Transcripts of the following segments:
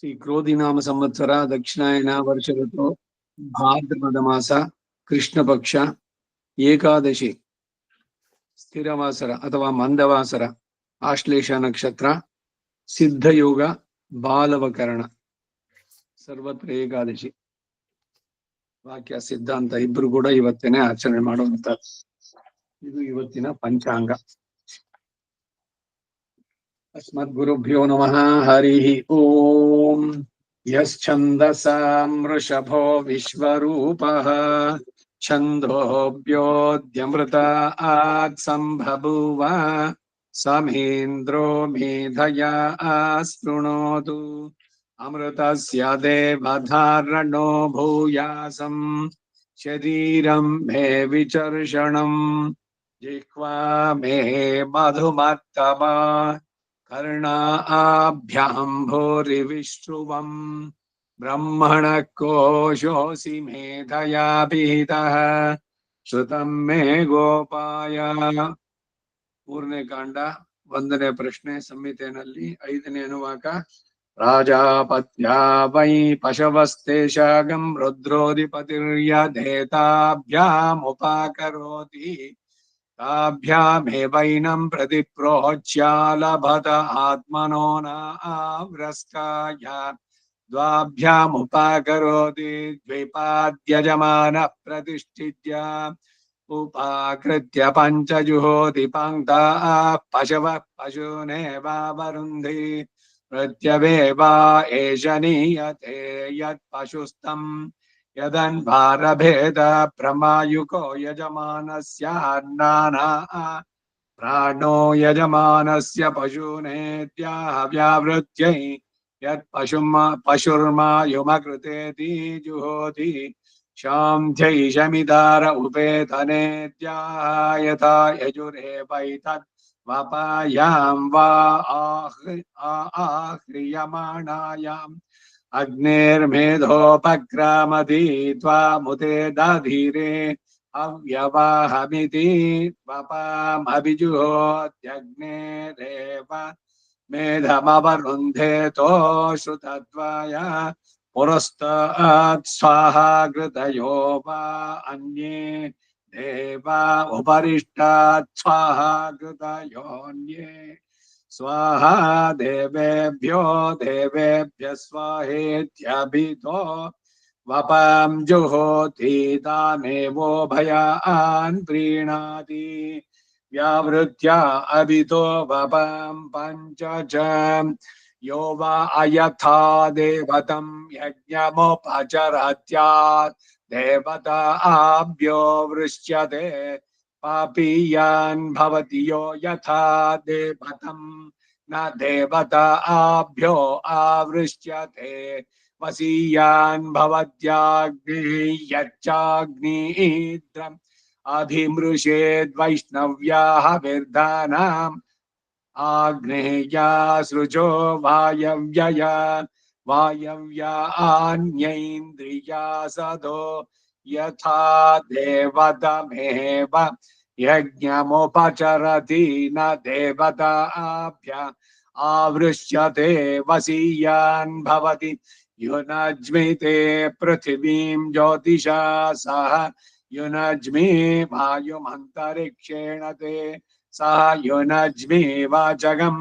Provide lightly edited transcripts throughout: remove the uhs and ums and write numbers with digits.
ಶ್ರೀ ಕ್ರೋಧಿನಾಮ ಸಂವತ್ಸರ ದಕ್ಷಿಣಾಯನ ವರ್ಷ ಋತು ಭಾದ್ರಪದ ಮಾಸ ಕೃಷ್ಣ ಪಕ್ಷ ಏಕಾದಶಿ ಸ್ಥಿರವಾಸರ ಅಥವಾ ಮಂದವಾಸರ ಆಶ್ಲೇಷ ನಕ್ಷತ್ರ ಸಿದ್ಧಯೋಗ ಬಾಲವಕರಣ ಸರ್ವತ್ರ ಏಕಾದಶಿ ವಾಕ್ಯ ಸಿದ್ಧಾಂತ ಇಬ್ರು ಕೂಡ ಇವತ್ತೇನೆ ಆಚರಣೆ ಮಾಡುವಂತ ಇದು ಇವತ್ತಿನ ಪಂಚಾಂಗ. अस्मद्गुरुभ्यो नमः. हरिः ओम्. यश्छन्दसां वृषभो विश्वरूपः छन्दोऽभ्योऽद्यमृतात् सम्बभूव समीन्द्रो मेधया शृणोतु अमृतस्य देवधारणो भूयासम् शरीरं मे विचर्षणम् जिह्वा मे मधुमत्तमा कर्णाभ्यां भूरिविश्रुवम् ब्रह्मणः कोशोऽसि मेधया पीतः श्रुतं मे गोपाय. ಮೂರನೇ ಕಾಂಡ ಒಂದನೇ ಪ್ರಶ್ನೆ ಸಂಹಿತೆಯಲ್ಲಿ ಐದನೇ ಅನುವಾಕ. ರಾಜಾಪತ್ಯ ವೈ ಪಶವಸ್ತೇಷಾಗಂ ರುದ್ರೋಧಿಪತಿರ್ಯಧೇತಾಭ್ಯಾಮುಪಾಕರೋತಿ ताभ्यामेवैनं प्रति प्रोच्चालभत आत्मनो न आवृस्काय द्वाभ्यामुपाकरोति द्विपाद्यजमानः प्रतिष्ठित्य उपाकृत्य पञ्चजुहोति पङ्क्ताः पशवः पशूनेवावरुन्धि प्रत्यवेवा एष नीयते यत्पशुस्तम् यदन्वारभेद प्रमायुको यजमानस्य अन्नाना प्राणो यजमानस्य पशूनेत्याह व्यावृत्यै यत्पशुर्मायुमकृतेति जुहोति शान्त्यै शमिदार उपेतनेत्याह यथा यजुरेवैतत् वपायां वा आह्रियमाणायाम् अग्नेर्मेधोपक्रामति त्वामुते दधीरे अव्यवाहमिति वपामभिजुहोत्यग्नेरेव मेधमवरुन्धेतो श्रुतद्वय पुरस्तात् स्वाहा कृतयो वा अन्ये देवा उपरिष्टात् स्वाहा कृतयोऽन्ये स्वाहा देवेभ्यो देवेभ्यः स्वाहेत्यभितो वपां जुहोति तानेवोभयान् प्रीणाति व्यावृत्या अभितो वपां पञ्च च यो वा अयथा देवतं यज्ञमुपचरत्यात् देवता आभ्यो वृष्यते पापीयान् भवति यो यथा देवतं न देवता आभ्यो आवृष्यते वसीयान् भवत्याग्नेयच्चाग्निद्रम् अभिमृषेद्वैष्णव्याः विर्धानाम् आग्नेया सृजो वायव्यया वायव्या अन्यैन्द्रिया सदो यथा देवतमेव यज्ञमुपचरति न देवताभ्य आवृष्यते वसीयान् भवति युनज्मिते पृथिवीं ज्योतिषा सह युनज्मि वायुमन्तरिक्षेण ते सह युनज्मि वाचगं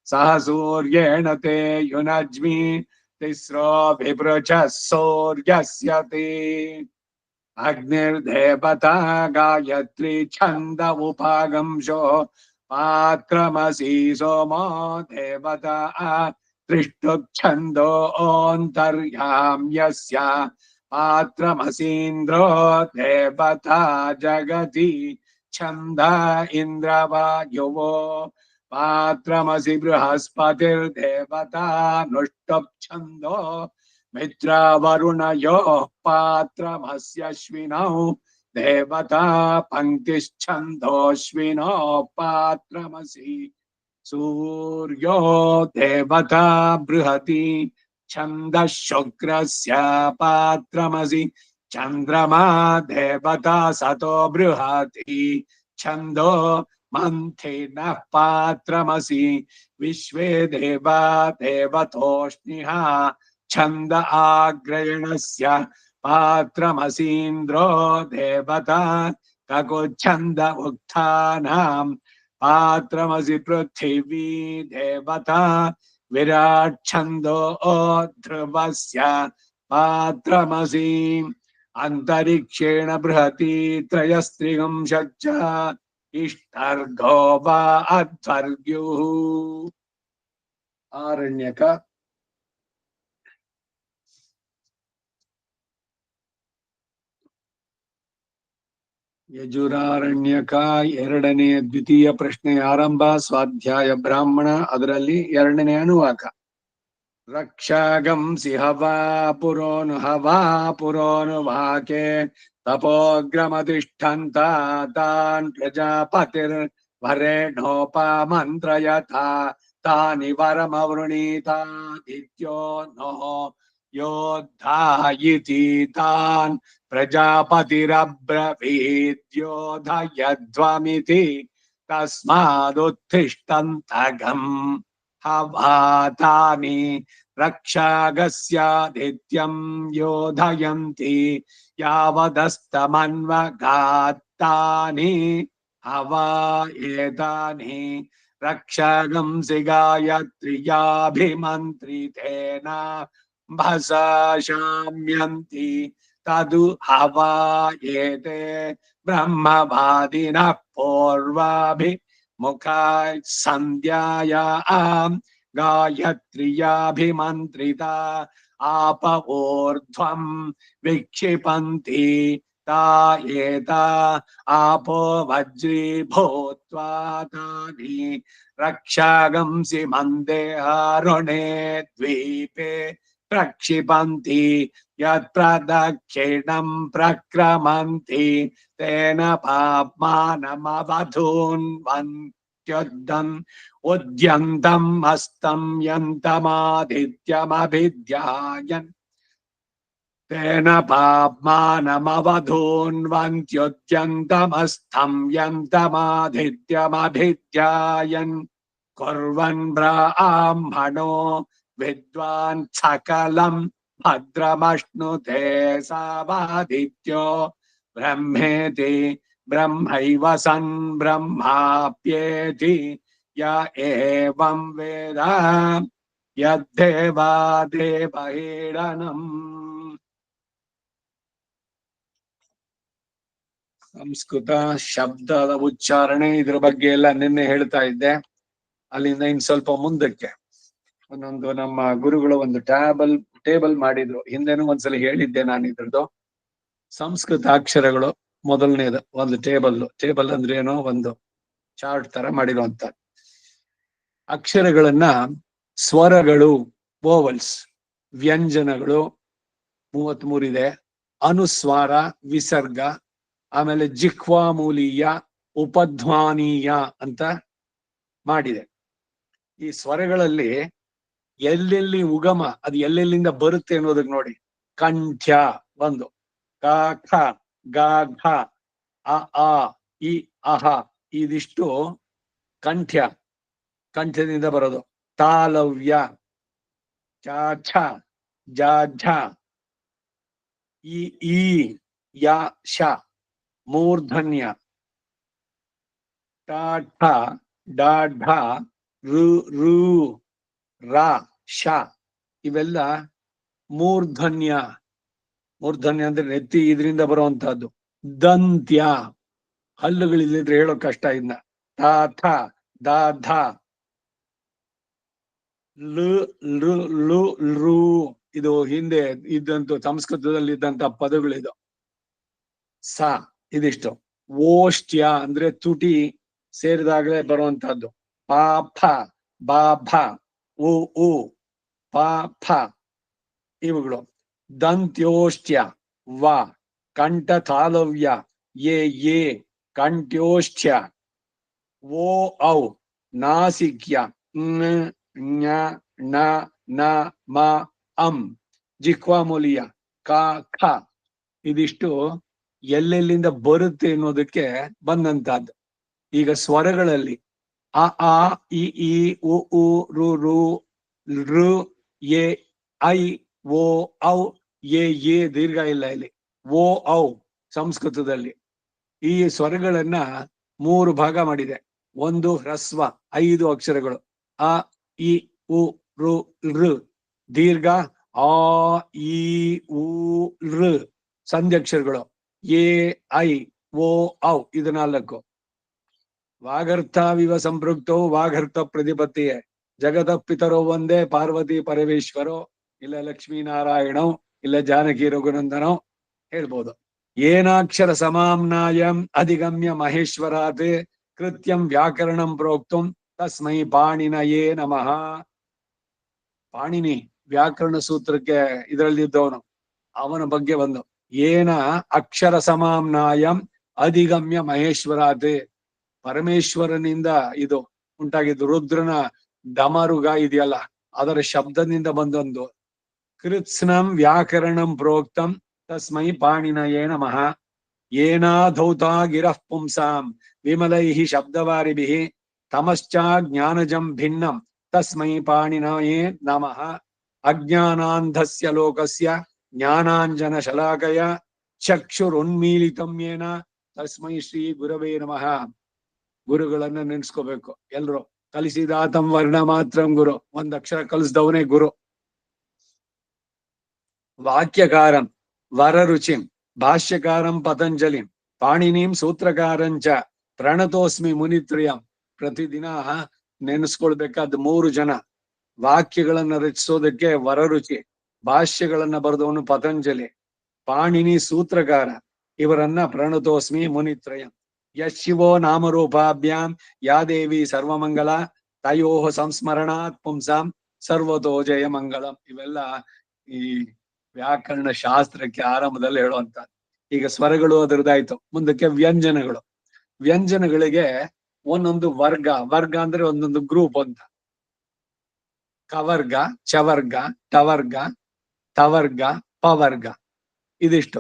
सह सूर्येण ते युनज्मि तिस्रो विपृचः सूर्यस्य ते अग्निर्देवता गायत्री छन्द उपागंशो पात्रमसि सोमो देवता त्रिष्टुच्छन्दो ओन्तर्याम्यस्य पात्रमसीन्द्रो देवता जगति छन्द इन्द्रवायुवो पात्रमसि बृहस्पतिर्देवता नुष्टुप्छन्दो मित्रावरुणयोः पात्रमस्यश्विनौ देवता पङ्क्तिश्छन्दोऽश्विनो पात्रमसि सूर्यो देवता बृहति छन्दः शुक्रस्य पात्रमसि चन्द्रमा देवता सतो बृहति छन्दो ಮಂಥೇನ ಪಾತ್ರಮಸಿ ವಿಶ್ವೇ ದೇವಾ ದೇವತೋಷ್ಣಿಹ ಛಂದ ಆಗ್ರಯಣಸ್ಯ ಪಾತ್ರಮಸೀಂದ್ರೋ ದೇವತಾ ಕಕುಚ್ಛಂದ ಉಕ್ತಾನಾಂ ಪಾತ್ರಮಸಿ ಪೃಥಿವೀ ದೇವತಾ ವಿರಾಟ್ ಛಂದೋ ಧ್ರುವಸ್ಯ ಪಾತ್ರಮಸಿ ಅಂತರಿಕ್ಷೇಣ ಬೃಹತಿ ತ್ರಯಸ್ತ್ರಿಗಂಶಚ್ಚ ಇಷ್ಟರ್ಘೋ ವಾ ಅಧ್ವರ್ಗ್ಯುಃ. ಆರಣ್ಯಕ ಯಜುರಾರಣ್ಯಕ ಎರಡನೆಯ ದ್ವಿತೀಯ ಪ್ರಶ್ನೆ ಆರಂಭ ಸ್ವಾಧ್ಯಾಯ ಬ್ರಾಹ್ಮಣ ಅದರಲ್ಲಿ ಎರಡನೇ ಅನುವಾಕ. ರಕ್ಷಾಗಂಸಿ ಹವಾ ಪುರೋನು ವಾಕೆ ತಪೋಗ್ರಮತಿಷ್ಠಂತ ತಾನ್ ಪ್ರಜಾಪತಿರ್ ವರೇಣೋಪಮಂತ್ರಯಥ ತಾನಿ ವರಮವೃಣೀತಾದಿತ್ಯೋ ನೋ ಯೋದ್ಧಾಯಿತಿ ತಾನ್ ಪ್ರಜಾಪತಿರಬ್ರವೀದ್ಯೋಧಯಧ್ವಮಿತಿ ತಸ್ಮಾದುತ್ತಿಷ್ಠಂತಗಂ ಹವಾತಾನಿ ರಕ್ಷಾಗಸ್ಯಾದಿತ್ಯಂ ಯೋಧಯಂತಿ ಯಾವದಸ್ತಮನ್ವಗಾತ್ತಾನಿ ಹವಾ ಏತಾನಿ ರಕ್ಷಾಗಂಸಿ ಗಾಯತ್ರ್ಯಾಭಿಮಂತ್ರಿತೇನ ಭಸಾ ಶಾಮ್ಯಂತಿ ತದು ಹವಾ ಏತೆ ಬ್ರಹ್ಮವಾದಿನಃ ಪೂರ್ವಾಭಿ ಮುಖಾಯ್ ಸಂಧ್ಯಾಯಾಂ ಗಾಯತ್ರ್ಯಾಭಿಮಂತ್ರಿತಾ ಆಪವೋರ್ಧ್ವಂ ವಿಕ್ಷಿಪಂತಿ ತಾ ಏತಾ ಆಪೋ ವಜ್ರೀಭೂತ್ವಾ ತಾನಿ ರಕ್ಷಾಗಂಸಿ ಮಂದೇಹಾರುಣೇ ದ್ವೀಪೆ ಪ್ರಕ್ಷಿಪಂತಿ ಯತ್ ಪ್ರದಕ್ಷಿಣಂ ಪ್ರಕ್ರಮಂತಿ ತೇನ ಪಾಪ್ಮಾನಮವಧೂನ್ವಂತ್ಯುದ್ದಂ ಉದ್ಯಂತಂ ಹಸ್ತಂ ಯಂತಮಾದಿತ್ಯಮಭಿಧ್ಯಾಯನ್ ತೇನ ಪಾಪ್ಮಾನಮವಧೂನ್ವಂತ್ಯುದ್ಯಂತಮಸ್ಥಂ ಯಂತಮಾದಿತ್ಯಮಭಿಧ್ಯಾಯನ್ ಕುರ್ವನ್ ಬ್ರಾಹ್ಮಣೋ ವಿದ್ವಾನ್ ಸಕಲಂ ಭದ್ರಮಶ್ನುತೆ ಸಾವಾದಿತ್ಯೋ ಬ್ರಹ್ಮೇತಿ ಬ್ರಹ್ಮೈವ ಸನ್ ಬ್ರಹ್ಮಾಪ್ಯೇತಿ ಯ ಏವಂ ವೇದ ಯದ್ದೇವಾ ದೇವಹೀಡನಂ. ಸಂಸ್ಕೃತ ಶಬ್ದದ ಉಚ್ಚಾರಣೆ ಇದ್ರ ಬಗ್ಗೆ ಎಲ್ಲ ನಿನ್ನೆ ಹೇಳ್ತಾ ಇದ್ದೆ. ಅಲ್ಲಿಂದ ಇನ್ ಸ್ವಲ್ಪ ಮುಂದಕ್ಕೆ ಒಂದೊಂದು ನಮ್ಮ ಗುರುಗಳು ಒಂದು ಟೇಬಲ್ ಮಾಡಿದ್ರು. ಹಿಂದೆನೂ ಒಂದ್ಸಲ ಹೇಳಿದ್ದೆ ನಾನು ಇದ್ರದ್ದು. ಸಂಸ್ಕೃತ ಅಕ್ಷರಗಳು ಮೊದಲನೇದು ಒಂದು ಟೇಬಲ್ ಅಂದ್ರೆ ಏನೋ ಒಂದು ಚಾರ್ಟ್ ತರ ಮಾಡಿರುವಂತ ಅಕ್ಷರಗಳನ್ನ ಸ್ವರಗಳು ವೋವಲ್ಸ್, ವ್ಯಂಜನಗಳು 33 ಇದೆ, ಅನುಸ್ವಾರ, ವಿಸರ್ಗ, ಆಮೇಲೆ ಜಿಹ್ವಾಮೂಲೀಯ, ಉಪಧ್ವಾನೀಯ ಅಂತ ಮಾಡಿದೆ. ಈ ಸ್ವರಗಳಲ್ಲಿ ಎಲ್ಲೆಲ್ಲಿ ಉಗಮ, ಅದು ಎಲ್ಲೆಲ್ಲಿಂದ ಬರುತ್ತೆ ಅನ್ನೋದಕ್ಕೆ ನೋಡಿ. ಕಂಠ್ಯ ಒಂದು, ಕ ಖ ಗ ಘ ಅ ಆ ಇ ಅಹ ಇದಿಷ್ಟು ಕಂಠ್ಯದಿಂದ ಬರೋದು. ತಾಲವ್ಯ, ಚ ಛ ಜ ಝ ಈ ಯ ಶ, ಮೂರ್ಧನ್ಯ ಟ ಠ ಡ ಢ ರು ರ ಶ, ಇವೆಲ್ಲ ಮೂರ್ಧನ್ಯ ಅಂದ್ರೆ ನೆತ್ತಿ ಇದರಿಂದ ಬರುವಂತಹದ್ದು. ದಂತ್ಯ, ಹಲ್ಲುಗಳಿದ್ರೆ ಹೇಳೋ ಕಷ್ಟ ಇದ್ನ. ತ ಥ ದ ಧ ಲು ಇದು ಹಿಂದೆ ಇದ್ದಂತ ಸಂಸ್ಕೃತದಲ್ಲಿ ಇದ್ದಂತ ಪದಗಳಿದು. ಸ ಇದಿಷ್ಟು. ಓಷ್ಟ್ಯ ಅಂದ್ರೆ ತುಟಿ ಸೇರಿದಾಗಲೇ ಬರುವಂತಹದ್ದು. ಪ ಫ ಬ ಭ ಉ ಪ ಫ ಇವುಗಳು. ದಂತ್ಯೋಷ್ಟ್ಯ ವ, ಕಂಠ ತಾಲವ್ಯ ಯೇ ಕಂಠ್ಯೋಷ್ಟ್ಯ, ಓ ಔ ನಾಸಿಕ್ಯ ಞ ಣ ನ ಮ ಅಂ, ಜಿಹ್ವಾಮೂಲಿಯ ಕ ಖ ಇದಿಷ್ಟು ಎಲ್ಲೆಲ್ಲಿಂದ ಬರುತ್ತೆ ಅನ್ನೋದಕ್ಕೆ ಬಂದಂತಹದ್ದು. ಈಗ ಸ್ವರಗಳಲ್ಲಿ ಅ ಆ ಇ ಈ ಉ ಉ ರು ರು ಋ ಎ ಐ ಓ ಔ ಎ ದೀರ್ಘ ಇಲ್ಲ ಇಲ್ಲಿ, ಓ ಔ ಸಂಸ್ಕೃತದಲ್ಲಿ ಈ ಸ್ವರಗಳನ್ನ 3 ಭಾಗ ಮಾಡಿದೆ. ಒಂದು ಹ್ರಸ್ವ 5 ಅಕ್ಷರಗಳು, ಅ ಇ ಉ ರು ಋ. ದೀರ್ಘ ಆ ಈ ಉ ಋ. ಸಂಧ್ಯಕ್ಷರಗಳು ಎ ಐ ಓ ಔ. ಇದು 4. ವಾಗರ್ಥವಿವ ಸಂಪೃಕ್ತೋ ವಾಗರ್ಥ ಪ್ರತಿಪತ್ತಿಯೇ. ಜಗದ ಪಿತರೋ ಒಂದೇ ಪಾರ್ವತಿ ಪರಮೇಶ್ವರೋ, ಇಲ್ಲ ಲಕ್ಷ್ಮೀನಾರಾಯಣೋ, ಇಲ್ಲ ಜಾನಕಿ ರಘುನಂದನೋ ಹೇಳ್ಬೋದು. ಏನಾಕ್ಷರ ಸಮಾಮ್ನಾಯಂ ಅಧಿಗಮ್ಯ ಮಹೇಶ್ವರಾತ್ ಕೃತ್ಯಂ ವ್ಯಾಕರಣಂ ಪ್ರೋಕ್ತುಂ ತಸ್ಮೈ ಪಾಣಿನಯೇ ನಮಃ. ಪಾಣಿನಿ ವ್ಯಾಕರಣ ಸೂತ್ರಕ್ಕೆ ಇದರಲ್ಲಿ ಇದ್ದವನು, ಅವನ ಬಗ್ಗೆ ಒಂದು. ಏನ ಅಕ್ಷರ ಸಮಾಮ್ನಾಯಂ ಅಧಿಗಮ್ಯ ಮಹೇಶ್ವರಾತ್. ಪರಮೇಶ್ವರನಿಂದ ಇದು ಉಂಟಾಗಿದ್ದು. ರುದ್ರನ ಡಮರುಗ ಇದೆಯಲ್ಲ, ಅದರ ಶಬ್ದದಿಂದ ಬಂದೊಂದು. ಕೃತ್ಸ್ನಂ ವ್ಯಾಕರಣಂ ಪ್ರೋಕ್ತಂ ತಸ್ಮೈ ಪಾಣಿನಯೇ ನಮಃ. ಏನಾಧೌತಾ ಗಿರಃ ಪುಂಸಾಂ ವಿಮಲೈಃ ಶಬ್ದವಾರಿಭಿಃ ತಮಶ್ಚ ಜ್ಞಾನಜಂ ಭಿನ್ನಂ ತಸ್ಮೈ ಪಾಣಿನಯೇ ನಮಃ. ಅಜ್ಞಾನಾಂಧಸ್ಯ ಲೋಕಸ್ಯ ಜ್ಞಾನಾಂಜನ ಶಲಾಕಯ ಚಕ್ಷುರುನ್ಮೀಲಿತಂ ಯೇನ ತಸ್ಮೈ ಶ್ರೀ ಗುರವೇ ನಮಃ. ಗುರುಗಳನ್ನ ನೆನ್ಸ್ಕೋಬೇಕು ಎಲ್ರು. ಕಲಿಸಿದಾತಂ ವರ್ಣ ಮಾತ್ರಂ ಗುರು. ಒಂದ್ ಅಕ್ಷರ ಕಲಿಸಿದವನೇ ಗುರು. ವಾಕ್ಯಕಾರಂ ವರರುಚಿಂ ಭಾಷ್ಯಕಾರಂ ಪತಂಜಲಿಂ ಪಾಣಿನಿಂ ಸೂತ್ರಕಾರಂಚ ಪ್ರಣತೋಸ್ಮಿ ಮುನಿತ್ರಯಂ. ಪ್ರತಿದಿನ ನೆನೆಸ್ಕೊಳ್ಬೇಕಾದ 3 ಜನ. ವಾಕ್ಯಗಳನ್ನ ರಚಿಸೋದಕ್ಕೆ ವರರುಚಿ, ಭಾಷ್ಯಗಳನ್ನ ಬರೆದವನು ಪತಂಜಲಿ, ಪಾಣಿನಿ ಸೂತ್ರಕಾರ. ಇವರನ್ನ ಪ್ರಣತೋಸ್ಮಿ ಮುನಿತ್ರಯಂ. ಯಶಿವೋ ನಾಮರೂಪಾಭ್ಯಾಂ ಯಾ ದೇವಿ ಸರ್ವಮಂಗಲ ತಯೋ ಸಂಸ್ಮರಣಾತ್ ಪುಂಸಾಂ ಸರ್ವತೋ ಜಯ ಮಂಗಳಂ. ಇವೆಲ್ಲ ಈ ವ್ಯಾಕರಣ ಶಾಸ್ತ್ರಕ್ಕೆ ಆರಂಭದಲ್ಲಿ ಹೇಳುವಂತ. ಈಗ ಸ್ವರಗಳು ಅದರದಾಯ್ತು. ಮುಂದಕ್ಕೆ ವ್ಯಂಜನಗಳು. ವ್ಯಂಜನಗಳಿಗೆ ಒಂದೊಂದು ವರ್ಗ. ವರ್ಗ ಅಂದ್ರೆ ಒಂದೊಂದು ಗ್ರೂಪ್ ಅಂತ. ಕವರ್ಗ, ಚವರ್ಗ, ಟವರ್ಗ, ತವರ್ಗ, ಪವರ್ಗ. ಇದಿಷ್ಟು.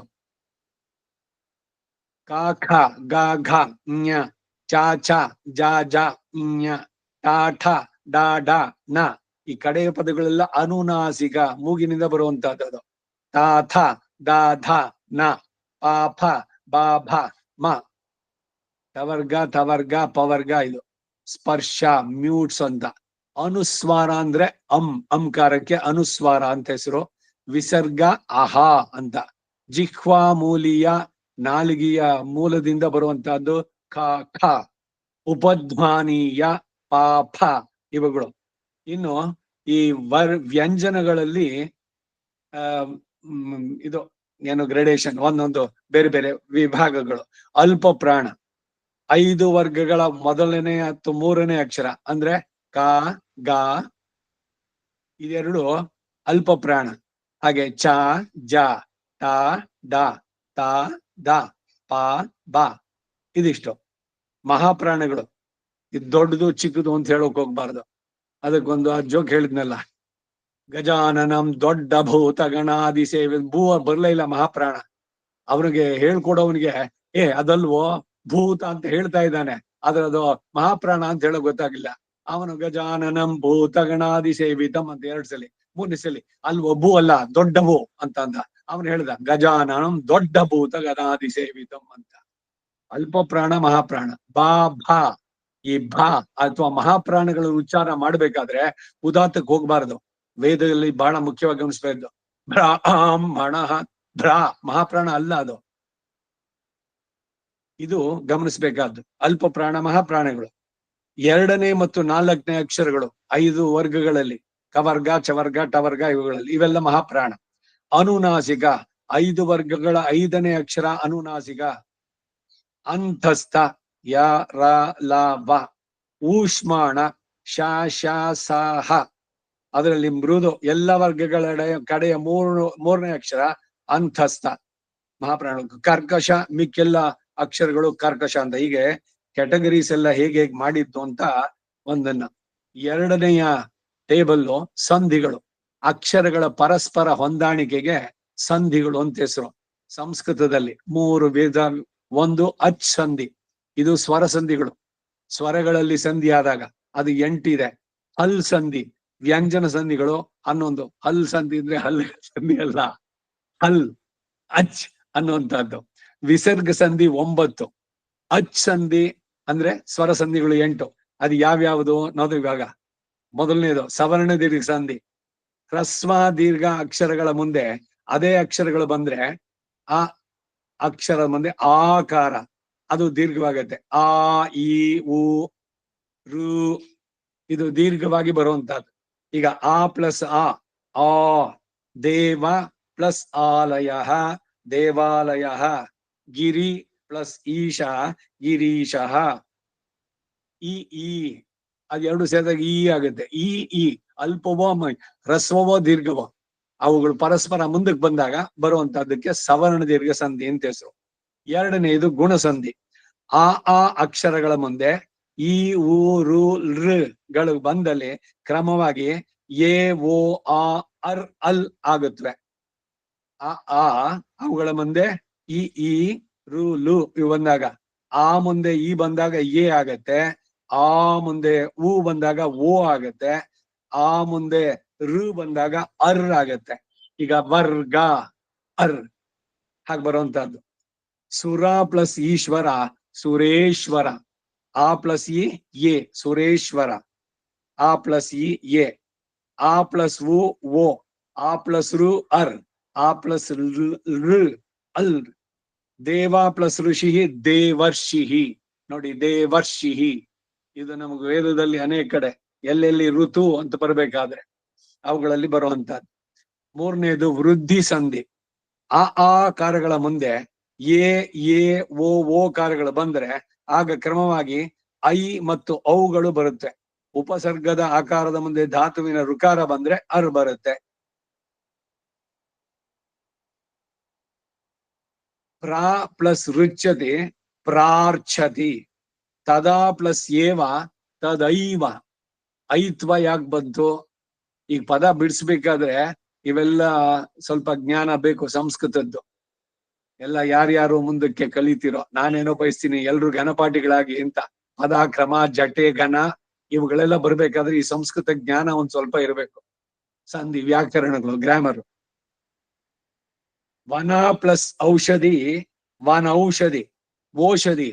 ಕ ಖ ಗ ಘ ಞ ಚ ಛ ಜ ಝ ಞ ಟ ಠ ಡ ಢ ನ. ಈ ಕಡೆಯ ಪದಗಳೆಲ್ಲ ಅನುನಾಸಿಕ, ಮೂಗಿನಿಂದ ಬರುವಂತಹದ್ದು. ತ ಥ ದ ಧ ನ ಪ ಫ ಬ ಭ ಮ. ಟವರ್ಗ, ತವರ್ಗ, ಪವರ್ಗ. ಇದು ಸ್ಪರ್ಶ, ಮ್ಯೂಟ್ಸ್ ಅಂತ. ಅನುಸ್ವಾರ ಅಂದ್ರೆ ಅಂಕಾರಕ್ಕೆ ಅನುಸ್ವಾರ ಅಂತ ಹೆಸರು. ವಿಸರ್ಗ ಅಹ ಅಂತ. ಜಿಹ್ವಾ ಮೂಲೀಯ, ನಾಲಿಗೆಯ ಮೂಲದಿಂದ ಬರುವಂತಹದ್ದು ಕ ಖ. ಉಪಧ್ಮಾನೀಯ ಪ ಫ ಇವುಗಳು. ಇನ್ನು ಈ ವ್ಯಂಜನಗಳಲ್ಲಿ ಇದು ಏನು ಗ್ರೇಡೇಷನ್, ಒಂದೊಂದು ಬೇರೆ ಬೇರೆ ವಿಭಾಗಗಳು. ಅಲ್ಪ ಪ್ರಾಣ 5 ವರ್ಗಗಳ ಮೊದಲನೇ ಮತ್ತು 3ನೇ ಅಕ್ಷರ ಅಂದ್ರೆ ಕ ಗ. ಇದೆರಡು ಅಲ್ಪ ಪ್ರಾಣ. ಹಾಗೆ ಚ ಜ ಟ ಡ ತ ದ ಪ ಬ. ಇದಿಷ್ಟು ಮಹಾಪ್ರಾಣಗಳು. ಇದು ದೊಡ್ಡದು ಚಿಕ್ಕದು ಅಂತ ಹೇಳೋಕ್ ಹೋಗ್ಬಾರ್ದು. ಅದಕ್ಕೊಂದು ಜೋಕ್ ಹೇಳಿದ್ನಲ್ಲ, ಗಜಾನನಂ ದೊಡ್ಡ ಭೂತ ಗಣಾದಿ ಸೇವೆ. ಭೂ ಬರ್ಲೇ ಇಲ್ಲ ಮಹಾಪ್ರಾಣ. ಅವ್ರಿಗೆ ಹೇಳ್ಕೊಡೋವನಿಗೆ ಅದಲ್ವೋ ಭೂತ ಅಂತ ಹೇಳ್ತಾ ಇದ್ದಾನೆ, ಆದ್ರೆ ಅದು ಮಹಾಪ್ರಾಣ ಅಂತ ಹೇಳೋ ಗೊತ್ತಾಗಿಲ್ಲ. ಅವನು ಗಜಾನನಂ ಭೂತ ಗಣಾದಿ ಸೇವಿತಂ ಅಂತ 2 ಸಲಿ. 3ನೇ ಸಲಿ ಅಲ್ವೋ ಭೂ ಅಲ್ಲ ದೊಡ್ಡ ಭೂ ಅಂತ ಅಂದ. ಅವನು ಹೇಳ್ದ ಗಜಾನನಂ ದೊಡ್ಡ ಭೂತ ಗಣಾದಿ ಸೇವಿತಂ ಅಂತ. ಅಲ್ಪ ಪ್ರಾಣ, ಮಹಾಪ್ರಾಣ. ಬಾ ಭಾ. ಈ ಭಾ ಅಥವಾ ಮಹಾಪ್ರಾಣಗಳ ಉಚ್ಚಾರ ಮಾಡ್ಬೇಕಾದ್ರೆ ಉದಾತ್ತಕ್ಕೆ ಹೋಗ್ಬಾರ್ದು. ವೇದದಲ್ಲಿ ಬಹಳ ಮುಖ್ಯವಾಗಿ ಗಮನಿಸ್ಬೇಕು. ಬ್ರಾಹ್ಮಣ ಭ್ರಾ ಮಹಾಪ್ರಾಣ ಅಲ್ಲ ಅದು. ಇದು ಗಮನಿಸ್ಬೇಕಾದ್ದು. ಅಲ್ಪ ಪ್ರಾಣ, ಮಹಾಪ್ರಾಣಗಳು. 2ನೇ ಮತ್ತು 4ನೇ ಅಕ್ಷರಗಳು 5 ವರ್ಗಗಳಲ್ಲಿ ಕವರ್ಗ, ಚವರ್ಗ, ಟವರ್ಗ ಇವುಗಳಲ್ಲಿ. ಇವೆಲ್ಲ ಮಹಾಪ್ರಾಣ. ಅನುನಾಸಿಕ 5 ವರ್ಗಗಳ 5ನೇ ಅಕ್ಷರ ಅನುನಾಸಿಕ. ಅಂತಸ್ಥ ಯ ರ ಲ ವ. ಊಷ್ಮಾಣ ಶ ಶ ಸ ಹ. ಅದರಲ್ಲಿ ಮೃದು. ಎಲ್ಲ ವರ್ಗಗಳ ಕಡೆಯ 3ನೇ ಅಕ್ಷರ ಅಂತಸ್ಥ ಮಹಾಪ್ರಾಣ. ಕರ್ಕಶ ಮಿಕ್ಕೆಲ್ಲ ಅಕ್ಷರಗಳು ಕರ್ಕಶ ಅಂತ. ಹೀಗೆ ಕ್ಯಾಟಗರೀಸ್ ಎಲ್ಲ ಹೇಗೆ ಮಾಡಿತ್ತು ಅಂತ ಒಂದನ್ನ. 2ನೆಯ ಟೇಬಲ್ಲು ಸಂಧಿಗಳು. ಅಕ್ಷರಗಳ ಪರಸ್ಪರ ಹೊಂದಾಣಿಕೆಗೆ ಸಂಧಿಗಳು ಅಂತ ಹೆಸರು. ಸಂಸ್ಕೃತದಲ್ಲಿ 3 ವಿಧ. ಒಂದು ಅಚ್ ಸಂಧಿ, ಇದು ಸ್ವರ ಸಂಧಿಗಳು. ಸ್ವರಗಳಲ್ಲಿ ಸಂಧಿ ಆದಾಗ ಅದು 8 ಇದೆ. ಹಲ್ ಸಂಧಿ, ವ್ಯಂಜನ ಸಂಧಿಗಳು 11. ಹಲ್ ಸಂಧಿ ಅಂದ್ರೆ ಹಲ್ ಸಂಧಿ ಅಲ್ಲ, ಹಲ್ ಅಚ್ ಅನ್ನುವಂಥದ್ದು. ವಿಸರ್ಗ ಸಂಧಿ 9. ಅಚ್ ಸಂಧಿ ಅಂದ್ರೆ ಸ್ವರ ಸಂಧಿಗಳು 8. ಅದು ಯಾವ್ಯಾವುದು ನೋದು ಇವಾಗ. ಮೊದಲನೇದು ಸವರ್ಣ ದೀರ್ಘ ಸಂಧಿ. ಹ್ರಸ್ವ ದೀರ್ಘ ಅಕ್ಷರಗಳ ಮುಂದೆ ಅದೇ ಅಕ್ಷರಗಳು ಬಂದ್ರೆ ಆ ಅಕ್ಷರ ಮುಂದೆ ಆಕಾರ ಅದು ದೀರ್ಘವಾಗತ್ತೆ. ಆ, ಈ, ಉ, ರು ಇದು ದೀರ್ಘವಾಗಿ ಬರುವಂತಹದ್ದು. ಈಗ ಆ ಪ್ಲಸ್ ಆ ದೇವ ಪ್ಲಸ್ ಆಲಯ ದೇವಾಲಯ, ಗಿರಿ ಪ್ಲಸ್ ಈಶ ಗಿರೀಶಃ. ಈ ಅದೆರಡು ಸೇರಿದಾಗ ಈ ಆಗುತ್ತೆ. ಈ ಅಲ್ಪವೋ ಹ್ರಸ್ವವೋ ದೀರ್ಘವೋ ಅವುಗಳು ಪರಸ್ಪರ ಮುಂದಕ್ಕೆ ಬಂದಾಗ ಬರುವಂತಹದ್ದಕ್ಕೆ ಸವರ್ಣ ದೀರ್ಘ ಸಂಧಿ ಅಂತ ಹೆಸರು. ಎರಡನೆಯದು ಗುಣಸಂಧಿ. ಆ ಅಕ್ಷರಗಳ ಮುಂದೆ ಈ, ಉ, ರು, ಗಳು ಬಂದಲ್ಲಿ ಕ್ರಮವಾಗಿ ಎ, ಓ, ಆ, ಅರ್, ಅಲ್ ಆಗುತ್ತವೆ. ಅವುಗಳ ಮುಂದೆ ಈ, ರು, ಲು ಇವು ಬಂದಾಗ ಆ ಮುಂದೆ ಈ ಬಂದಾಗ ಎ ಆಗತ್ತೆ. ಆ ಮುಂದೆ ಉ ಬಂದಾಗ ಓ ಆಗತ್ತೆ. ಆ ಮುಂದೆ ರು ಬಂದಾಗ ಅರ್ ಆಗತ್ತೆ. ಈಗ ವರ್ಗ ಅರ್ ಹಾಗೆ ಬರುವಂತಹದ್ದು. ಸುರ ಪ್ಲಸ್ ಈಶ್ವರ ಸುರೇಶ್ವರ. ಆ ಪ್ಲಸ್ ಎ ಸುರೇಶ್ವರ. ಆ ಪ್ಲಸ್ ಎ. ಆ ಪ್ಲಸ್ ಓ. ಆ ಪ್ಲಸ್ ರು ಅರ್. ಆ ಪ್ಲಸ್ ಅಲ್. ದೇವ ಪ್ಲಸ್ ಋಷಿ ದೇವರ್ಷಿ. ನೋಡಿ ದೇವರ್ಷಿ ಇದು ನಮಗೆ ವೇದದಲ್ಲಿ ಅನೇಕ ಕಡೆ ಎಲ್ಲೆಲ್ಲಿ ಋತು ಅಂತ ಬರಬೇಕಾದ್ರೆ ಅವುಗಳಲ್ಲಿ ಬರುವಂತಹದ್ದು. ಮೂರನೇದು ವೃದ್ಧಿ ಸಂಧಿ. ಆ ಕಾರಗಳ ಮುಂದೆ ಎ ಓ ಕಾರಗಳು ಬಂದ್ರೆ ಆಗ ಕ್ರಮವಾಗಿ ಐ ಮತ್ತು ಔಗಳು ಬರುತ್ತೆ. ಉಪಸರ್ಗದ ಆಕಾರದ ಮುಂದೆ ಧಾತುವಿನ ಋಕಾರ ಬಂದ್ರೆ ಅರ್ ಬರುತ್ತೆ. ಪ್ರಾ ಪ್ಲಸ್ ರುಚ್ಯತಿ ಪ್ರಾರ್ಚ್ಯತಿ. ತದಾ ಪ್ಲಸ್ ಏವ ತದೈವ. ಐತ್ವ ಯಾಕೆ ಬಂತು? ಈಗ ಪದ ಬಿಡಿಸ್ಬೇಕಾದ್ರೆ ಇವೆಲ್ಲ ಸ್ವಲ್ಪ ಜ್ಞಾನ ಬೇಕು ಸಂಸ್ಕೃತದ್ದು. ಎಲ್ಲ ಯಾರ್ಯಾರು ಮುಂದಕ್ಕೆ ಕಲಿತಿರೋ, ನಾನೇನೋ ಬಯಸ್ತೀನಿ ಎಲ್ರು ಘನಪಾಠಿಗಳಾಗಿ ಅಂತ. ಪದ ಕ್ರಮ ಜಟೆ ಘನ ಇವುಗಳೆಲ್ಲ ಬರ್ಬೇಕಾದ್ರೆ ಈ ಸಂಸ್ಕೃತ ಜ್ಞಾನ ಒಂದ್ ಸ್ವಲ್ಪ ಇರಬೇಕು. ಸಂಧಿ ವ್ಯಾಕರಣಗಳು ಗ್ರಾಮರ್. ವನ ಪ್ಲಸ್ ಔಷಧಿ ವನೌಷಧಿ. ಓಷಧಿ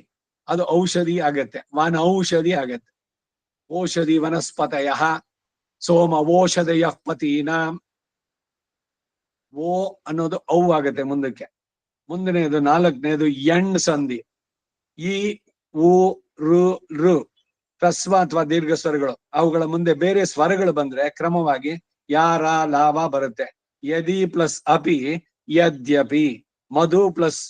ಅದು ಔಷಧಿ ಆಗತ್ತೆ, ವನೌಷಧಿ ಆಗತ್ತೆ. ಓಷಧಿ ವನಸ್ಪತಯ ಸೋಮ ಓಷಧಯ ಪತೀನ. ಓ ಅನ್ನೋದು ಔ ಆಗತ್ತೆ ಮುಂದಕ್ಕೆ. ಮುಂದನೇದು ನಾಲ್ಕನೇದು ಎಣ್ ಸಂಧಿ. ಈ ಉ ರು ಹ್ರಸ್ವ ಅಥವಾ ದೀರ್ಘ ಸ್ವರಗಳು ಅವುಗಳ ಮುಂದೆ ಬೇರೆ ಸ್ವರಗಳು ಬಂದ್ರೆ ಕ್ರಮವಾಗಿ ಯಾರ ಲಾಭ ಬರುತ್ತೆ. ಯದಿ ಪ್ಲಸ್ ಅಪಿ ಯದ್ಯಪಿ. ಮಧು ಪ್ಲಸ್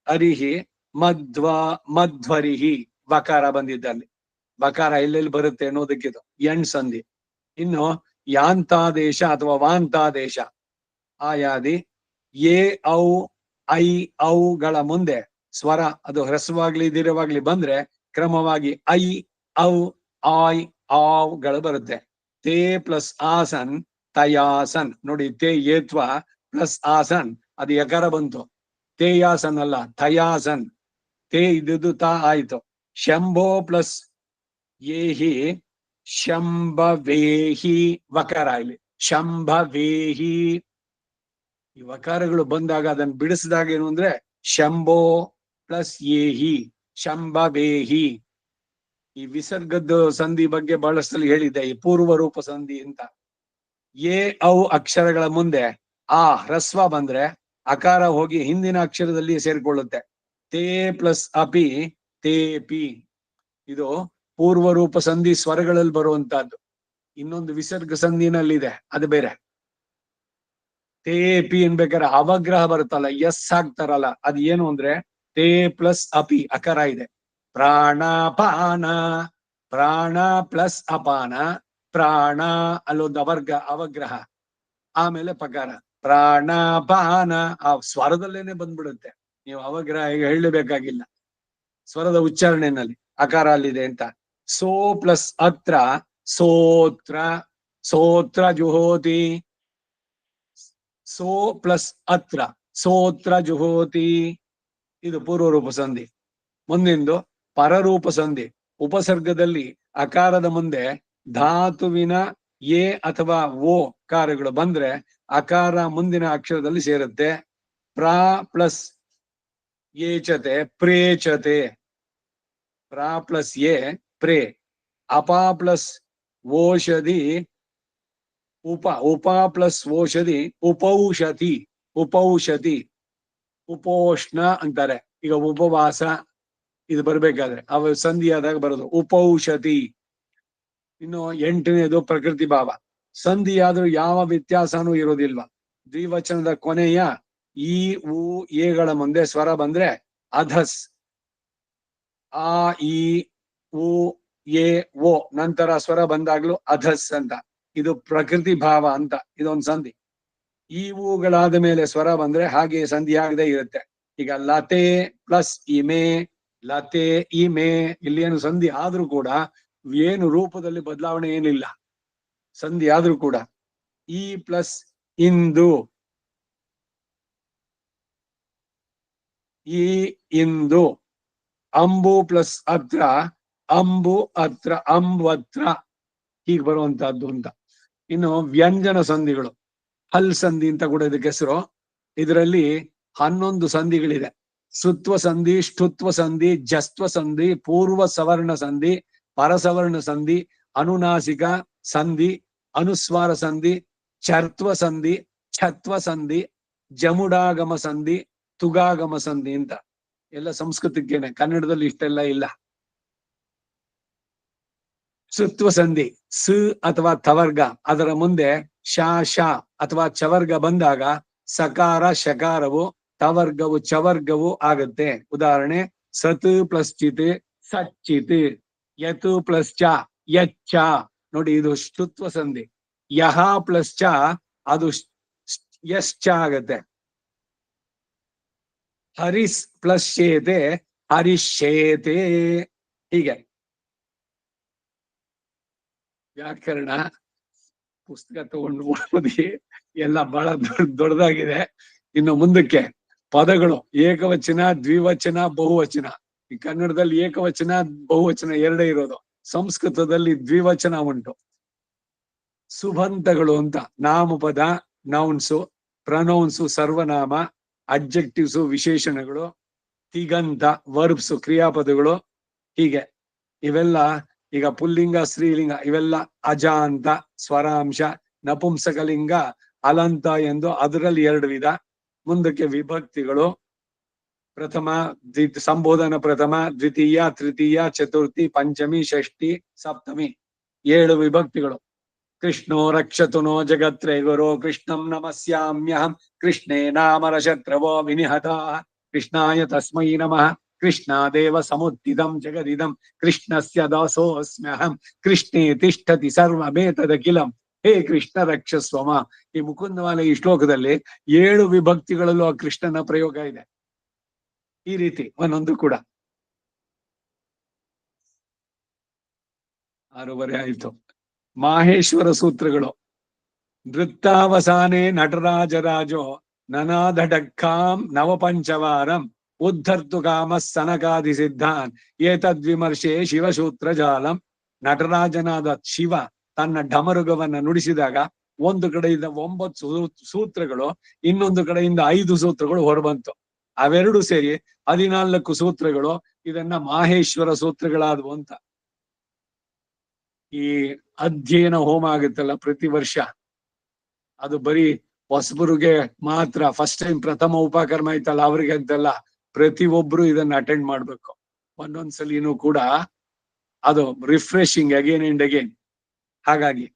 ಅರಿಹಿ ಮಧ್ವರಿಹಿ. ಬಕಾರ ಬಂದಿದ್ದಲ್ಲಿ ಬಕಾರ ಎಲ್ಲೆಲ್ಲಿ ಬರುತ್ತೆ ಅನ್ನೋದಕ್ಕಿದು ಎಣ್ ಸಂಧಿ. ಇನ್ನು ಯಾಂತಾದೇಶ ಅಥವಾ ವಾಂತಾದೇಶ. ಆಯಾದಿ ಎ ಔ ಐ ಔಗಳ ಮುಂದೆ ಸ್ವರ ಅದು ಹ್ರಸ್ವವಾಗ್ಲಿ ದೀರ್ಘವಾಗ್ಲಿ ಬಂದ್ರೆ ಕ್ರಮವಾಗಿ ಐ ಔ ಆಯ್ ಆವ್ಗಳು ಬರುತ್ತೆ. ತೇ ಪ್ಲಸ್ ಆಸನ್ ತಯಾಸನ್. ನೋಡಿ ತೇ ಏತ್ವ ಪ್ಲಸ್ ಆಸನ್ ಅದು ಯಕಾರ ಬಂತು. ತೇಯಾಸನ್ ಅಲ್ಲ ಥಯಾಸನ್. ತೇ ಇದ್ದು ತಾ ಆಯ್ತು. ಶಂಭೋ ಪ್ಲಸ್ ಏಹಿ ಶಂಭವೇಹಿ ವಕಾರ. ಇಲ್ಲಿ ಶಂಭವೇಹಿ. ಈ ವಕಾರಗಳು ಬಂದಾಗ ಅದನ್ನು ಬಿಡಿಸಿದಾಗ ಏನು ಅಂದ್ರೆ ಶಂಭೋ ಪ್ಲಸ್ ಏಹಿ ಶಂಭವೇಹಿ. ಈ ವಿಸರ್ಗದ ಸಂಧಿ ಬಗ್ಗೆ ಬಹಳಷ್ಟು ಹೇಳಿದ್ದೆ, ಈ ಪೂರ್ವ ರೂಪ ಸಂಧಿ ಅಂತ. ಎ ಔ ಅಕ್ಷರಗಳ ಮುಂದೆ ಆ ಹ್ರಸ್ವ ಬಂದ್ರೆ ಅಕಾರ ಹೋಗಿ ಹಿಂದಿನ ಅಕ್ಷರದಲ್ಲಿ ಸೇರಿಕೊಳ್ಳುತ್ತೆ. ತೇ ಪ್ಲಸ್ ಅಪಿ ತೇಪಿ. ಇದು ಪೂರ್ವ ರೂಪ ಸಂಧಿ ಸ್ವರಗಳಲ್ಲಿ ಬರುವಂತಹದ್ದು. ಇನ್ನೊಂದು ವಿಸರ್ಗ ಸಂಧಿನಲ್ಲಿದೆ, ಅದು ಬೇರೆ. ತೇಪಿ ಅನ್ಬೇಕಾದ್ರೆ ಅವಗ್ರಹ ಬರುತ್ತಲ್ಲ, ಎಸ್ ಹಾಕ್ತಾರಲ್ಲ, ಅದು ಏನು ಅಂದ್ರೆ ತೇ ಪ್ಲಸ್ ಅಪಿ ಅಕಾರ ಇದೆ. ಪ್ರಾಣಾಪಾನ. ಪ್ರಾಣ ಪ್ಲಸ್ ಅಪಾನ. ಪ್ರಾಣ ಅಲ್ಲೊಂದು ಅವಗ್ರಹ ಆಮೇಲೆ ಪಕಾರ. ಪ್ರಾಣಾಪಾನ ಆ ಸ್ವರದಲ್ಲೇನೆ ಬಂದ್ಬಿಡುತ್ತೆ. ನೀವು ಅವಗ್ರಹ ಈಗ ಹೇಳಬೇಕಾಗಿಲ್ಲ, ಸ್ವರದ ಉಚ್ಚಾರಣೆಯಲ್ಲಿ ಅಕಾರ ಅಲ್ಲಿದೆ ಅಂತ. ಸೋ ಪ್ಲಸ್ ಅತ್ರ ಸೋತ್ರ. ಸೋತ್ರ ಜುಹೋತಿ. ಸೋ ಪ್ಲಸ್ ಅತ್ರ ಸೋತ್ರ ಜುಹೋತಿ. ಇದು ಪೂರ್ವ ರೂಪ ಸಂಧಿ. ಮುಂದಿಂದು ಪರರೂಪ ಸಂಧಿ. ಉಪಸರ್ಗದಲ್ಲಿ ಅಕಾರದ ಮುಂದೆ ಧಾತುವಿನ ಎ ಅಥವಾ ಓ ಕಾರಗಳು ಬಂದ್ರೆ ಅಕಾರ ಮುಂದಿನ ಅಕ್ಷರದಲ್ಲಿ ಸೇರುತ್ತೆ. ಪ್ರಾ ಪ್ಲಸ್ ಏಚತೆ ಪ್ರೇಚತೆ, ಪ್ರಾ ಪ್ಲಸ್ ಎ ಪ್ರೇ. ಅಪಾ ಪ್ಲಸ್ ಓಷಧಿ ಉಪ ಪ್ಲಸ್ ಓಷಧಿ ಉಪೌಷಧಿ, ಉಪೌಷಧಿ. ಉಪೋಷ್ಣ ಅಂತಾರೆ. ಈಗ ಉಪವಾಸ ಇದು ಬರ್ಬೇಕಾದ್ರೆ ಅವ ಸಂಧಿ ಆದಾಗ ಬರೋದು ಉಪೌಷಧಿ. ಇನ್ನು 8ನೇದು ಪ್ರಕೃತಿ ಭಾವ. ಸಂಧಿ ಆದ್ರೂ ಯಾವ ವ್ಯತ್ಯಾಸನೂ ಇರೋದಿಲ್ವಾ. ದ್ವಿವಚನದ ಕೊನೆಯ ಈ ಉ ಎಗಳ ಮುಂದೆ ಸ್ವರ ಬಂದ್ರೆ ಅಧಸ್, ಆ ಈ ಉ ಎ ಓ ನಂತರ ಸ್ವರ ಬಂದಾಗ್ಲೂ ಅಧಸ್ ಅಂತ. ಇದು ಪ್ರಕೃತಿ ಭಾವ ಅಂತ. ಇದೊಂದು ಸಂಧಿ. ಈ ಊಗಳಾದ ಮೇಲೆ ಸ್ವರ ಬಂದ್ರೆ ಹಾಗೆ ಸಂಧಿ ಆಗದೆ ಇರುತ್ತೆ. ಈಗ ಲತೆ ಪ್ಲಸ್ ಇಮೆ, ಲತೆ ಇಮೆ, ಇಲ್ಲಿ ಏನು ಸಂಧಿ ಆದ್ರೂ ಕೂಡ ಏನು ರೂಪದಲ್ಲಿ ಬದಲಾವಣೆ ಏನಿಲ್ಲ. ಸಂಧಿ ಆದ್ರೂ ಕೂಡ ಈ ಪ್ಲಸ್ ಇಂದು, ಈ ಇಂದು. ಅಂಬು ಪ್ಲಸ್ ಅತ್ರ, ಅಂಬು ಅತ್ರ, ಅಂಬತ್ರ, ಹೀಗೆ ಬರುವಂತಹದ್ದು ಅಂತ. ಇನ್ನು ವ್ಯಂಜನ ಸಂಧಿಗಳು, ಹಲ್ ಸಂಧಿ ಅಂತ ಕೂಡ ಇದಕ್ಕೆ ಹೆಸರು. ಇದರಲ್ಲಿ 11 ಸಂಧಿಗಳಿದೆ. ಸುತ್ವ ಸಂಧಿ, ಷ್ಠುತ್ವ ಸಂಧಿ, ಜಸ್ತ್ವ ಸಂಧಿ, ಪೂರ್ವ ಸವರ್ಣ ಸಂಧಿ, ಪರಸವರ್ಣ ಸಂಧಿ, ಅನುನಾಸಿಕ ಸಂಧಿ, ಅನುಸ್ವಾರ ಸಂಧಿ, ಚರ್ತ್ವ ಸಂಧಿ, ಛತ್ವ ಸಂಧಿ, ಜಮುಡಾಗಮ ಸಂಧಿ, ತುಗಾಗಮ ಸಂಧಿ ಅಂತ. ಎಲ್ಲ ಸಂಸ್ಕೃತಕ್ಕೇನೆ, ಕನ್ನಡದಲ್ಲಿ ಇಷ್ಟೆಲ್ಲ ಇಲ್ಲ. ಸುತ್ವ ಸಂಧಿ ಸ ಅಥವಾ ತವರ್ಗ, ಅದರ ಮುಂದೆ ಶಾ ಶ ಅಥವಾ ಚವರ್ಗ ಬಂದಾಗ ಸಕಾರ ಶಕಾರವು, ತವರ್ಗವು ಚವರ್ಗವು ಆಗತ್ತೆ. ಉದಾಹರಣೆ ಸತ್ ಪ್ಲಸ್ ಚಿತ್ ಸಚ್ಚಿತ್, ಯತ್ ಪ್ಲಸ್ ಚ ಯಚ್ಚ. ನೋಡಿ, ಇದು ಶ್ರುತ್ವ ಸಂಧಿ. ಯಹ ಪ್ಲಸ್ ಚ ಅದು ಯಶ್ಚ ಆಗತ್ತೆ. ಹರಿಸ್ ಪ್ಲಸ್ ಶೇತೆ ಹರಿಶೇತೆ. ಹೀಗೆ ವ್ಯಾಕರಣ ಪುಸ್ತಕ ತಗೊಂಡು ಓದಿ ಎಲ್ಲ ಬಹಳ ದೊಡ್ಡದಾಗಿದೆ. ಇನ್ನು ಮುಂದಕ್ಕೆ ಪದಗಳು ಏಕವಚನ, ದ್ವಿವಚನ, ಬಹುವಚನ. ಈ ಕನ್ನಡದಲ್ಲಿ ಏಕವಚನ ಬಹುವಚನ ಎರಡೇ ಇರೋದು. ಸಂಸ್ಕೃತದಲ್ಲಿ ದ್ವಿವಚನ ಉಂಟು. ಸುಬಂತಗಳು ಅಂತ ನಾಮಪದ, ನೌನ್ಸು, ಪ್ರನೌನ್ಸು ಸರ್ವನಾಮ, ಅಡ್ಜೆಕ್ಟಿವ್ಸು ವಿಶೇಷಣಗಳು, ತಿಗಂತ ವರ್ಬ್ಸ್ ಕ್ರಿಯಾಪದಗಳು. ಹೀಗೆ ಇವೆಲ್ಲ ಈಗ ಪುಲ್ಲಿಂಗ ಸ್ತ್ರೀಲಿಂಗ ಇವೆಲ್ಲ ಅಜಾಂತ ಸ್ವರಾಂಶ, ನಪುಂಸಕಲಿಂಗ ಅಲಂತ ಎಂದು ಅದರಲ್ಲಿ 2 ವಿಧ. ಮುಂದಕ್ಕೆ ವಿಭಕ್ತಿಗಳು ಪ್ರಥಮ, ಸಂಬೋಧನ ಪ್ರಥಮ, ದ್ವಿತೀಯ, ತೃತೀಯ, ಚತುರ್ಥಿ, ಪಂಚಮಿ, ಷಷ್ಠಿ, ಸಪ್ತಮಿ 7 ವಿಭಕ್ತಿಗಳು. ಕೃಷ್ಣೋ ರಕ್ಷತು ನೋ ಜಗತ್ರೇ ಗುರೋ ಕೃಷ್ಣಂ ನಮಸ್ಯಾಮ್ಯಹಂ ಕೃಷ್ಣೇ ನಾಮರ ಶತ್ರವೋ ವಿನಿಹತ ಕೃಷ್ಣಾಯ ತಸ್ಮೈ ನಮಃ ಕೃಷ್ಣಾದೇವ ಸಮುದ್ದಿದಂ ಜಗದಿದಂ ಕೃಷ್ಣಸ್ಯ ದಾಸೋಸ್ಮ್ಯಹಂ ಕೃಷ್ಣೇ ತಿಷ್ಠತಿ ಸರ್ವಮೇತದಖಿಲಂ ಹೇ ಕೃಷ್ಣ ರಕ್ಷಸ್ವಮ. ಈ ಮುಕುಂದಮಾಲೆ ಈ ಶ್ಲೋಕದಲ್ಲಿ 7 ವಿಭಕ್ತಿಗಳಲ್ಲೂ ಆ ಕೃಷ್ಣನ ಪ್ರಯೋಗ ಇದೆ. ಈ ರೀತಿ ಒಂದೊಂದು ಕೂಡ 6:30 ಆಯಿತು. ಮಾಹೇಶ್ವರ ಸೂತ್ರಗಳು. ನೃತ್ತಾವಸಾನೆ ನಟರಾಜರಾಜೋ ನನಾದಢಕ್ಕಾಂ ನವಪಂಚವಾರಂ ಉದ್ಧರ್ತು ಕಾಮ ಸನಕಾದಿ ಸಿದ್ಧಾನ್ ಏತದ್ವಿಮರ್ಶೆ ಶಿವಸೂತ್ರ ಜಾಲಂ. ನಟರಾಜನಾದ ಶಿವ ತನ್ನ ಢಮರುಗವನ್ನ ನುಡಿಸಿದಾಗ ಒಂದು ಕಡೆಯಿಂದ 9 ಸೂತ್ರಗಳು, ಇನ್ನೊಂದು ಕಡೆಯಿಂದ 5 ಸೂತ್ರಗಳು ಹೊರಬಂತು. ಅವೆರಡು ಸೇರಿ 14 ಸೂತ್ರಗಳು. ಇದನ್ನ ಮಾಹೇಶ್ವರ ಸೂತ್ರಗಳಾದವು ಅಂತ. ಈ ಅಧ್ಯಯನ ಹೋಮ ಆಗುತ್ತಲ್ಲ ಪ್ರತಿ ವರ್ಷ, ಅದು ಬರೀ ಹೊಸಬರಿಗೆ ಮಾತ್ರ. ಫಸ್ಟ್ ಟೈಮ್ ಪ್ರಥಮ ಉಪಕರ್ಮ ಐತಲ್ಲ ಅವ್ರಿಗೆ ಅಂತೆಲ್ಲ, ಪ್ರತಿಯೊಬ್ರು ಇದನ್ನ ಅಟೆಂಡ್ ಮಾಡ್ಬೇಕು. ಒಂದೊಂದ್ಸಲಿನೂ ಕೂಡ ಅದು ರಿಫ್ರೆಶಿಂಗ್ ಅಗೇನ್ ಅಂಡ್ ಅಗೇನ್. ಹಾಗಾಗಿ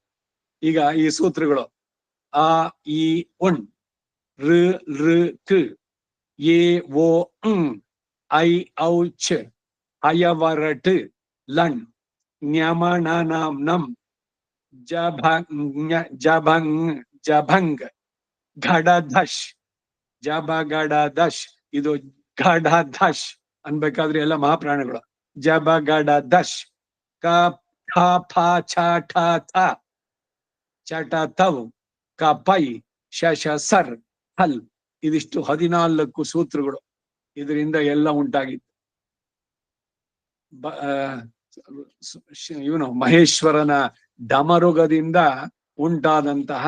ಈಗ ಈ ಸೂತ್ರಗಳು ಆ ಈ ಉಣ್, ಋ ಋ ಕ್, ಎ ಓ ಐ ಔ ಚ, ಹಯವರಟ್ ಲಣ್, ನ್ಯಮಣ ನಂ ನಂ, ಜಭಂಗ್ ಜಭಂಗ್, ಘಡಧಶ್, ಜಬಗಡದಶ್. ಇದು ಘಡಧಶ್ ಅನ್ಬೇಕಾದ್ರೆ ಎಲ್ಲ ಮಹಾಪ್ರಾಣಗಳು. ಜಬಗಡದಶ್, ಕ ಖ ಫ ಛ ಠ ಥ, ಚಟ ಥವ್, ಕಪೈ, ಶಶ ಸರ್, ಹಲ್. ಇದಿಷ್ಟು 14 ಸೂತ್ರಗಳು. ಇದರಿಂದ ಎಲ್ಲ ಉಂಟಾಗಿತ್ತು. ಇವನು ಮಹೇಶ್ವರನ ಡಮರುಗದಿಂದ ಉಂಟಾದಂತಹ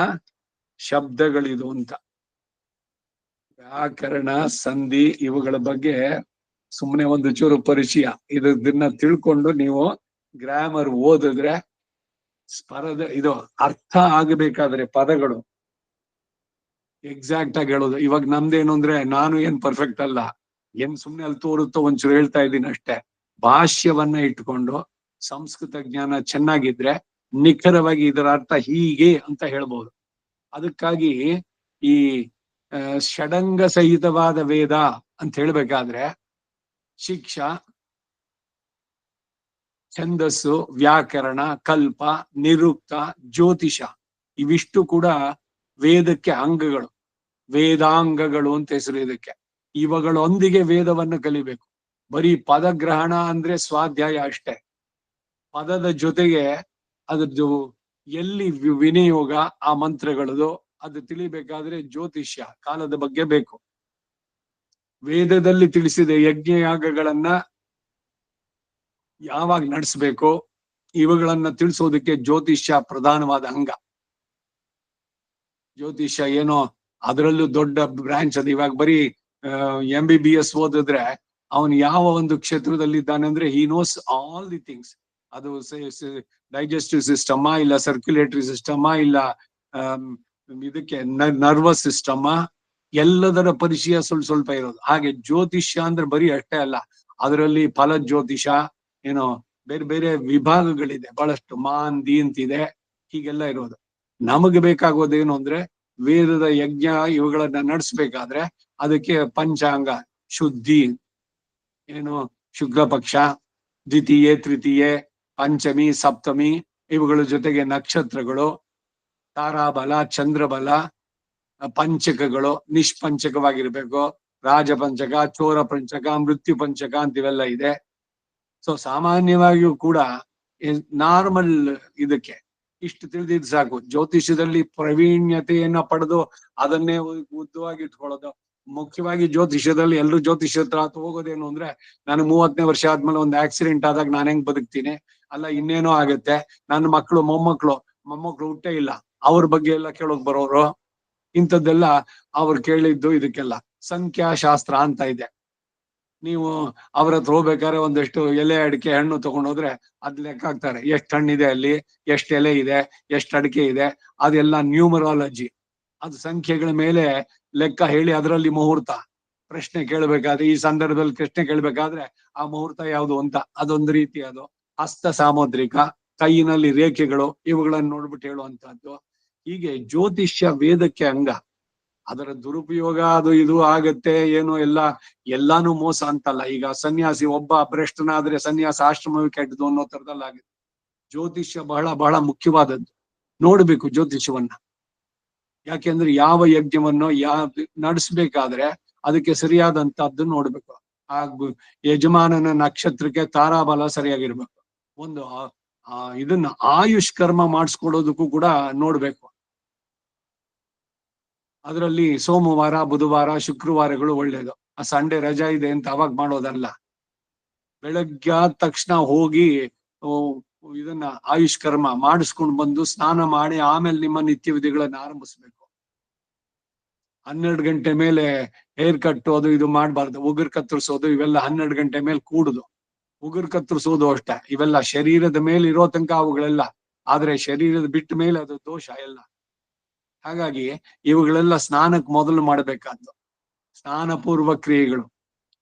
ಶಬ್ದಗಳಿದು ಅಂತ. ವ್ಯಾಕರಣ, ಸಂಧಿ ಇವುಗಳ ಬಗ್ಗೆ ಸುಮ್ಮನೆ ಒಂದು ಚೂರು ಪರಿಚಯ. ಇದನ್ನ ತಿಳ್ಕೊಂಡು ನೀವು ಗ್ರಾಮರ್ ಓದಿದ್ರೆ ಇದು ಅರ್ಥ ಆಗಬೇಕಾದ್ರೆ ಪದಗಳು ಎಕ್ಸಾಕ್ಟ್ ಆಗಿ ಹೇಳೋದು. ಇವಾಗ ನಮ್ದೇನು ಅಂದ್ರೆ, ನಾನು ಏನ್ ಪರ್ಫೆಕ್ಟ್ ಅಲ್ಲ, ಏನ್ ಸುಮ್ನೆ ಅಲ್ಲಿ ತೋರುತ್ತೋ ಒಂಚೂರು ಹೇಳ್ತಾ ಇದ್ದೀನಿ ಅಷ್ಟೇ. ಭಾಷ್ಯವನ್ನ ಇಟ್ಕೊಂಡು ಸಂಸ್ಕೃತ ಜ್ಞಾನ ಚೆನ್ನಾಗಿದ್ರೆ ನಿಖರವಾಗಿ ಇದರ ಅರ್ಥ ಹೀಗೆ ಅಂತ ಹೇಳ್ಬೋದು. ಅದಕ್ಕಾಗಿ ಈ ಷಡಂಗ ಸಹಿತವಾದ ವೇದ ಅಂತ ಹೇಳ್ಬೇಕಾದ್ರೆ ಶಿಕ್ಷಾ, ಛಂದಸ್ಸು, ವ್ಯಾಕರಣ, ಕಲ್ಪ, ನಿರುಕ್ತ, ಜ್ಯೋತಿಷ ಇವಿಷ್ಟು ಕೂಡ ವೇದಕ್ಕೆ ಅಂಗಗಳು, ವೇದಾಂಗಗಳು ಅಂತ ಹೆಸರು ಇದಕ್ಕೆ. ಇವುಗಳೊಂದಿಗೆ ವೇದವನ್ನು ಕಲಿಬೇಕು. ಬರೀ ಪದಗ್ರಹಣ ಅಂದ್ರೆ ಸ್ವಾಧ್ಯಾಯ ಅಷ್ಟೇ. ಪದದ ಜೊತೆಗೆ ಅದ್ರದ್ದು ಎಲ್ಲಿ ವಿನಿಯೋಗ ಆ ಮಂತ್ರಗಳದು ಅದು ತಿಳಿಬೇಕಾದ್ರೆ ಜ್ಯೋತಿಷ್ಯ ಕಾಲದ ಬಗ್ಗೆ ಬೇಕು. ವೇದದಲ್ಲಿ ತಿಳಿಸಿದ ಯಜ್ಞಯಾಗಗಳನ್ನ ಯಾವಾಗ ನಡೆಸ್ಬೇಕು ಇವುಗಳನ್ನ ತಿಳಿಸೋದಕ್ಕೆ ಜ್ಯೋತಿಷ್ಯ ಪ್ರಧಾನವಾದ ಅಂಗ. ಜ್ಯೋತಿಷ್ಯ ಏನೋ ಅದರಲ್ಲೂ ದೊಡ್ಡ ಬ್ರಾಂಚ್ ಅದು. ಇವಾಗ ಬರೀ MBBS ಓದಿದ್ರೆ ಅವನು ಯಾವ ಒಂದು ಕ್ಷೇತ್ರದಲ್ಲಿ ಇದ್ದಾನೆ ಅಂದ್ರೆ he knows all the things. ಅದು ಡೈಜೆಸ್ಟಿವ್ ಸಿಸ್ಟಮಾ, ಇಲ್ಲ ಸರ್ಕ್ಯುಲೇಟರಿ ಸಿಸ್ಟಮಾ, ಇಲ್ಲ ಇದಕ್ಕೆ ನರ್ವಸ್ ಸಿಸ್ಟಮಾ, ಎಲ್ಲದರ ಪರಿಚಯ ಸ್ವಲ್ಪ ಇರೋದು. ಹಾಗೆ ಜ್ಯೋತಿಷ್ಯ ಅಂದ್ರೆ ಬರೀ ಅಷ್ಟೇ ಅಲ್ಲ, ಅದರಲ್ಲಿ ಫಲ ಜ್ಯೋತಿಷ ಏನೋ ಬೇರೆ ಬೇರೆ ವಿಭಾಗಗಳಿದೆ, ಬಹಳಷ್ಟು ಮಾಂದಿ ಅಂತಿದೆ, ಹೀಗೆಲ್ಲ ಇರೋದು. ನಮಗೆ ಬೇಕಾಗೋದೇನು ಅಂದ್ರೆ ವೇದದ ಯಜ್ಞ ಇವುಗಳನ್ನ ನಡೆಸ್ಬೇಕಾದ್ರೆ ಅದಕ್ಕೆ ಪಂಚಾಂಗ, ಶುದ್ಧಿ, ಏನು ಶುಕ್ಲ ಪಕ್ಷ, ದ್ವಿತೀಯೆ, ತೃತೀಯೆ, ಪಂಚಮಿ, ಸಪ್ತಮಿ ಇವುಗಳ ಜೊತೆಗೆ ನಕ್ಷತ್ರಗಳು, ತಾರಾಬಲ, ಚಂದ್ರಬಲ, ಪಂಚಕಗಳು ನಿಷ್ಪಂಚಕವಾಗಿರ್ಬೇಕು, ರಾಜಪಂಚಕ, ಚೋರ ಪಂಚಕ, ಮೃತ್ಯು ಪಂಚಕ ಅಂತ ಇವೆಲ್ಲ ಇದೆ. ಸೊ ಸಾಮಾನ್ಯವಾಗಿಯೂ ಕೂಡ ನಾರ್ಮಲ್ ಇದಕ್ಕೆ ಇಷ್ಟು ತಿಳಿದಿದ್ದು ಸಾಕು. ಜ್ಯೋತಿಷ್ಯದಲ್ಲಿ ಪ್ರವೀಣ್ಯತೆಯನ್ನ ಪಡೆದು ಅದನ್ನೇ ಉದ್ದವಾಗಿ ಇಟ್ಕೊಳ್ಳೋದು. ಮುಖ್ಯವಾಗಿ ಜ್ಯೋತಿಷ್ಯದಲ್ಲಿ ಎಲ್ಲರೂ ಜ್ಯೋತಿಷ್ಯ ಹತ್ರ ಹೋಗೋದೇನು ಅಂದ್ರೆ, ನಾನು 30ನೇ ವರ್ಷ ಆದ್ಮೇಲೆ ಒಂದು ಆಕ್ಸಿಡೆಂಟ್ ಆದಾಗ ನಾನು ಹೆಂಗ್ ಬದುಕ್ತೀನಿ, ಅಲ್ಲ ಇನ್ನೇನೋ ಆಗತ್ತೆ, ನನ್ನ ಮಕ್ಕಳು ಮೊಮ್ಮಕ್ಳು ಹುಟ್ಟೇ ಇಲ್ಲ, ಅವ್ರ ಬಗ್ಗೆ ಎಲ್ಲ ಕೇಳೋಕ್ ಬರೋರು. ಇಂಥದ್ದೆಲ್ಲ ಅವ್ರು ಕೇಳಿದ್ದು ಇದಕ್ಕೆಲ್ಲ ಸಂಖ್ಯಾಶಾಸ್ತ್ರ ಅಂತ ಇದೆ. ನೀವು ಅವ್ರ ಹತ್ರ ಹೋಗ್ಬೇಕಾದ್ರೆ ಒಂದಷ್ಟು ಎಲೆ ಅಡಿಕೆ ಹಣ್ಣು ತಗೊಂಡೋದ್ರೆ ಅದ್ ಲೆಕ್ಕ ಹಾಕ್ತಾರೆ, ಎಷ್ಟು ಹಣ್ಣಿದೆ ಅಲ್ಲಿ, ಎಷ್ಟು ಎಲೆ ಇದೆ, ಎಷ್ಟು ಅಡಿಕೆ ಇದೆ, ಅದೆಲ್ಲ ನ್ಯೂಮರಾಲಜಿ. ಅದು ಸಂಖ್ಯೆಗಳ ಮೇಲೆ ಲೆಕ್ಕ ಹೇಳಿ ಅದರಲ್ಲಿ ಮುಹೂರ್ತ ಪ್ರಶ್ನೆ ಕೇಳಬೇಕಾದ್ರೆ, ಈ ಸಂದರ್ಭದಲ್ಲಿ ಪ್ರಶ್ನೆ ಕೇಳಬೇಕಾದ್ರೆ ಆ ಮುಹೂರ್ತ ಯಾವುದು ಅಂತ ಅದೊಂದು ರೀತಿ. ಅದು ಹಸ್ತ ಸಾಮುದ್ರಿಕ, ಕೈಯಿನಲ್ಲಿ ರೇಖೆಗಳು, ಇವುಗಳನ್ನ ನೋಡ್ಬಿಟ್ಟು ಹೇಳುವಂತಹದ್ದು. ಹೀಗೆ ಜ್ಯೋತಿಷ್ಯ ವೇದಕ್ಕೆ ಅಂಗ. ಅದರ ದುರುಪಯೋಗ ಅದು ಇದು ಆಗತ್ತೆ ಏನೋ ಎಲ್ಲಾನು ಮೋಸ ಅಂತಲ್ಲ. ಈಗ ಸನ್ಯಾಸಿ ಒಬ್ಬ ಭ್ರಷ್ಟನಾದ್ರೆ ಸನ್ಯಾಸ ಆಶ್ರಮವೇ ಕೆಟ್ಟದು ಅನ್ನೋ ತರದಲ್ಲಾಗುತ್ತೆ. ಜ್ಯೋತಿಷ್ಯ ಬಹಳ ಬಹಳ ಮುಖ್ಯವಾದದ್ದು. ನೋಡ್ಬೇಕು ಜ್ಯೋತಿಷ್ಯವನ್ನ. ಯಾಕೆಂದ್ರೆ ಯಾವ ಯಜ್ಞವನ್ನು ನಡೆಸ್ಬೇಕಾದ್ರೆ ಅದಕ್ಕೆ ಸರಿಯಾದಂತಹದ್ದು ನೋಡ್ಬೇಕು. ಆ ಯಜಮಾನನ ನಕ್ಷತ್ರಕ್ಕೆ ತಾರಾಬಲ ಸರಿಯಾಗಿರ್ಬೇಕು. ಒಂದು ಇದನ್ನ ಆಯುಷ್ ಕರ್ಮ ಮಾಡಿಸ್ಕೊಡೋದಕ್ಕೂ ಕೂಡ ನೋಡ್ಬೇಕು. ಅದರಲ್ಲಿ ಸೋಮವಾರ, ಬುಧವಾರ, ಶುಕ್ರವಾರಗಳು ಒಳ್ಳೇದು. ಆ ಸಂಡೇ ರಜಾ ಇದೆ ಅಂತ ಅವಾಗ ಮಾಡೋದಲ್ಲ. ಬೆಳಗ್ಗೆ ಆದ ತಕ್ಷಣ ಹೋಗಿ ಇದನ್ನ ಆಯುಷ್ ಕರ್ಮ ಮಾಡಿಸ್ಕೊಂಡು ಬಂದು ಸ್ನಾನ ಮಾಡಿ ಆಮೇಲೆ ನಿಮ್ಮ ನಿತ್ಯ ವಿಧಿಗಳನ್ನ ಆರಂಭಿಸ್ಬೇಕು. 12 ಗಂಟೆ ಮೇಲೆ ಹೇರ್ ಕಟ್ ಅದು ಇದು ಮಾಡಬಾರ್ದು. ಉಗುರು ಕತ್ತರಿಸೋದು ಇವೆಲ್ಲ 12 ಗಂಟೆ ಮೇಲೆ ಕೂಡುದು. ಉಗುರು ಕತ್ತರಿಸೋದು ಅಷ್ಟೇ. ಇವೆಲ್ಲ ಶರೀರದ ಮೇಲೆ ಇರೋ ತನಕ ಅವುಗಳೆಲ್ಲ, ಆದ್ರೆ ಶರೀರದ ಬಿಟ್ಟ ಮೇಲೆ ಅದು ದೋಷ ಎಲ್ಲ. ಹಾಗಾಗಿ ಇವುಗಳೆಲ್ಲ ಸ್ನಾನಕ್ಕೆ ಮೊದಲು ಮಾಡಬೇಕಾದ್ದು ಸ್ನಾನ ಪೂರ್ವ ಕ್ರಿಯೆಗಳು.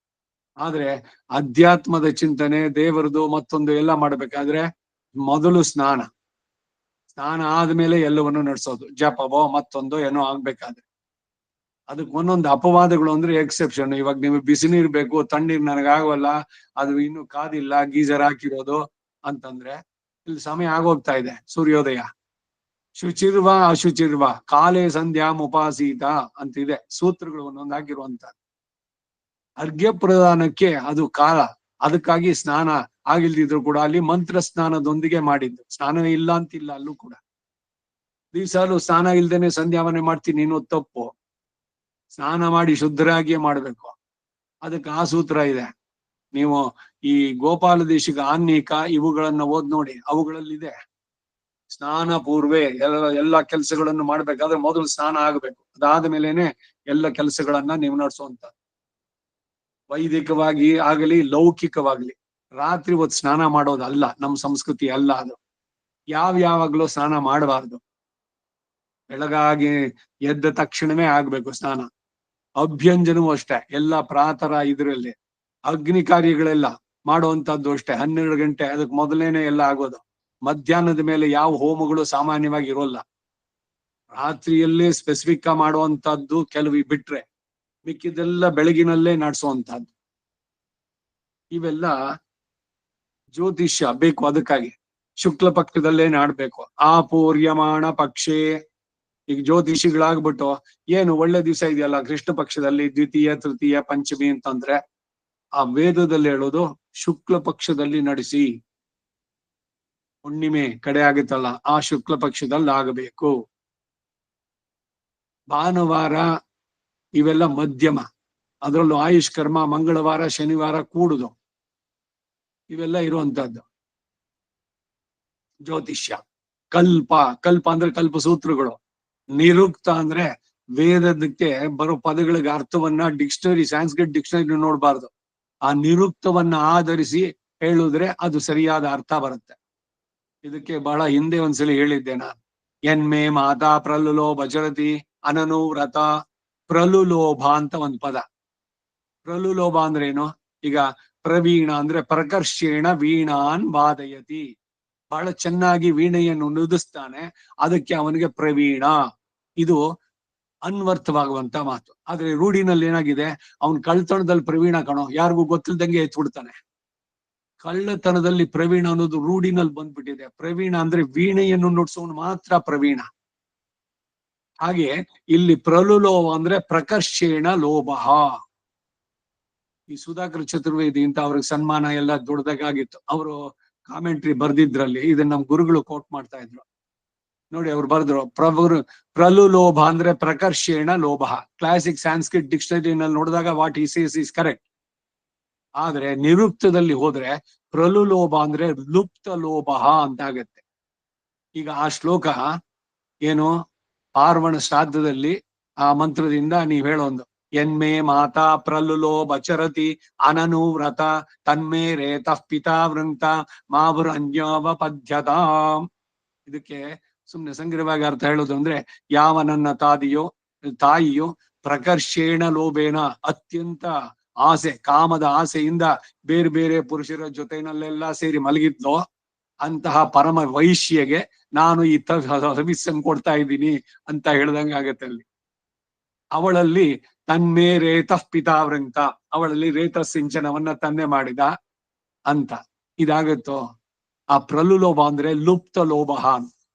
ಆದ್ರೆ ಅಧ್ಯಾತ್ಮದ ಚಿಂತನೆ, ದೇವರದು ಮತ್ತೊಂದು ಎಲ್ಲ ಮಾಡ್ಬೇಕಾದ್ರೆ ಮೊದಲು ಸ್ನಾನ ಆದ್ಮೇಲೆ ಎಲ್ಲವನ್ನು ನಡೆಸೋದು. ಜಪವೋ ಮತ್ತೊಂದು ಏನೋ ಆಗ್ಬೇಕಾದ್ರೆ ಅದಕ್ಕೆ ಒಂದೊಂದು ಅಪವಾದಗಳು ಅಂದ್ರೆ ಎಕ್ಸೆಪ್ಷನ್. ಇವಾಗ ನೀವು ಬಿಸಿ ನೀರ್ ಬೇಕು, ತಣ್ಣೀರ್ ನನಗಾಗವಲ್ಲ, ಅದು ಇನ್ನು ಕಾದಿಲ್ಲ, ಗೀಜರ್ ಹಾಕಿರೋದು ಅಂತಂದ್ರೆ ಇಲ್ಲಿ ಸಮಯ ಆಗೋಗ್ತಾ ಇದೆ, ಸೂರ್ಯೋದಯ. ಶುಚಿರ್ವ ಅಶುಚಿರ್ವ ಕಾಲೇ ಸಂಧ್ಯಾ ಮುಪಾಸೀತ ಅಂತಿದೆ ಸೂತ್ರಗಳು ಒಂದೊಂದು ಹಾಕಿರುವಂತ. ಅರ್ಘ್ಯ ಪ್ರದಾನಕ್ಕೆ ಅದು ಕಾಲ. ಅದಕ್ಕಾಗಿ ಸ್ನಾನ ಆಗಿಲ್ದಿದ್ರು ಕೂಡ ಅಲ್ಲಿ ಮಂತ್ರ ಸ್ನಾನದೊಂದಿಗೆ ಮಾಡಿದ್ದು. ಸ್ನಾನ ಇಲ್ಲ ಅಂತಿಲ್ಲ ಅಲ್ಲೂ ಕೂಡ. ದಿವ್ಸಾಲು ಸ್ನಾನ ಇಲ್ದೇನೆ ಸಂಧ್ಯಾವನೆ ಮಾಡ್ತೀನಿ ಇನ್ನೂ ತಪ್ಪು. ಸ್ನಾನ ಮಾಡಿ ಶುದ್ಧರಾಗಿಯೇ ಮಾಡ್ಬೇಕು. ಅದಕ್ಕೆ ಆ ಸೂತ್ರ ಇದೆ. ನೀವು ಈ ಗೋಪಾಲ ದೇಶಿಕ ಆನ್ನಿಕ ಇವುಗಳನ್ನ ಓದ್ ನೋಡಿ, ಅವುಗಳಲ್ಲಿದೆ ಸ್ನಾನ ಪೂರ್ವೆ ಎಲ್ಲ ಕೆಲಸಗಳನ್ನು ಮಾಡ್ಬೇಕಾದ್ರೆ ಮೊದಲು ಸ್ನಾನ ಆಗ್ಬೇಕು, ಅದಾದ ಮೇಲೆನೆ ಎಲ್ಲ ಕೆಲಸಗಳನ್ನ ನೀವು ನಡೆಸುವಂತ. ವೈದಿಕವಾಗಿ ಆಗಲಿ ಲೌಕಿಕವಾಗ್ಲಿ ರಾತ್ರಿ ಹೊತ್ತು ಸ್ನಾನ ಮಾಡೋದಲ್ಲ, ನಮ್ಮ ಸಂಸ್ಕೃತಿ ಅಲ್ಲ ಅದು. ಯಾವಾಗ್ಲೂ ಸ್ನಾನ ಮಾಡಬಾರ್ದು, ಬೆಳಗಾಗಿ ಎದ್ದ ತಕ್ಷಣವೇ ಆಗ್ಬೇಕು ಸ್ನಾನ. ಅಭ್ಯಂಜನವೂ ಅಷ್ಟೇ, ಎಲ್ಲ ಪ್ರಾತರ ಇದ್ರಲ್ಲಿ ಅಗ್ನಿ ಕಾರ್ಯಗಳೆಲ್ಲ ಮಾಡುವಂತದ್ದು ಅಷ್ಟೇ 12 ಗಂಟೆ ಅದಕ್ಕೆ ಮೊದಲೇನೆ ಎಲ್ಲ ಆಗೋದು. ಮಧ್ಯಾಹ್ನದ ಮೇಲೆ ಯಾವ ಹೋಮಗಳು ಸಾಮಾನ್ಯವಾಗಿ ಇರೋಲ್ಲ, ರಾತ್ರಿಯಲ್ಲೇ ಸ್ಪೆಸಿಫಿಕ್ ಮಾಡುವಂತದ್ದು ಕೆಲವು ಬಿಟ್ರೆ ಮಿಕ್ಕಿದೆಲ್ಲ ಬೆಳಗಿನಲ್ಲೇ ನಡೆಸುವಂತದ್ದು. ಇವೆಲ್ಲ ಜ್ಯೋತಿಷ್ಯ ಬೇಕು, ಅದಕ್ಕಾಗಿ ಶುಕ್ಲ ಪಕ್ಷದಲ್ಲೇ ನಾಡ್ಬೇಕು. ಆಪೂರ್ಯಮಾಣ ಪಕ್ಷೇ, ಈಗ ಜ್ಯೋತಿಷಿಗಳಾಗ್ಬಿಟ್ಟು ಏನು ಒಳ್ಳೆ ದಿವಸ ಇದೆಯಲ್ಲ ಕೃಷ್ಣ ಪಕ್ಷದಲ್ಲಿ ದ್ವಿತೀಯ ತೃತೀಯ ಪಂಚಮಿ ಅಂತಂದ್ರೆ ಆ ವೇದದಲ್ಲಿ ಹೇಳೋದು ಶುಕ್ಲ ಪಕ್ಷದಲ್ಲಿ ನಡೆಸಿ, ಹುಣ್ಣಿಮೆ ಕಡೆ ಆಗುತ್ತಲ್ಲ ಆ ಶುಕ್ಲ ಪಕ್ಷದಲ್ಲಿ ಆಗಬೇಕು. ಭಾನುವಾರ ಇವೆಲ್ಲ ಮಧ್ಯಮ, ಅದರಲ್ಲೂ ಆಯುಷ್ಕರ್ಮ ಮಂಗಳವಾರ ಶನಿವಾರ ಕೂಡುದು, ಇವೆಲ್ಲ ಇರುವಂತದ್ದು ಜ್ಯೋತಿಷ್ಯ. ಕಲ್ಪ ಅಂದ್ರೆ ಕಲ್ಪ ಸೂತ್ರಗಳು, ನಿರುಕ್ತ ಅಂದ್ರೆ ವೇದಕ್ಕೆ ಬರೋ ಪದಗಳಿಗೆ ಅರ್ಥವನ್ನ ಡಿಕ್ಷನರಿ ಸಾಂಸ್ಕ್ರಿಟ್ ಡಿಕ್ಷನರಿ ನೋಡ್ಬಾರ್ದು, ಆ ನಿರುಕ್ತವನ್ನ ಆಧರಿಸಿ ಹೇಳುದ್ರೆ ಅದು ಸರಿಯಾದ ಅರ್ಥ ಬರುತ್ತೆ. ಇದಕ್ಕೆ ಬಹಳ ಹಿಂದೆ ಒಂದ್ಸಲಿ ಹೇಳಿದ್ದೆ ನಾನು, ಎನ್ಮೆ ಮಾತಾ ಪ್ರಲುಲೋಭ ಜರತಿ ಅನನು ವ್ರತ. ಪ್ರಲುಲೋಭ ಅಂತ ಒಂದ್ ಪದ. ಪ್ರಲುಲೋಭ ಅಂದ್ರೆ ಏನು? ಈಗ ಪ್ರವೀಣ ಅಂದ್ರೆ ಪ್ರಕರ್ಷೇಣ ವೀಣಾನ್ ವಾದಯತಿ, ಬಹಳ ಚೆನ್ನಾಗಿ ವೀಣೆಯನ್ನು ನುಡಿಸ್ತಾನೆ, ಅದಕ್ಕೆ ಅವನಿಗೆ ಪ್ರವೀಣ. ಇದು ಅನ್ವರ್ಥವಾಗುವಂತ ಮಾತು. ಆದ್ರೆ ರೂಢಿನಲ್ಲಿ ಏನಾಗಿದೆ, ಅವನ್ ಕಳ್ತನದಲ್ಲಿ ಪ್ರವೀಣ ಕಣೋ, ಯಾರಿಗೂ ಗೊತ್ತಿಲ್ದಂಗೆ ಎತ್ಬಿಡ್ತಾನೆ. ಕಳ್ಳತನದಲ್ಲಿ ಪ್ರವೀಣ ಅನ್ನೋದು ರೂಢಿನಲ್ಲಿ ಬಂದ್ಬಿಟ್ಟಿದೆ. ಪ್ರವೀಣ ಅಂದ್ರೆ ವೀಣೆಯನ್ನು ನುಡಿಸೋನು ಮಾತ್ರ ಪ್ರವೀಣ. ಹಾಗೆ ಇಲ್ಲಿ ಪ್ರಲುಲೋಭ ಅಂದ್ರೆ ಪ್ರಕರ್ಷೇಣ ಲೋಭ. ಈ ಸುಧಾಕರ್ ಚತುರ್ವೇದಿ ಅಂತ ಅವ್ರಿಗೆ ಸನ್ಮಾನ ಎಲ್ಲ ದೊಡ್ಡದಾಗಿತ್ತು. ಅವರು ಕಾಮೆಂಟ್ರಿ ಬರ್ದಿದ್ರಲ್ಲಿ ಇದನ್ನ ನಮ್ ಗುರುಗಳು ಕೋಟ್ ಮಾಡ್ತಾ ಇದ್ರು ನೋಡಿ. ಅವ್ರು ಬರ್ದ್ರು ಪ್ರಲುಲೋಭ ಅಂದ್ರೆ ಪ್ರಕರ್ಷೇಣ ಲೋಭ. ಕ್ಲಾಸಿಕ್ ಸಾಂಸ್ಕ್ರಿಟ್ ಡಿಕ್ಷನರಿನಲ್ಲಿ ನೋಡಿದಾಗ ವಾಟ್ ಈ ಸೇಸ್ ಇಸ್ ಕರೆಕ್ಟ್. ಆದ್ರೆ ನಿರುಕ್ತದಲ್ಲಿ ಹೋದ್ರೆ ಪ್ರಲುಲೋಭ ಅಂದ್ರೆ ಲುಪ್ತ ಲೋಭ ಅಂತ ಆಗತ್ತೆ. ಈಗ ಆ ಶ್ಲೋಕ ಏನು, ಪಾರ್ವಣ ಶ್ರಾದ್ದದಲ್ಲಿ ಆ ಮಂತ್ರದಿಂದ ನೀವ್ ಹೇಳೋದು, ಎನ್ಮೇ ಮಾತಾ ಪ್ರಲುಲೋಭ ಚರತಿ ಅನನು ವ್ರತ ತನ್ಮೇ ರೇತಃ ಪಿತಾ ವೃಂತ ಮಾವೃನ್ಯವಪದ್ಯತ. ಇದಕ್ಕೆ ಸುಮ್ನೆ ಸಂಗ್ರಹವಾಗಿ ಅರ್ಥ ಹೇಳೋದು ಅಂದ್ರೆ, ಯಾವ ನನ್ನ ತಾಯಿಯೋ ಪ್ರಕರ್ಷೇಣ ಲೋಭೇನ, ಅತ್ಯಂತ ಆಸೆ ಕಾಮದ ಆಸೆಯಿಂದ ಬೇರೆ ಬೇರೆ ಪುರುಷರ ಜೊತೆನಲ್ಲೆಲ್ಲ ಸೇರಿ ಮಲಗಿದ್ಲೋ ಅಂತಹ ಪರಮ ವೈಶ್ಯಗೆ ನಾನು ಈ ಹವಿಸ್ಸನ್ನು ಕೊಡ್ತಾ ಇದ್ದೀನಿ ಅಂತ ಹೇಳ್ದಂಗ ಆಗತ್ತೆ. ಅಲ್ಲಿ ಅವಳಲ್ಲಿ ತನ್ಮೇ ರೇತಃ ಪಿತಾವ್ರಂತ, ಅವಳಲ್ಲಿ ರೇತ ಸಿಂಚನವನ್ನ ತಂದೆ ಮಾಡಿದ ಅಂತ ಇದಾಗತ್ತೋ. ಆ ಪ್ರಲುಲೋಭ ಅಂದ್ರೆ ಲುಪ್ತ ಲೋಭ.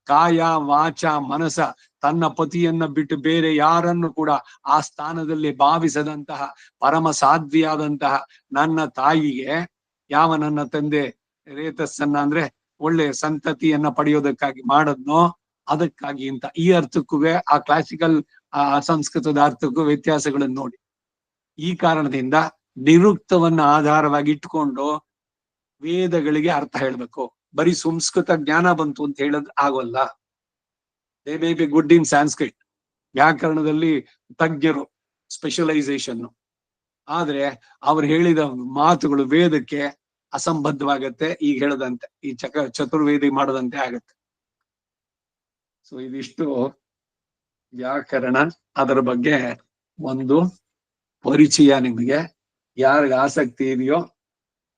ಕಾಯ ವಾಚ ಮನಸ ತನ್ನ ಪತಿಯನ್ನ ಬಿಟ್ಟು ಬೇರೆ ಯಾರನ್ನು ಕೂಡ ಆ ಸ್ಥಾನದಲ್ಲಿ ಭಾವಿಸದಂತಹ ಪರಮ ಸಾಧ್ವಿಯಾದಂತಹ ನನ್ನ ತಾಯಿಗೆ, ಯಾವ ನನ್ನ ತಂದೆ ರೇತಸ್ಸನ್ನ ಅಂದ್ರೆ ಒಳ್ಳೆ ಸಂತತಿಯನ್ನ ಪಡೆಯೋದಕ್ಕಾಗಿ ಮಾಡದ್ನೋ ಅದಕ್ಕಾಗಿ ಅಂತ. ಈ ಅರ್ಥಕ್ಕೂ ಆ ಕ್ಲಾಸಿಕಲ್ ಸಂಸ್ಕೃತದ ಅರ್ಥಕ್ಕೂ ವ್ಯತ್ಯಾಸಗಳನ್ನು ನೋಡಿ. ಈ ಕಾರಣದಿಂದ ನಿರುಕ್ತವನ್ನ ಆಧಾರವಾಗಿ ಇಟ್ಕೊಂಡು ವೇದಗಳಿಗೆ ಅರ್ಥ ಹೇಳ್ಬೇಕು. ಬರೀ ಸಂಸ್ಕೃತ ಜ್ಞಾನ ಬಂತು ಅಂತ ಹೇಳೋದು ಆಗೋಲ್ಲ. They may be good in Sanskrit, ವ್ಯಾಕರಣದಲ್ಲಿ ತಜ್ಞರು, ಸ್ಪೆಷಲೈಸೇಷನ್, ಆದ್ರೆ ಅವ್ರು ಹೇಳಿದ ಮಾತುಗಳು ವೇದಕ್ಕೆ ಅಸಂಬದ್ಧವಾಗತ್ತೆ. ಈಗ ಹೇಳದಂತೆ ಈ ಚತುರ್ವೇದಿ ಮಾಡದಂತೆ ಆಗತ್ತೆ. ಸೊ ಇದಿಷ್ಟು ವ್ಯಾಕರಣ, ಅದರ ಬಗ್ಗೆ ಒಂದು ಪರಿಚಯ. ನಿಮಗೆ ಯಾರಿಗೆ ಆಸಕ್ತಿ ಇದೆಯೋ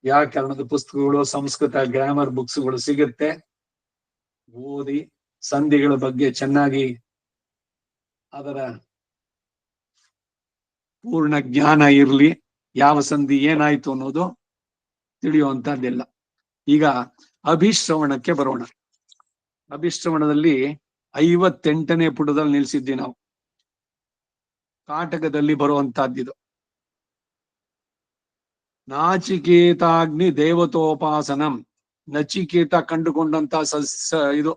ವ್ಯಾಕರಣದ ಪುಸ್ತಕಗಳು, ಸಂಸ್ಕೃತ ಗ್ರಾಮರ್ ಬುಕ್ಸ್ಗಳು ಸಿಗುತ್ತೆ, ಓದಿ ಸಂಧಿಗಳ ಬಗ್ಗೆ ಚೆನ್ನಾಗಿ ಅದರ ಪೂರ್ಣ ಜ್ಞಾನ ಇರ್ಲಿ, ಯಾವ ಸಂಧಿ ಏನಾಯ್ತು ಅನ್ನೋದು ತಿಳಿಯುವಂತದ್ದೆಲ್ಲ. ಈಗ ಅಭಿಶ್ರವಣಕ್ಕೆ ಬರೋಣ. ಅಭಿಶ್ರವಣದಲ್ಲಿ 58ನೇ ಪುಟದಲ್ಲಿ ನಿಲ್ಸಿದ್ವಿ ನಾವು. ಕಾಟಕದಲ್ಲಿ ಬರುವಂತಹದ್ದಿದು. ನಾಚಿಕೇತಾಗ್ನಿ ದೇವತೋಪಾಸನಂ, ನಚಿಕೇತ ಕಂಡುಕೊಂಡಂತ ಇದು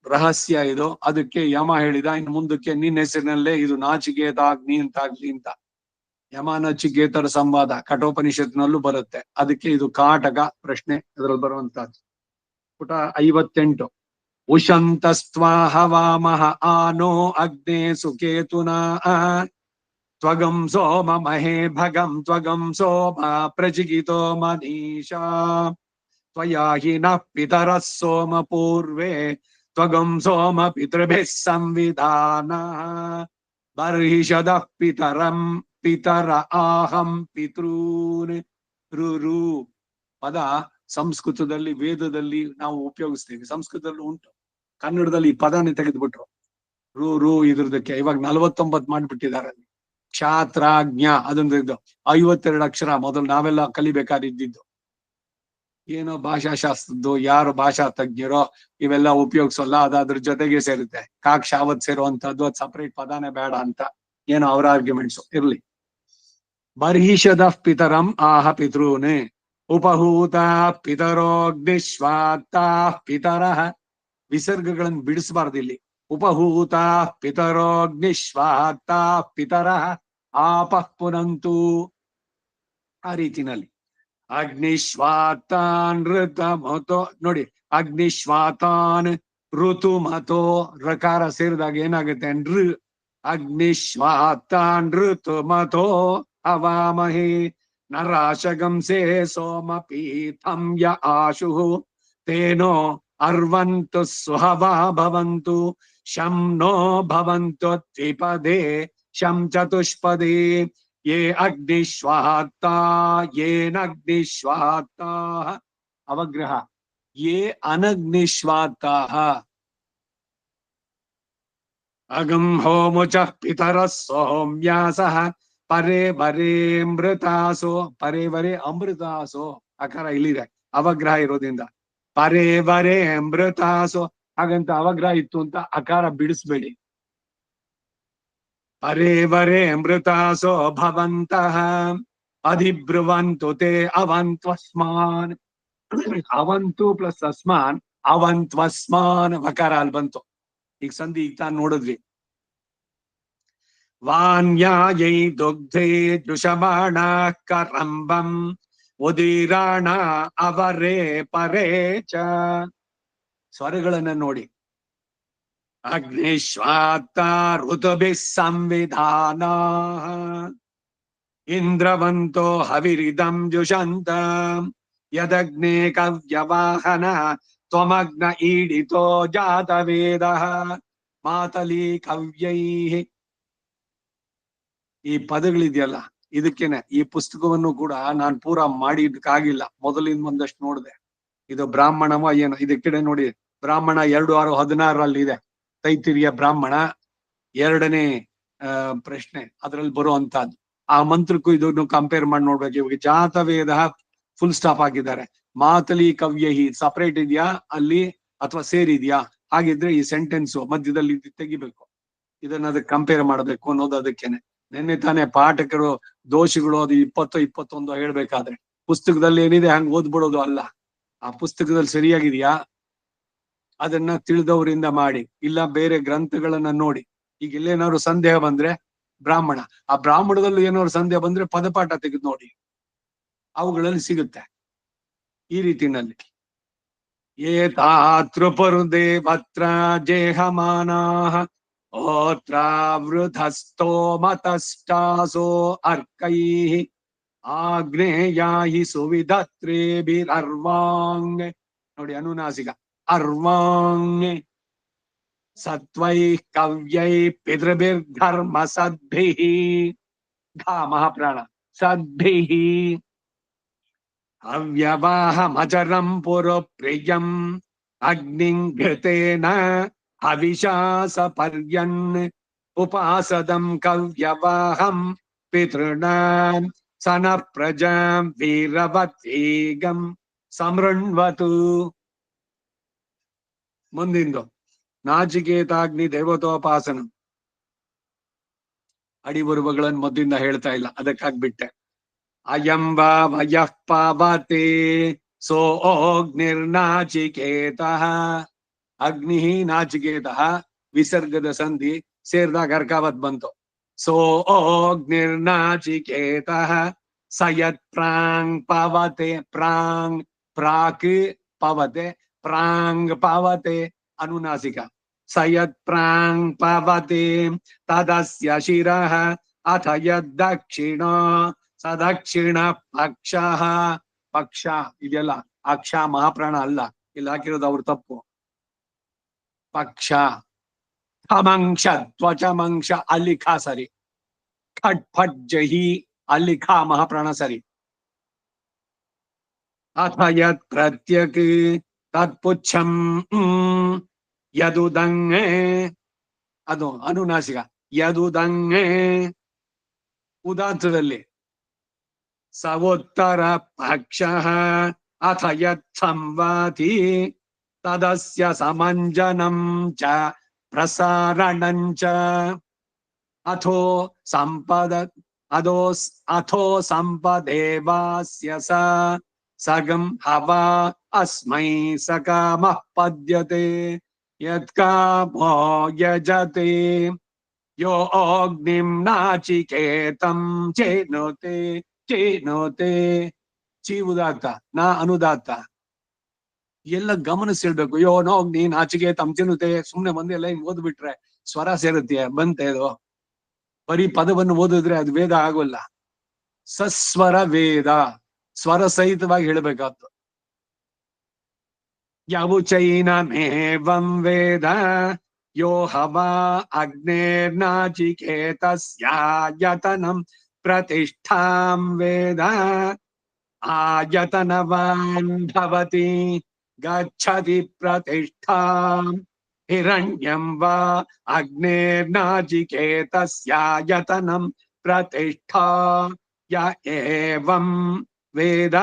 ರಹಸ್ಯ ಇದು. ಅದಕ್ಕೆ ಯಮ ಹೇಳಿದ, ಇನ್ನು ಮುಂದಕ್ಕೆ ನಿನ್ನ ಹೆಸರಿನಲ್ಲೇ ಇದು ನಾಚಿಕೇತಾಗ್ನಿ ಅಂತಾಗ್ಲಿ ಅಂತ. ಯಮನಚಿಕೇತರ ಸಂವಾದ ಕಠೋಪನಿಷತ್ನಲ್ಲೂ ಬರುತ್ತೆ. ಅದಕ್ಕೆ ಇದು ಕಾಟಕ ಪ್ರಶ್ನೆ ಅದರಲ್ಲಿ ಬರುವಂತಹದ್ದು. ಪುಟ 58. ಉಶಂತಸ್ತ್ವಾಹ ವಾಮಹ ಆನೋ ಅಗ್ನೇ ಸುಕೇತುನಾ ತ್ವಗಂ ಸೋಮ ಮಹೇ ಭಗಂ ತ್ವಗಂ ಸೋಮ ಪ್ರಚಿಗಿತೋ ಮನೀಷಾ ತ್ವಯಾ ಹಿ ನಃ ಪಿತರಃ ಸೋಮ ಪೂರ್ವೇ ತ್ವಗಂ ಸೋಮ ಪಿತೃಭಿಃ ಸಂವಿಧಾನಃ ಬರ್ಹಿಷದಃ ಪಿತರಂ ಪಿತರ ಆಹಂ ಪಿತೃನ್. ರು ಪದ ಸಂಸ್ಕೃತದಲ್ಲಿ ವೇದದಲ್ಲಿ ನಾವು ಉಪಯೋಗಿಸ್ತೀವಿ, ಸಂಸ್ಕೃತದಲ್ಲಿ ಉಂಟು, ಕನ್ನಡದಲ್ಲಿ ಈ ಪದನೇ ತೆಗೆದ್ಬಿಟ್ರು. ರು ಇದ್ರದಕ್ಕೆ ಇವಾಗ 49 ಮಾಡ್ಬಿಟ್ಟಿದ್ದಾರೆ. ಕ್ಷಾತ್ರಾಜ್ಞ ಅದೊಂದು ಇದು 52 ಅಕ್ಷರ ಮೊದಲು ನಾವೆಲ್ಲ ಕಲಿಬೇಕಾದಿದ್ದು. ಏನೋ ಭಾಷಾಶಾಸ್ತ್ರದ್ದು ಯಾರು ಭಾಷಾ ತಜ್ಞರೋ ಇವೆಲ್ಲ ಉಪಯೋಗಿಸೋಲ್ಲ, ಅದ್ರ ಜೊತೆಗೆ ಸೇರುತ್ತೆ. ಕಾಕ್ಷಾವತ್ ಸೇರುವಂತದ್ದು ಅದು ಸಪರೇಟ್ ಪದಾನೇ ಬೇಡ ಅಂತ ಏನೋ ಅವರ ಆರ್ಗ್ಯುಮೆಂಟ್ಸ್ ಇರ್ಲಿ. ಬರ್ಹಿಷದ ಪಿತರಂ ಆಹ ಪಿತೃನೇ ಉಪಹೂತ ಪಿತರೋಗ್ನಿಶ್ವಾತ್ತ ಪಿತರಃ. ವಿಸರ್ಗಗಳನ್ನು ಬಿಡಿಸಬಾರ್ದು ಇಲ್ಲಿ. ಉಪಹೂತ ಪಿತರೋಗ್ನಿಶ್ವಾತ್ತ ಪಿತರಃ ಆಪಃ ಪುನಂತು. ಆ ರೀತಿನಲ್ಲಿ ಅಗ್ನಿಶ್ವಾತಾನ್ ಋತ ಮತೋ ನೋಡಿ, ಅಗ್ನಿಶ್ವಾತಾನ್ ಋತು ಮತೋ ರಕಾರ ಸೇರಿದಾಗ ಏನಾಗುತ್ತೆ ನೃ. ಅಗ್ನಿಶ್ವಾತಾನ್ ಋತು ಮತೋ ಅವಾಮಹೇ ನರಾಶಗಂಸೆ ಸೋಮ ಪೀಠಂ ಯ ಆಶು ತೇನೋ ಅರ್ವಂತು ಸ್ವಹವಾ ಭವಂತು ಶಂ ನೋ ಭವಂತು ದ್ವಿಪದೇ ಶಂ ಚತುಷ್ಪದೇ ಯೇ ಅಗ್ನಿಶ್ವಾತ್ತ ಯೇನಗ್ನಿಶ್ವಾತ್ತ ಅವಗ್ರಹ ಯೇ ಅನಗ್ನಿಶ್ವಾತ್ತ ಅಗಂ ಹೋಮುಚ ಪಿತರ ಸೌಮ್ಯಾಸಃ ಪರೇ ವರೇ ಅಮೃತಾಸೋ. ಪರೇ ವರೇ ಅಮೃತಾಸೋ ಅಕಾರ ಇಲ್ಲಿದೆ ಅವಗ್ರಹ ಇರೋದ್ರಿಂದ ಪರೇ ವರೇ ಅಮೃತಾಸೋ. ಹಾಗಂತ ಅವಗ್ರಹ ಇತ್ತು ಅಂತ ಅಕಾರ ಬಿಡಿಸ್ಬೇಡಿ. ಪರೇ ವರೇ ಅಮೃತಾಸೋ ಭವಂತಃ ಅಧಿಬ್ರುವಂತು ತೇ ಅವಂತ್ವಸ್ಮಾನ್. ಅವಂತು ಪ್ಲಸ್ ಅಸ್ಮಾನ್ ಅವಂತ್ವಸ್ಮಾನ್ ವಕಾರ ಅಲ್ಲಿ ಬಂತು. ಈಗ ಸಂಧಿ ಈಗ ತಾನು ನೋಡಿದ್ವಿ. ವಾನ್ಯಾಯೈ ದುಗ್ಧೇ ಜುಷಮಾಣ ಕರಂಬಂ ಉದೀರಾಣ ಅವರೇ ಪರೇ ಚ. ಸ್ವರಗಳನ್ನ ನೋಡಿ. ಅಗ್ನಿಶ್ವಾತ್ತ ಋತುಭಿಃ ಸಂವಿಧಾನ ಇಂದ್ರವಂತೋ ಹವಿರಿದಂ ಜುಷಂತ ಯದಗ್ನೇ ಕವ್ಯವಾಹನ ತ್ವಮಗ್ನ ಈಡಿತೋ ಜಾತವೇದಃ ಮಾತಲಿ ಕವ್ಯೈಃ. ಈ ಪದಗಳಿದೆಯಲ್ಲ ಇದಕ್ಕೇನೆ ಈ ಪುಸ್ತಕವನ್ನು ಕೂಡ ನಾನು ಪೂರಾ ಮಾಡಿದಕ್ಕಾಗಿಲ್ಲ, ಮೊದಲಿಂದ ಒಂದಷ್ಟು ನೋಡಿದೆ. ಇದು ಬ್ರಾಹ್ಮಣವ ಏನು ಇದಕ್ಕೆ ನೋಡಿ, ಬ್ರಾಹ್ಮಣ 2:6-16 ಇದೆ. ತೈತಿರಿಯ ಬ್ರಾಹ್ಮಣ 2ನೇ ಪ್ರಶ್ನೆ ಅದರಲ್ಲಿ ಬರುವಂತಹದ್ದು. ಆ ಮಂತ್ರಕ್ಕೂ ಇದನ್ನು ಕಂಪೇರ್ ಮಾಡಿ ನೋಡ್ಬೇಕು. ಇವಾಗ ಜಾತವೇದ ಫುಲ್ ಸ್ಟಾಪ್ ಆಗಿದ್ದಾರೆ. ಮಾತಲಿ ಕವ್ಯಹಿ ಸಪರೇಟ್ ಇದೆಯಾ ಅಲ್ಲಿ ಅಥವಾ ಸೇರಿದ್ಯಾ? ಹಾಗಿದ್ರೆ ಈ ಸೆಂಟೆನ್ಸ್ ಮಧ್ಯದಲ್ಲಿ ತೆಗಿಬೇಕು. ಇದನ್ನ ಅದಕ್ಕೆ ಕಂಪೇರ್ ಮಾಡಬೇಕು ಅನ್ನೋದು ಅದಕ್ಕೇನೆ. ನಿನ್ನೆ ತಾನೇ ಪಾಠಕರು ದೋಷಿಗಳು ಅದು 20-21 ಹೇಳ್ಬೇಕಾದ್ರೆ ಪುಸ್ತಕದಲ್ಲಿ ಏನಿದೆ ಹಂಗ್ ಓದ್ಬಿಡೋದು ಅಲ್ಲ. ಆ ಪುಸ್ತಕದಲ್ಲಿ ಸರಿಯಾಗಿದೆಯಾ ಅದನ್ನ ತಿಳಿದವರಿಂದ ಮಾಡಿ, ಇಲ್ಲ ಬೇರೆ ಗ್ರಂಥಗಳನ್ನ ನೋಡಿ. ಈಗ ಇಲ್ಲೇನಾದ್ರು ಸಂದೇಹ ಬಂದ್ರೆ ಬ್ರಾಹ್ಮಣ, ಆ ಬ್ರಾಹ್ಮಣದಲ್ಲೂ ಏನಾದ್ರು ಸಂದೇಹ ಬಂದ್ರೆ ಪದಪಾಠ ತೆಗೆದು ನೋಡಿ, ಅವುಗಳಲ್ಲಿ ಸಿಗುತ್ತೆ. ಈ ರೀತಿನಲ್ಲಿ ಏತಾತೃಪುರ್ದೇವತ್ರ ಜೇಹಮಾನಾಃ ಓತ್ರಾವೃತಸ್ಥೋ ಮತಷ್ಟಾಸೋ ಅರ್ಕೈಃ ಆಗ್ನೇಯಾಹಿ ಸುವಿಧತ್ರೇಭಿರರ್ವಾಂಗ್. ನೋಡಿ ಅನುನಾಸಿಕ ಅರ್ವಾಂಗ್ ಸತ್ವೈಃ ಕವ್ಯೈಃ ಪಿತೃಭಿರ್ಧರ್ಮ ಸದ್ಭಿಃ. ಘ ಮಹಾಪ್ರಾಣ ಸದ್ಭಿಃ ಅವ್ಯವಾಹಮಚರಂ ಪುರು ಪ್ರಿಯಂ ಅಗ್ನಿಂ ಘೃತೇನ ಹವಿಷಾಸ ಪರ್ಯನ್ ಉಪಾಸದಂ ಕವ್ಯವಾಹಂ ಪಿತೃಣಾಂ ಸನ ಪ್ರಜಾಂ ವೀರವತ್ವೀಗಂ ಸಮೃಣ್ವತು. ಮುಂದಿಂದು ನಾಚಿಕೇತಾಗ್ನಿ ದೇವತೋಪಾಸನ ಅಡಿಬರುವಗಳನ್ನು ಮೊದಲಿಂದ ಹೇಳ್ತಾ ಇಲ್ಲ, ಅದಕ್ಕಾಗ್ಬಿಟ್ಟೆ. ಅಯಂಬ ವಯಃ ಪಾವತೆ ಸೋಗ್ನಿರ್ನಾಚಿಕೇತಃ. ಅಗ್ನಿ ನಾಚಿಕೇತಃ ವಿಸರ್ಗದ ಸಂಧಿ ಸೇರಿದಾಗ ಅರ್ಕಾವತ್ ಬಂತು. सोऽग्निर्नाचिकेतः स यत्प्राङ् पवते प्राक् पवते प्राङ् पवते अनुनासिका स यत्प्राङ् पवते तदस्य शिरः अथ यद्दक्षिणो स दक्षिण पक्षः ಪಕ್ಷ ಇದೆಲ್ಲ ಅಕ್ಷ ಮಹಾಪ್ರಾಣ ಅಲ್ಲ, ಇಲ್ಲಿ ಹಾಕಿರೋದು ಅವ್ರ ತಪ್ಪು. ಪಕ್ಷ ಖಮಂಶ ತ್ವಚಮಂಶ ಅಲ್ಲಿ ಖ ಸರಿ, ಖಟ್ ಫಟ್ ಜಹಿ ಅಲ್ಲಿ ಖ ಮಹಾಪ್ರಾಣ ಸರಿ. ಅಥ ಯತ್ ಪ್ರತ್ಯಕ್ ತತ್ಪುಚ್ಛಂ ಯದುದಂಗೆ ಅದು ಅನುನಾಸಿಕ ಯದುದಂಗೆ ಉದಾತ್ತದಲ್ಲಿ ಸವೋತ್ತರ ಪಕ್ಷ ಅಥ ಯತ್ ಸಂವಾತಿ ತದಸ್ಯ ಸಮಂಜನಂ ಚ ಪ್ರಸಾರಣಂ ಚ ಅಥೋ ಸಂಪದ ಅಥೋ ಸಂಪದೇವಾಸ್ಯ ಸಗಂ ಹವಾ ಅಸ್ಮೈ ಸಕಾಮಃ ಪದ್ಯತೆ ಯತ್ಕಾಮೋ ಯಜತೆ ಯೋ ಅಗ್ನಿಂ ನಾಚಿಕೇತಂ ಚೇನೋತೆ ಚೇನೋತೆ. ಚಿ ಉದಾತ್ತ ನಾ ಅನುದಾತ್ತ ಎಲ್ಲ ಗಮನಿಸಿರ್ಬೇಕು. ಯೋ ನೋ ಅಗ್ನಿ ನಾಚಿಕೇತಂ ಚಿನುತೆ ಸುಮ್ನೆ ಒಂದೇ ಲೈನ್ ಓದ್ಬಿಟ್ರೆ ಸ್ವರ ಸೇರುತ್ತೆ, ಬಂತೆ ಇದು. ಬರೀ ಪದವನ್ನು ಓದಿದ್ರೆ ಅದು ವೇದ ಆಗೋಲ್ಲ. ಸಸ್ವರ ವೇದ, ಸ್ವರ ಸಹಿತವಾಗಿ ಹೇಳ್ಬೇಕಾದ್ದು. ಯವುಚೈನಮೇವಂ ವೇದ ಯೋ ಹವಾ ಅಗ್ನೇರ್ನಾಚಿಕೇತಸ್ಯಾಯತನಂ ಪ್ರತಿಷ್ಠಾಂ ವೇದ ಆಯತನವಾನ್ ಭವತಿ ಗಚ್ಚತಿ ಪ್ರತಿಷ್ಠಾಂ ಹಿರಣ್ಯಂ ವಾ ಅಗ್ನೇರ್ನಾಚಿಕೇತಸ್ಯಾಯತನಂ ಪ್ರತಿಷ್ಠಾ ಯ ಏವಂ ವೇದ.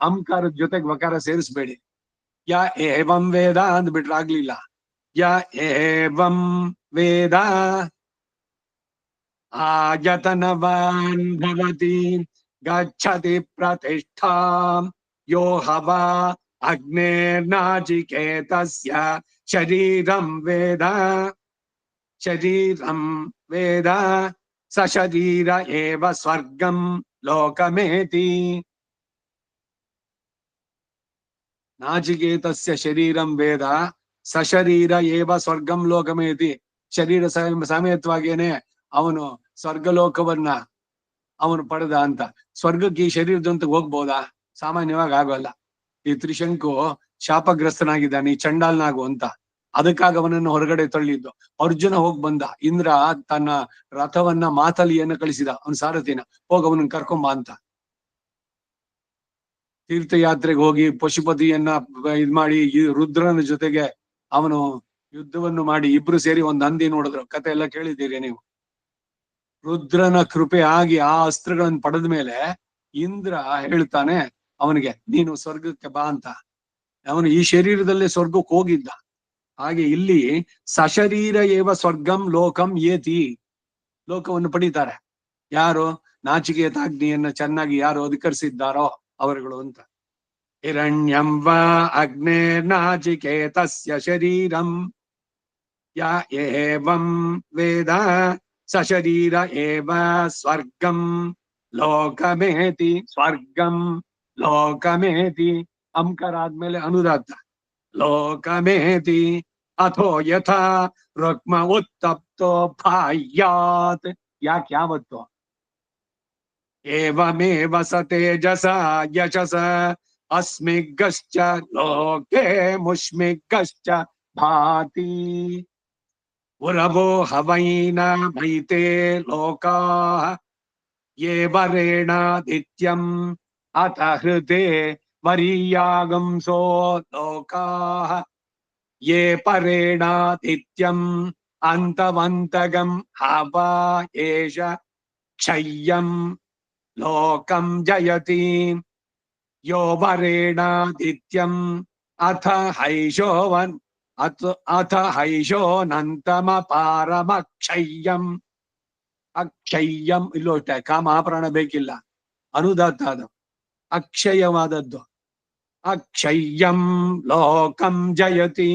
ಅಂಕಾರದ ಜೊತೆಗೆ ವಕಾರ ಸೇರಿಸ್ಬೇಡಿ. ಯ ಏವಂ ವೇದ ಅಂದ್ಬಿಟ್ರೆ ಆಗ್ಲಿಲ್ಲ. ಯ ಏವಂ ವೇದ ಆಯತನವಾನ್ ಭವತಿ ಗಚ್ಚತಿ ಪ್ರತಿಷ್ಠಾಂ ಯೋ ಹವಾ ಅಗ್ನೇರ್ನಾಚಿಕೇತಸ್ಯ ಶರೀರಂ ವೇದ. ಶರೀರಂ ವೇದ ಸ ಶರೀರ ಏವ ಸ್ವರ್ಗಂ ಲೋಕಮೇತಿ. ನಾಚಿಕೇತಸ್ಯ ಶರೀರಂ ವೇದ ಸ ಶರೀರ ಏವ ಸ್ವರ್ಗಂ ಲೋಕಮೇತಿ. ಶರೀರ ಸಮೇತವಾಗೇನೆ ಅವನು ಸ್ವರ್ಗಲೋಕವನ್ನ ಅವನು ಪಡೆದ ಅಂತ. ಸ್ವರ್ಗಕ್ಕೆ ಈ ಶರೀರದಂತ ಹೋಗ್ಬೋದಾ? ಸಾಮಾನ್ಯವಾಗಿ ಆಗೋಲ್ಲ. ಈ ತ್ರಿಶಂಕು ಶಾಪಗ್ರಸ್ತನಾಗಿದ್ದಾನೆ, ಈ ಚಂಡಾಲ್ನಾಗು ಅಂತ. ಅದಕ್ಕಾಗಿ ಅವನನ್ನು ಹೊರಗಡೆ ತಳ್ಳಿದ್ದು. ಅರ್ಜುನ ಹೋಗ್ ಬಂದ. ಇಂದ್ರ ತನ್ನ ರಥವನ್ನ ಮಾತಲಿಯನ್ನು ಕಳಿಸಿದ, ಅವನ ಸಾರಥಿನ, ಹೋಗ ಅವನನ್ನ ಕರ್ಕೊಂಬ ಅಂತ. ತೀರ್ಥಯಾತ್ರೆಗೆ ಹೋಗಿ ಪಶುಪತಿಯನ್ನ ಇದ್ ಮಾಡಿ ರುದ್ರನ ಜೊತೆಗೆ ಅವನು ಯುದ್ಧವನ್ನು ಮಾಡಿ ಇಬ್ರು ಸೇರಿ ಒಂದ್ ಹಂದಿ ನೋಡಿದ್ರು. ಕತೆ ಎಲ್ಲ ಕೇಳಿದ್ದೀರಿ ನೀವು. ರುದ್ರನ ಕೃಪೆ ಆಗಿ ಆ ಅಸ್ತ್ರಗಳನ್ನು ಪಡೆದ ಮೇಲೆ ಇಂದ್ರ ಹೇಳ್ತಾನೆ ಅವನಿಗೆ, ನೀನು ಸ್ವರ್ಗಕ್ಕೆ ಬಾ ಅಂತ. ಅವನು ಈ ಶರೀರದಲ್ಲೇ ಸ್ವರ್ಗಕ್ಕೆ ಹೋಗಿದ್ದ. ಹಾಗೆ ಇಲ್ಲಿ ಸಶರೀರ ಏವ ಸ್ವರ್ಗಂ ಲೋಕಂ ಏತಿ. ಲೋಕವನ್ನು ಪಡೀತಾರೆ ಯಾರು? ನಾಚಿಕೇತಾಗ್ನಿಯನ್ನ ಚೆನ್ನಾಗಿ ಯಾರು ಅಧಿಕರಿಸಿದ್ದಾರೋ ಅವರುಗಳು ಅಂತ. ಹಿರಣ್ಯಂ ವಾ ಅಗ್ನೇ ನಾಚಿಕೇತಸ್ಯ ಶರೀರಂ ಯ ಏವಂ ವೇದ ಸ ಶರೀರ ಏವ ಸ್ವರ್ಗಂ ಲೋಕಮೇತಿ. ಸ್ವರ್ಗಂ ಲೋಕಮೇತಿ. ಅಂಕರ ಆದ್ಮೇಲೆ ಅನುದಾತ್ತ ಲೋಕಮೇತಿ. ಅಥೋ ಯಥಾ ರುಕ್ಮ ಉತ್ತಪ್ತೋ ಭಾಯಾತ್. ಯಾಕೆ ಯಾವತ್ತು? ಏವಮೇವ ಸ ತೇಜಸ ಯಶಸ ಅಸ್ಮಿಗ್ಗಶ್ಚ ಲೋಕೆ ಮುಷ್ಮಿಗ್ಗಶ್ಚ ಭಾತಿ. ಉರವೋ ಹವೈನ ಮೈತೆ ಲೋಕಾಃ ಯೇ ವರೇಣಾದಿತ್ಯಂ ಅತ ಹೃತೆ ವರೀಯಾಗಂಸೋ ಲೋಕಾಃ ಯೇ ಪರೇಣಾದಿತ್ಯಂ ಅಂತವಂತಗಂ ಹವಾ ಏಷ ಕ್ಷಯ್ಯಂ ಲೋಕಂ ಜಯತಿ. ಯೋ ವರೇಣಾದಿತ್ಯಂ ಅಥ ಹೈಶೋವನ್ ಅಥ ಹೈಶೋನಂತಮ ಪಾರಮಕ್ಷಯ್ಯಂ. ಅಕ್ಷಯ್ಯಂ ಇಲ್ಲೋ ಮಹಾಪ್ರಾಣ ಬೇಕಿಲ್ಲ, ಅನುದಾತ್ತ ಅದು. ಅಕ್ಷಯವಾದದ್ದು. ಅಕ್ಷಯ್ಯಂ ಲೋಕಂ ಜಯತಿ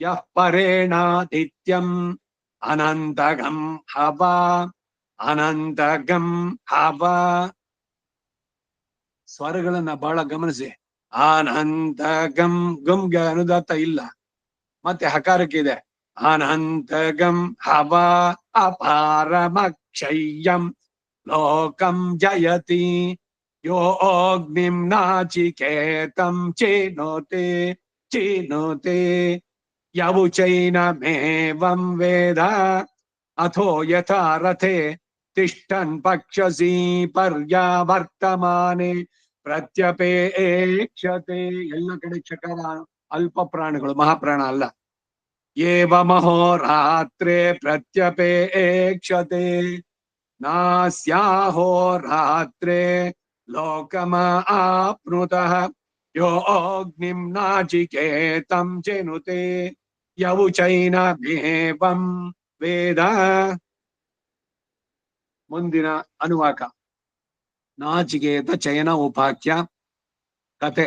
ಯಃ ಪರೇಣಾದಿತ್ಯಂ ಅನಂತಗಂ ಹವ ಅನಂತಗಂ ಹವ. ಸ್ವರಗಳನ್ನ ಬಹಳ ಗಮನಿಸಿ. ಅನಂತಗಂ ಗಂಗೆ ಅನುದಾತ ಇಲ್ಲ, ಮತ್ತೆ ಹಕಾರಕ್ಕೆ ಇದೆ. ಅನಂತಗಂ ಹವ ಅಪಾರಮಕ್ಷಯ್ಯಂ ಲೋಕಂ ಜಯತಿ ಯೋ ಅಗ್ನಿಂ ನಾಚಿಕೇತಂ ಚಿನೋತೆ ಚಿನೋತೆ ಯವುಚೈನಮೇವಂ ವೇದ ಅಥೋ ಯಥಾ ರಥೆ ತಿಷ್ಠನ್ ಪಕ್ಷಸಿ ಪರ್ಯಾವರ್ತಮಾನೆ ಪ್ರತ್ಯಪೇಕ್ಷತೆ. ಎಲ್ಲ ಕಡೆ ಚಕಾರ ಅಲ್ಪ ಪ್ರಾಣಿಗಳು, ಮಹಾಪ್ರಾಣ ಅಲ್ಲ. ಏವಮಹೋರಾತ್ರೆ ಪ್ರತ್ಯಪೇಕ್ಷತೆ ನಾಸ್ಯಾಹೋರಾತ್ರೆ ಲೋಕಮ ಆಪ್ನುತಃ ಯೋ ಅಗ್ನಿಂ ನಾಚಿಕೇತಂ ಚಿನುತೆ ಯವುಚೈನಮೇವಂ ವೇದ. ಮುಂದಿನ ಅನುವಾಕ. ನಾಚಿಕೇತ ಚಯನ ಉಪಾಖ್ಯ ಕತೆ.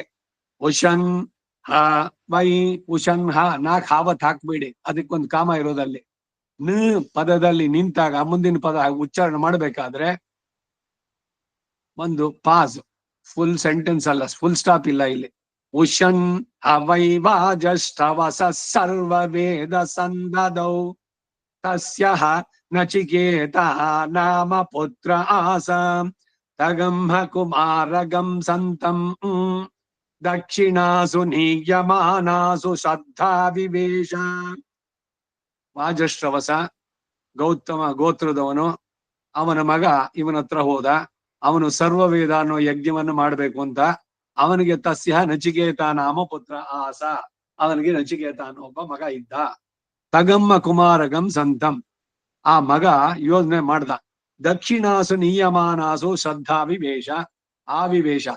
ಉಷನ್ ಹ ವೈ ಉಷನ್ ಹ ನಾಕ್ ಹಾವತ್ ಹಾಕ್ಬೇಡಿ, ಅದಕ್ಕೊಂದು ಕಾಮ ಇರೋದಲ್ಲಿ. ನ ಪದದಲ್ಲಿ ನಿಂತಾಗ ಮುಂದಿನ ಪದ ಉಚ್ಚಾರಣೆ ಮಾಡಬೇಕಾದ್ರೆ ಒಂದು ಪಾಸ್, ಫುಲ್ ಸೆಂಟೆನ್ಸ್ ಅಲ್ಲ, ಫುಲ್ ಸ್ಟಾಪ್ ಇಲ್ಲ ಇಲ್ಲಿ. ಉಷನ್ ಅವೈವಾಜಷ್ಟವಸ ಸರ್ವ ವೇದ ಸಂದದೌ ತಸ್ಯ ನಚಿಕೇತ ನಾಮ ಪುತ್ರ ಆಸ ತಗಂಹ ಕುಮಾರಗಂ ಸಂತಂ ದಕ್ಷಿಣಾಸು ನೀಯಮಾನಾಸು ಶ್ರದ್ಧಾ ವಿವೇಶ. ವಾಜಶ್ರವಸ ಗೌತಮ ಗೋತ್ರದವನು, ಅವನ ಮಗ ಇವನ ಹತ್ರ ಹೋದ. ಅವನು ಸರ್ವವೇದ ಅನ್ನೋ ಯಜ್ಞವನ್ನು ಮಾಡಬೇಕು ಅಂತ. ಅವನಿಗೆ ತಸ್ಯ ನಚಿಕೇತ ನಾಮ ಪುತ್ರ ಆಸ, ಅವನಿಗೆ ನಚಿಕೇತ ಅನ್ನೋ ಒಬ್ಬ ಮಗ ಇದ್ದ. ತಗಮ್ಮ ಕುಮಾರಗಂ ಸಂತಂ, ಆ ಮಗ ಯೋಜನೆ ಮಾಡ್ದ. ದಕ್ಷಿಣಾಸು ನಿಯಮಾನಾಸು ಶ್ರದ್ಧಾ ವಿವೇಶ. ಆ ವಿವೇಶ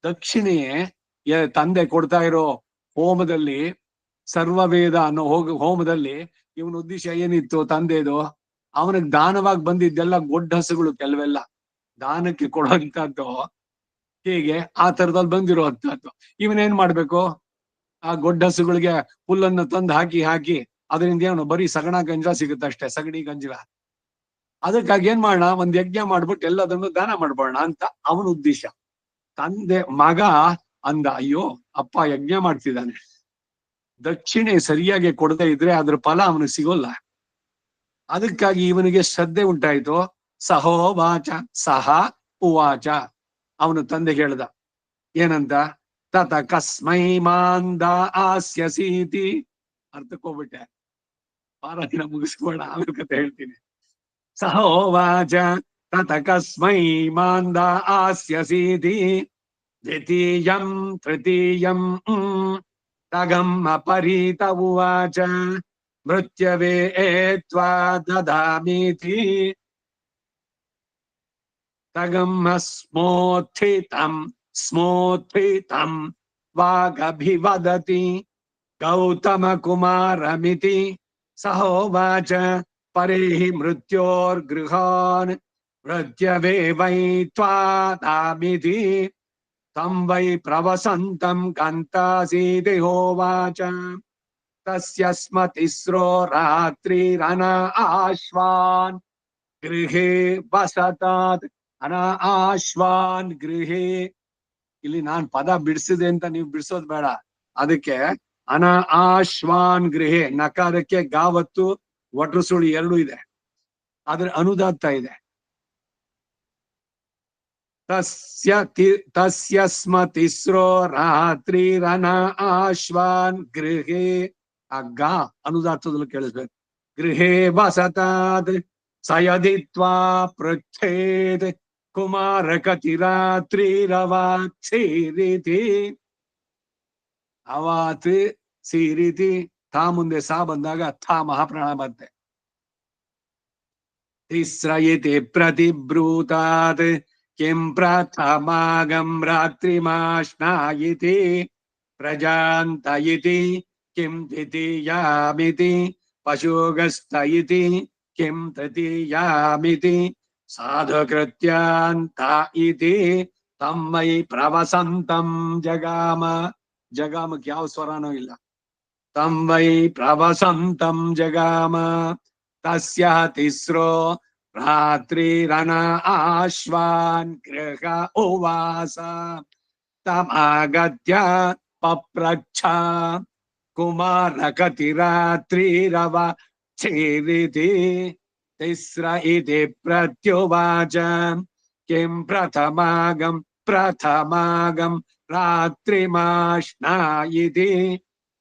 ದಕ್ಷಿಣೆಯೇ ತಂದೆ ಕೊಡ್ತಾ ಇರೋ ಹೋಮದಲ್ಲಿ, ಸರ್ವವೇದ ಅನ್ನೋ ಹೋಮದಲ್ಲಿ ಇವನ ಉದ್ದೇಶ ಏನಿತ್ತು ತಂದೆದು? ಅವನಿಗೆ ದಾನವಾಗಿ ಬಂದಿದ್ದೆಲ್ಲ ಗೊಡ್ಡ ಹಸುಗಳು, ಕೆಲವೆಲ್ಲ ದಾನಕ್ಕೆ ಕೊಡುವಂತದ್ದು. ಹೀಗೆ ಆ ತರದಲ್ಲಿ ಬಂದಿರೋ ಅಂತದ್ದು. ಇವನೇನ್ ಮಾಡ್ಬೇಕು? ಆ ಗೊಡ್ಡ ಹಸುಗಳಿಗೆ ಹುಲ್ಲನ್ನು ತಂದು ಹಾಕಿ ಹಾಕಿ ಅದರಿಂದ ಏನು ಬರೀ ಸಗಣ ಗಂಜಲ ಸಿಗುತ್ತಷ್ಟೇ, ಸಗಣಿ ಗಂಜಲ. ಅದಕ್ಕಾಗಿ ಏನ್ ಮಾಡೋಣ, ಒಂದ್ ಯಜ್ಞ ಮಾಡ್ಬಿಟ್ಟು ಎಲ್ಲದನ್ನು ದಾನ ಮಾಡ್ಬೋಣ ಅಂತ ಅವನ ಉದ್ದೇಶ. ತಂದೆ ಮಗ ಅಂದ, ಅಯ್ಯೋ ಅಪ್ಪ ಯಜ್ಞ ಮಾಡ್ತಿದ್ದಾನೆ, ದಕ್ಷಿಣೆ ಸರಿಯಾಗಿ ಕೊಡದೇ ಇದ್ರೆ ಅದ್ರ ಫಲ ಅವನಿಗೆ ಸಿಗೋಲ್ಲ. ಅದಕ್ಕಾಗಿ ಇವನಿಗೆ ಶ್ರದ್ಧೆ ಉಂಟಾಯ್ತು. ಸಹೋವಾಚ ಸಹ ಉವಾಚ, ಅವನು ತಂದೆ ಹೇಳ್ದ ಏನಂತ? ತತ ಕಸ್ಮೈ ಮಾಂದ ಆಸ್ಯಸೀತಿ. ಅರ್ಥಕ್ಕೋಗ್ಬಿಟ್ಟೆ, ಪಾರಾಯಣ ಮುಗಿಸ್ಬೇಡ, ಆಮೇಲೆ ಕತೆ ಹೇಳ್ತೀನಿ. ಸಹೋವಾಚ ತತ ಕಸ್ಮೈ ಮಾಂದ ಆಸ್ಯಸೀತಿ ದ್ವಿತೀಯಂ ತೃತೀಯಂ ತಗಮ್ಮ ಪರೀತ ಉವಾಚ ಮೃತ್ಯವೆ ತ್ವಾ ದದಾಮೀತಿ ತಗಮ್ಮ ಸ್ಮೋತ್ಥಿತಂ ಸ್ಮೋತ್ಥಿತಂ ವಾಗಭಿವದತಿ ಗೌತಮ ಕುಮಾರಮಿತಿ ಸಹೋವಾಚ ಪರೇಹಿ ಮೃತ್ಯೋರ್ಗೃಹಾನ್ ಮೃತ್ಯವೆ ವೈ ತ್ವಾ ದಾಮಿತಿ ತಂ ವೈ ಪ್ರವಸಂತಂ ಕಾಂತಾಸೀತಿ ಹೋವಾಚ ತಸ್ಯ ಸ್ಮ ತಿಸ್ರೋ ರಾತ್ರಿರನ ಆಶ್ವಾನ್ ಗೃಹೇ ವಸತಾತ್. ಅನ ಆಶ್ವಾನ್ ಗೃಹೇ, ಇಲ್ಲಿ ನಾನ್ ಪದ ಬಿಡಿಸಿದೆ ಅಂತ ನೀವು ಬಿಡಿಸೋದ್ ಬೇಡ. ಅದಕ್ಕೆ ಅನ ಆಶ್ವಾನ್ ಗೃಹೇ, ನಕಾರಕ್ಕೆ ಗಾವತ್ತು ಒಟ್ರು ಸುಳಿ ಎರಡು ಇದೆ, ಆದ್ರೆ ಅನುದಾತ್ತ ಇದೆ. ತಸ್ಯ ಸ್ಮ ತಿಸ್ರೋ ರಾತ್ರಿರನ ಆಶ್ವಾನ್ ಗೃಹೇ, ಆ ಗಾ ಅನುದಾತ್ತದಲ್ಲಿ ಕೇಳಿಸ್ಬೇಕು. ಗೃಹೇ ವಸತಾತ್ ಸಯದಿತ್ವಾ ಪೃಚ್ಛೇದ್ ಕುಮಾರಕತಿ ರಾತ್ರಿರವಾತ್ ಸೀರಿತಿ. ಅವಾತ್ ಸೀರಿತಿ, ತಾ ಮುಂದೆ ಸಾ ಬಂದಾಗ ಥಾ ಮಹಾಪ್ರಾಣ ಬರುತ್ತೆ. ತಿಸ್ರಯಿತಿ ಪ್ರತಿಬ್ರೂತಾತ್ ಕಿಂ ಪ್ರಥಮಾಗಂ ರಾತ್ರಿಮಾಶ್ನಾಯಿತಿ ಪ್ರಜಾಂತ ಇತಿ ಕಿಂ ದ್ವಿತೀಯಾಮಿತಿ ಪಶುಗಸ್ತ ಇತಿ ಕಿಂ ತೃತೀಯಾಮಿತಿ ಸಾಧುಕೃತ್ಯಾಂತ ಇತಿ ತಮ್ಮೈ ಪ್ರವಸಂತಂ ಜಗಾಮ. ಜಗಾಮಕ್ಕೆ ಯಾವ ಸ್ವರನೂ ಇಲ್ಲ. ತಂ ವೈ ಪ್ರವಸಂತಂ ಜಗಾಮ ತಸ್ಯ ತಿಸ್ರೋ ರಾತ್ರಿರನ ಆಶ್ವಾನ್ ಗೃಹ ಉವಾಸ ತಮಾಗತ್ಯ ಪಪ್ರಚ್ಛ ಕುಮಾರಕತಿರಾತ್ರಿರವ ಚೇರಿತಿ ತಿಸ್ರ ಇತಿ ಪ್ರತ್ಯುವಾಚ ಕಿಂ ಪ್ರಥಮಾಗಂ ರಾತ್ರಿಮಾಶ್ನಾ ಇತಿ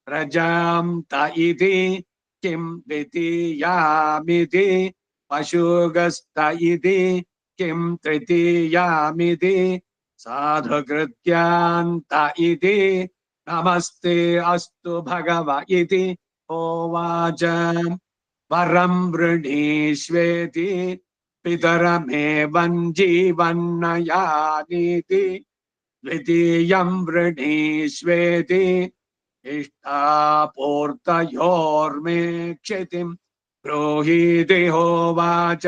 ಪ್ರಜಾಂ ತ ಇತಿ ಕಿಂ ದ್ವಿತೀಯಾಮಿತಿ ಪಶುಗಸ್ತ ಇತಿ ಕಿಂ ತೃತೀಯಾಮಿತಿ ಸಾಧುಕೃತ್ಯಾಂತ ಇತಿ ನಮಸ್ತೆ ಅಸ್ತು ಭಗವ ಇತಿ ಹೋವಾಚ ವರಂ ವೃಣೀಷ್ವೇತಿ ಪಿತರಮೇವಂ ಜೀವನ್ನಯಾನೀತಿ ದ್ವಿತೀಯಂ ವೃಣೀಷ್ವೇತಿ ಇಷ್ಟಾಪೂರ್ತಯೋರ್ಮೇ ಕ್ಷಿತಿಂ ಬ್ರೂಹೀತಿ ಹೋವಾಚ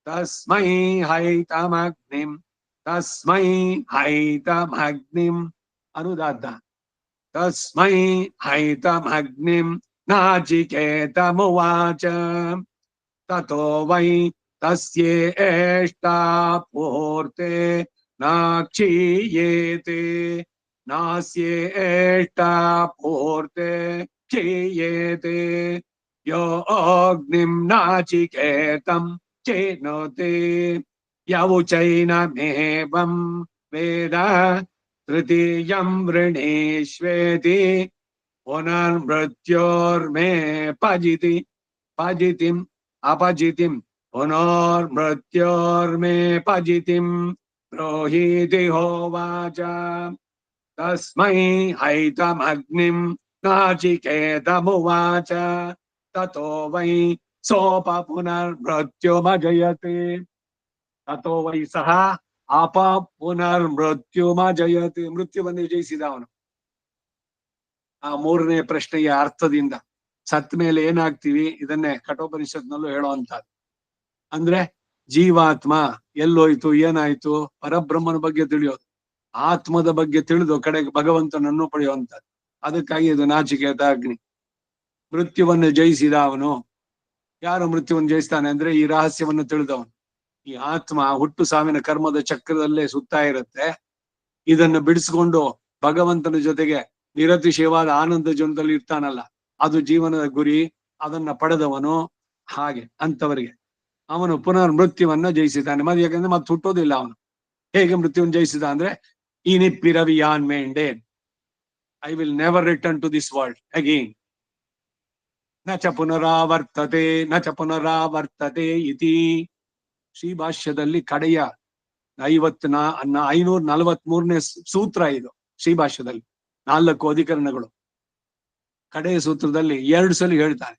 ತಸ್ಮೈ ಹೈತಮಗ್ನಿಂ ಅನುದಾತ್ತ ತಸ್ಮೈ ಹೈತಮಗ್ನಿಂ ನಾಚಿಕೇತಮುವಾಚ ತತೋ ವೈ ತಸ್ಯೇಷ್ಟಾ ಪೂರ್ತೆ ನಾಕ್ಷೀಯೇತೆ ನಾಸ್ಯೇಷ್ಟಾ ಪೂರ್ತೆ ಕ್ಷೀಯೇತೆ ಯೋ ಅಗ್ನಿಂ ನಾಚಿಕೇತಂ ಚೇನೋತೆ ಯವುಚೈನಮೇವಂ ವೇದ ತೃತೀಯಂ ವೃಣೀಷ್ವೇತಿ ಪುನರ್ಮೃತ್ಯೋರ್ಮೇ ಪಜಿತಿಂ ಅಪಜಿತಿಂ ಪುನರ್ಮೃತ್ಯೋರ್ಮೇ ಪಜಿತಿಂ ಬ್ರೂಹೀತಿ ಹೋವಾಚ ತಸ್ಮೈ ಹೈತಮಗ್ನಿಂ ನಾಚಿಕೇತಮುವಾಚ ತತೋ ವೈ ಸೋಪ ಪುನರ್ಮೃತ್ಯುಮಜಯತೆ ತಥೋ ವೈ ಸಹ ಅಪ ಪುನರ್ಮೃತ್ಯುಮಜಯತೆ ಮೃತ್ಯುವನ್ನು ಜಯಿಸಿದ ಅವನು. ಆ ಮೂರನೇ ಪ್ರಶ್ನೆಯ ಅರ್ಥದಿಂದ ಸತ್ ಮೇಲೆ ಏನಾಗ್ತೀವಿ ಇದನ್ನೇ ಕಠೋಪನಿಷತ್ನಲ್ಲೂ ಹೇಳುವಂತಹದ್ದು. ಅಂದ್ರೆ ಜೀವಾತ್ಮ ಎಲ್ಲೋಯ್ತು, ಏನಾಯ್ತು, ಪರಬ್ರಹ್ಮನ ಬಗ್ಗೆ ತಿಳಿಯೋದು, ಆತ್ಮದ ಬಗ್ಗೆ ತಿಳಿದು ಕಡೆಗೆ ಭಗವಂತನನ್ನು ಪಡೆಯುವಂಥದ್ದು. ಅದಕ್ಕಾಗಿ ಇದು ನಾಚಿಕೇತ ಅಗ್ನಿ. ಮೃತ್ಯುವನ್ನು ಜಯಿಸಿದ ಅವನು. ಯಾರು ಮೃತ್ಯುವನ್ನು ಜಯಿಸ್ತಾನೆ ಅಂದ್ರೆ ಈ ರಹಸ್ಯವನ್ನು ತಿಳಿದವನು. ಈ ಆತ್ಮ ಹುಟ್ಟು ಸಾವಿನ ಕರ್ಮದ ಚಕ್ರದಲ್ಲೇ ಸುತ್ತಾ ಇರುತ್ತೆ. ಇದನ್ನು ಬಿಡಿಸ್ಕೊಂಡು ಭಗವಂತನ ಜೊತೆಗೆ ನಿರತಿಶಯವಾದ ಆನಂದ ಜೀವನದಲ್ಲಿ ಇರ್ತಾನಲ್ಲ, ಅದು ಜೀವನದ ಗುರಿ. ಅದನ್ನ ಪಡೆದವನು. ಹಾಗೆ ಅಂತವರಿಗೆ ಅವನು ಪುನರ್ ಮೃತ್ಯುವನ್ನ ಜಯಿಸಿದ್ದಾನೆ. ಮತ್ತೆ ಯಾಕಂದ್ರೆ ಮತ್ತೆ ಹುಟ್ಟೋದಿಲ್ಲ ಅವನು. ಹೇಗೆ ಮೃತ್ಯುವನ್ನು ಜಯಿಸಿದ ಅಂದ್ರೆ ಇನಿಪ್ಪಿರವಿಯಾನ್ ಮೇಂಡೆ, I will never return to this world again. ನ ಚ ಪುನರಾವರ್ತತೆ ಇತಿ. ಶ್ರೀ ಭಾಷ್ಯದಲ್ಲಿ ಕಡೆಯ 543ನೇ ಸೂತ್ರ ಇದು. ಶ್ರೀ ಭಾಷ್ಯದಲ್ಲಿ 4 ಅಧಿಕರಣಗಳು. ಕಡೆಯ ಸೂತ್ರದಲ್ಲಿ 2 ಸಲ ಹೇಳ್ತಾನೆ,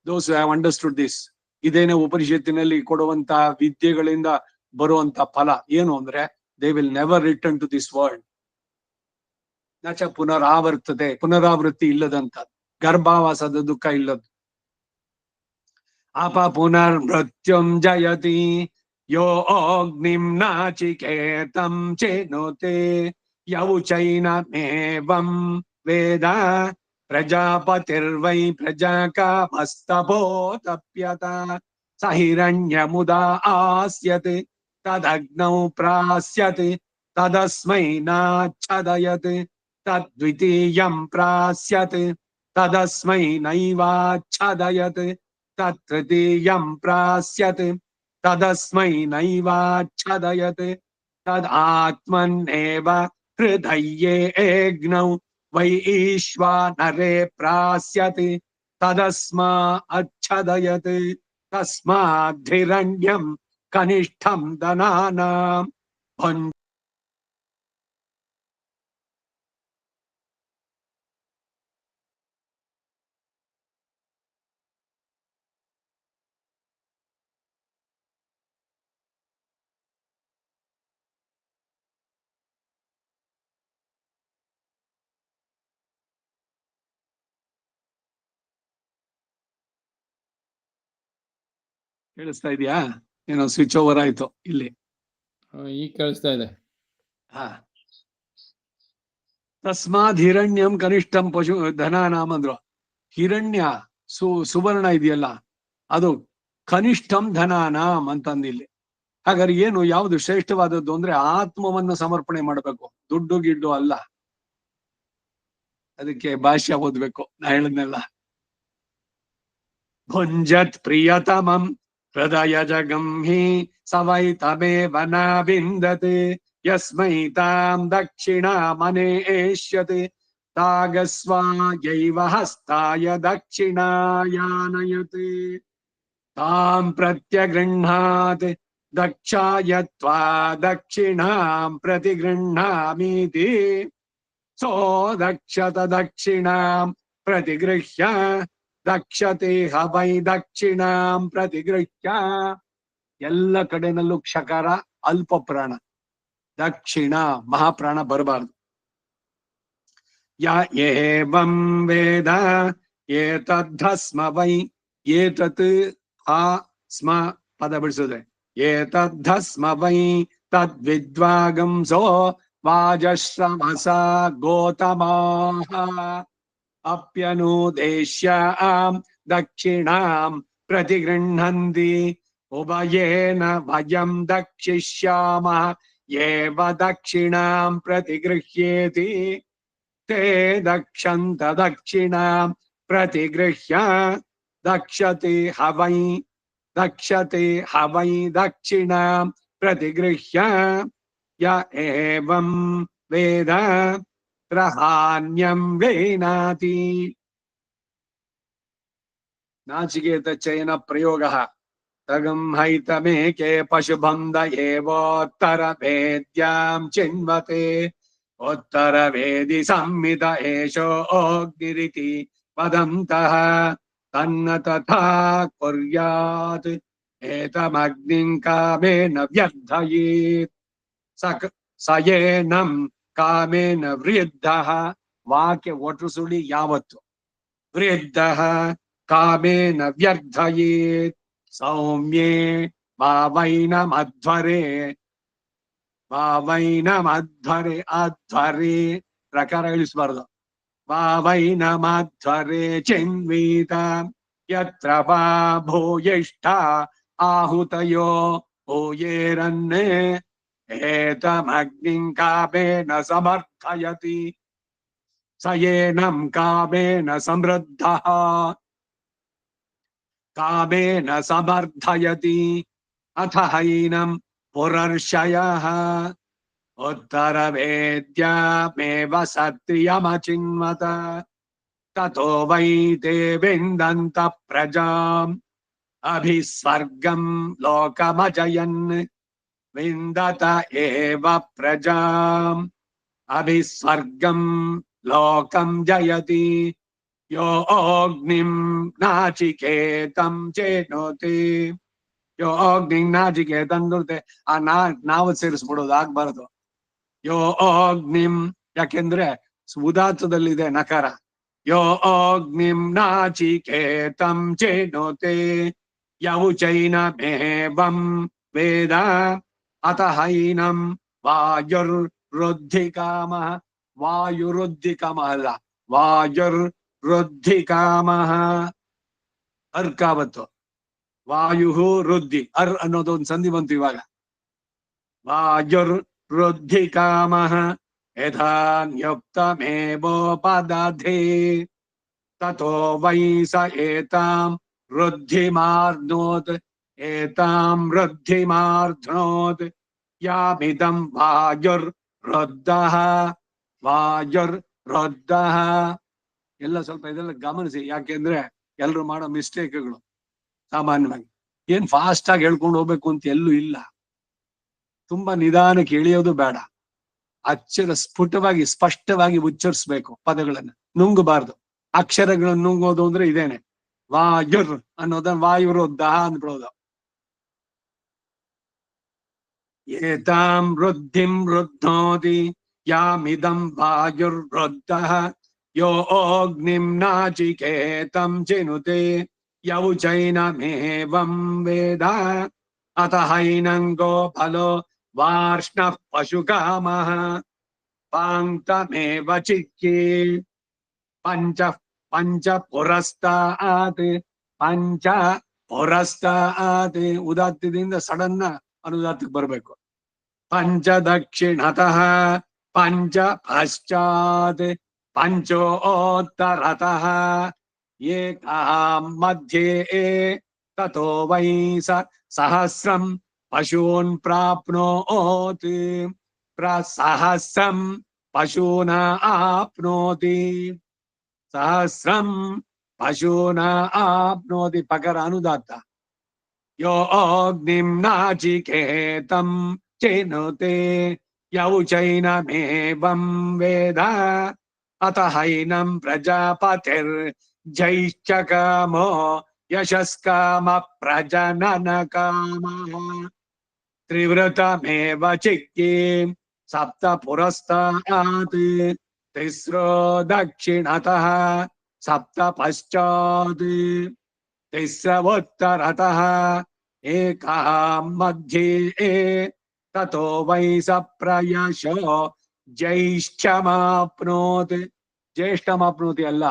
ದೋಸ್ ಹ್ಯಾವ್ ಅಂಡರ್ಸ್ಟುಡ್ ದಿಸ್. ಇದೇನೆ ಉಪನಿಷತ್ತಿನಲ್ಲಿ ಕೊಡುವಂತಹ ವಿದ್ಯೆಗಳಿಂದ ಬರುವಂತ ಫಲ ಏನು ಅಂದ್ರೆ they will never return to this world. ನಚ ಪುನರಾವರ್ತತೆ, ಪುನರಾವೃತ್ತಿ ಇಲ್ಲದಂತ, ಗರ್ಭಾವಾಸದ ದುಃಖ ಇಲ್ಲದ್ದು. ಅಪ ಪುನರ್ಮೃತ್ಯುಂ ಜಯತಿ ಯೋ ಅಗ್ನಿಂ ನಾಚಿಕೇತಂ ಚೇನೋತೆ ಯೌಚೈನಮೇವಂ ವೇದ ಪ್ರಜಾಪತಿರ್ವೈ ಪ್ರಜಾಕಾಮಸ್ತಪೋತಪ್ಯತ ಸ ಹಿರಣ್ಯಮುದಾ ಆಸ್ಯತೆ ತದಗ್ನೌ ಪ್ರಾಸ್ಯತೆ ತದಸ್ಮೈ ನಾಚ್ಛದಯತೆ ತದ್ವಿತೀಯಂ ಪ್ರಾಸ್ಯತೆ ತದಸ್ಮೈ ನೈವಾಚ್ಛದಯತೆ ತೃತೀಯಂ ಪ್ರಾಸ್ಯತೆ ತದಸ್ಮೈ ನೈವಾಚ್ಛದಯತೆ ತದಾತ್ಮನ್ನೇವ ಹೃದಯೇಗ್ನೌ ವೈ ಈಶ್ವಾನರೇ ಪ್ರಾಸ್ಯತೆ ತದಸ್ಮಾ ಅಚ್ಛದಯತೆ ತಸ್ಮಾದ್ಧಿರಣ್ಯಂ ಕನಿಷ್ಠಂ ದನಾನಾಂ ಕೇಳಿಸ್ತಾ ಇದೆಯಾ? ಏನೋ ಸ್ವಿಚ್ ಓವರ್ ಆಯ್ತು ಇಲ್ಲಿ. ಈಗ ಕೇಳಿಸ್ತಾ ಇದೆ. ತಸ್ಮಾದ್ ಹಿರಣ್ಯಂ ಕನಿಷ್ಠಂ ಪಶು ಧನಾನಾಮ್ ಅಂದ್ರು. ಹಿರಣ್ಯ ಸುವರ್ಣ ಇದೆಯಲ್ಲ, ಅದು ಕನಿಷ್ಠಂ ಧನಾನಾಂ ಅಂತಂದಿಲ್ಲಿ. ಹಾಗಾದ್ರೆ ಏನು ಯಾವುದು ಶ್ರೇಷ್ಠವಾದದ್ದು ಅಂದ್ರೆ ಆತ್ಮವನ್ನು ಸಮರ್ಪಣೆ ಮಾಡಬೇಕು, ದುಡ್ಡು ಗಿಡ್ಡು ಅಲ್ಲ. ಅದಕ್ಕೆ ಭಾಷ್ಯ ಓದ್ಬೇಕು, ನಾ ಹೇಳಿದ್ನೆಲ್ಲ. ಭುಂಜತ್ ಪ್ರಿಯತಮಂ ಹೃದಯ ಜಗಂಹಿ ಸವೈ ತಮೇವ ನ ವಿಂದತೆ ಯಸ್ಮೈ ತಾಂ ದಕ್ಷಿಣಾ ಮನೇಷ್ಯತೆ ತಾಗಸ್ವಾಯೈವ ಹಸ್ತಾಯ ದಕ್ಷಿಣಾಯಾನಯತೆ ತಾಂ ಪ್ರತ್ಯಗೃಹ್ಣಾತ್ ದಕ್ಷಾಯತ್ವಾ ದಕ್ಷಿಣಾಂ ಪ್ರತಿಗೃಹ್ಣಾಮೀತಿ ಸೋ ದಕ್ಷತ ದಕ್ಷಿಣಾಂ ಪ್ರತಿಗೃಹ್ಯ ದಕ್ಷತೆ ಹವೈ ದಕ್ಷಿಣಾಂ ಪ್ರತಿಗೃಹ್ಯ. ಎಲ್ಲ ಕಡೆನಲ್ಲೂ ಕ್ಷಕಾರ ಅಲ್ಪ ಪ್ರಾಣ, ದಕ್ಷಿಣ ಮಹಾಪ್ರಾಣ ಬರಬಾರದು. ಯ ಏವಂ ವೇದ ಏತದ್ಧಸ್ಮ ವೈ, ಏತತ್ ಆ ಸ್ಮ ಪದ ಬಿಡಿಸಿದ್ರೆ ಏತದ್ಧಸ್ಮ ವೈ ತದ್ವಿದ್ವಾಗಂಸೋ ವಾಜಶ್ರಮಸ ಗೋತಮಾಹ ಅಪ್ಯನುದೇಶ್ಯ ದಕ್ಷಿಣಾಂ ಪ್ರತಿಗೃಹ್ಣಂತಿ ಉಭಯೇನ ವಯಂ ದಕ್ಷಿಷ್ಯಾಮಃ ಏವ ದಕ್ಷಿಣಾಂ ಪ್ರತಿಗೃಹ್ಯೇತಿ ತೇ ದಕ್ಷಂತ ದಕ್ಷಿಣಾಂ ಪ್ರತಿಗೃಹ್ಯ ದಕ್ಷತೆ ಹವೈ ದಕ್ಷಿಣಾಂ ಪ್ರತಿಗೃಹ್ಯ ಯ ಏವಂ ವೇದ ತ್ರಹಾನ್ಯಂ ವೇನಾತಿ. ನಾಚಿಕೇತ ಚಯನ ಪ್ರಯೋಗ ತಗಂ ಹೈತಮೇಕೆ ಪಶುಬಂಧ ಏವೋತ್ತರ ವೇದ್ಯಾಂ ಚಿನ್ವತೆ ಉತ್ತರ ವೇದಿ ಸಂಹಿತ ಏಷೋ ಅಗ್ನಿರಿತಿ ವದಂತಃ ತನ್ನ ತಥಾ ಕುರ್ಯಾತ್ ಏತಮಗ್ನಿಂ ಕಾಮೇನ ವ್ಯರ್ಥಯೇತ್ ಸಯೇನಂ ಕಾಮೇನ ವೃದ್ಧಃ. ವಾಕ್ಯ ಒಟ್ಟು ಸುಳಿ ಯಾವತ್ತು ವೃದ್ಧಃ ಕಾಮೇನ ವ್ಯರ್ಥಯೇತ್ ಸೌಮ್ಯೇ ಭಾವೈನಮಧ್ವರೆ ಅಧ್ವರೆ ಪ್ರಕಾರ ಇಳಿಸಬಾರ್ದು. ಭಾವೈನಮಧ್ವರೆ ಚಿನ್ವೀತ ಯತ್ರ ವಾ ಭೂಯಿಷ್ಠ ಆಹುತಯೋ ಭೂಯೇರನ್ನೇ ಏತಮಗ್ನಿಂ ಕಾಮೇನ ಸಮರ್ಥಯತಿ ಸಯೇನಂ ಕಾಮೇನ ಸಮೃದ್ಧಃ ಕಾಮೇನ ಸಮರ್ಥಯತಿ ಅಥ ಹೈನಂ ಪುರರ್ಷಯಃ ಉತ್ತರ ವೇದ್ಯಾಮೇವ ಸತ್ರಿಯಮಚಿನ್ವತ ತಥೋ ವೈ ತೇ ವಿಂದಂತ ಪ್ರಜಾಂ ಅಭಿಸ್ವರ್ಗಂ ಲೋಕಮಜಯನ್ ವಿಂದತ ಏವ ಪ್ರಜಾಂ ಅಭಿಸ್ವರ್ಗಂ ಲೋಕಂ ಜಯತಿ ಯೋ ಅಗ್ನಿಂ ನಾಚಿಕೇತಂ ಚೇನೋತಿ. ಯೋ ಅಗ್ನಿಂ ನಾಚಿಕೇತಂ ನುರ್ತೆ ಆ ನಾವು ಸೇರಿಸ್ಬಿಡೋದು, ಆಗ್ಬಾರದು. ಯೋ ಅಗ್ನಿಂ, ಯಾಕೆಂದ್ರೆ ಉದಾತ್ತದಲ್ಲಿದೆ ನಕಾರ. ಯೋ ಅಗ್ನಿಂ ನಾಚಿಕೇತಂ ಚೇನೋತೆ ಯೌಚೈನಮೇವಂ ವೇದ ಅತ ಹೈನಂ ವಾಯುರ್ವೃದ್ಧಿಕಾಮಃ. ವಾಯುವೃದ್ಧಿಕಾಮಃ ಅಲ್ಲ, ವಾಯುರ್ವೃದ್ಧಿಕಾಮಃ ಅರ್ಕಾವತ್ತು. ವಾಯು ವೃದ್ಧಿ ಅರ್ ಅನ್ನೋದು ಒಂದು ಸಂಧಿ ಬಂತು ಇವಾಗ. ವಾಯುರ್ವೃದ್ಧಿಕಾಮಃ ಯಥಾ ನ್ಯುಕ್ತಮೇವೋಪದಧೇ ತಥೋ ವೈ ಸ ಏತಾಂ ವೃದ್ಧಿಮಾರ್ನೋತ್ ಯಾಮಿದಂ ವಾಯುರ್ವೃದ್ಧಃ. ಎಲ್ಲ ಸ್ವಲ್ಪ ಇದೆಲ್ಲ ಗಮನಿಸಿ, ಯಾಕೆಂದ್ರೆ ಎಲ್ರು ಮಾಡೋ ಮಿಸ್ಟೇಕ್ಗಳು ಸಾಮಾನ್ಯವಾಗಿ. ಏನ್ ಫಾಸ್ಟ್ ಆಗಿ ಹೇಳ್ಕೊಂಡು ಹೋಗ್ಬೇಕು ಅಂತ ಎಲ್ಲೂ ಇಲ್ಲ. ತುಂಬಾ ನಿಧಾನಕ್ಕೆ ಇಳಿಯೋದು ಬೇಡ. ಅಕ್ಷರ ಸ್ಫುಟವಾಗಿ ಸ್ಪಷ್ಟವಾಗಿ ಉಚ್ಚರಿಸ್ಬೇಕು ಪದಗಳನ್ನ, ನುಂಗಬಾರ್ದು. ಅಕ್ಷರಗಳನ್ನು ನುಂಗೋದು ಅಂದ್ರೆ ಇದೇನೆ. ವಾಯುರ್ ಅನ್ನೋದನ್ನ ವಾಯುವೃದ್ಧ ಅಂದ್ಬಿಡೋದು. ಏತಾಂ ವೃದ್ಧಿಂ ವೃದ್ಧೋತಿ ಯಾಮಿದಂ ವಾಯುರ್ವೃದ್ಧಃ ಯೋ ಅಗ್ನಿಂ ನಾಚಿಕೇತಂ ಚಿನುತೆ ಯೌಚೈನಮೇವಂ ವೇದ ಅತ ಹೈನಂ ಗೋಫಲೋ ವಾರ್ಷ್ಣಃ ಪಶುಕಾಮಃ ಪಾಂಕ್ತಮೇವ ಚಿಕ್ಕಿ ಪಂಚ ಪುರಸ್ತಾತ್. ಪಂಚ ಪುರಸ್ತಾತ್ ಉದಾತ್ತದಿಂದ ಸಡನ್ನ ಅನುದಾತ್ತಕ್ಕೆ ಬರ್ಬೇಕು. ಪಂಚ ದಕ್ಷಿಣತಃ ಪಂಚ ಪಶ್ಚಾತ್ ಪಂಚೋತ್ತರತಃ ಏಕಃ ಮಧ್ಯೆ ತಥೋ ವೈ ಸಹಸ್ರಂ ಪಶೂನ್ ಪ್ರಾಪ್ನೋತಿ ಪ್ರಸಹಸ್ರಂ ಪಶೂನ ಆಪ್ನೋತಿ ಸಹಸ್ರಂ ಪಶೂನ ಆಪ್ನೋತಿ ಪಕರ ಅನುದಾತ್ತ. ಯೋ ಅಗ್ನಿಂ ನಾಚಿಕೇತಂ ಚಿನುತೆ ಯೌಚೈನಮೇವಂ ವೇದ ಅತ ಹೈನಂ ಪ್ರಜಾಪತಿರ್ ಜೈಶ್ಚಕಾಮೋ ಯಶಸ್ಕಾಮ ಪ್ರಜನನ ಕಾಮ ತ್ರಿವೃತಮೇವ ಚಿಕ್ಕಿ ಸಪ್ತ ಪುರಸ್ತಾತ್ ತಿಸ್ರೋ ದಕ್ಷಿಣತಃ ಸಪ್ತ ಪಶ್ಚಾತ್ ತಿಸ್ರವೋತ್ತರತಃ ಏಕಃ ಮಧ್ಯೆ ತಥೋ ವೈ ಸ ಪ್ರಯಶೋ ಜ್ಯೈಷ್ಠ್ಯಮಾಪ್ನೋತ್. ಜ್ಯೇಷ್ಠಮಾಪ್ನೋತಿ ಅಲ್ಲ,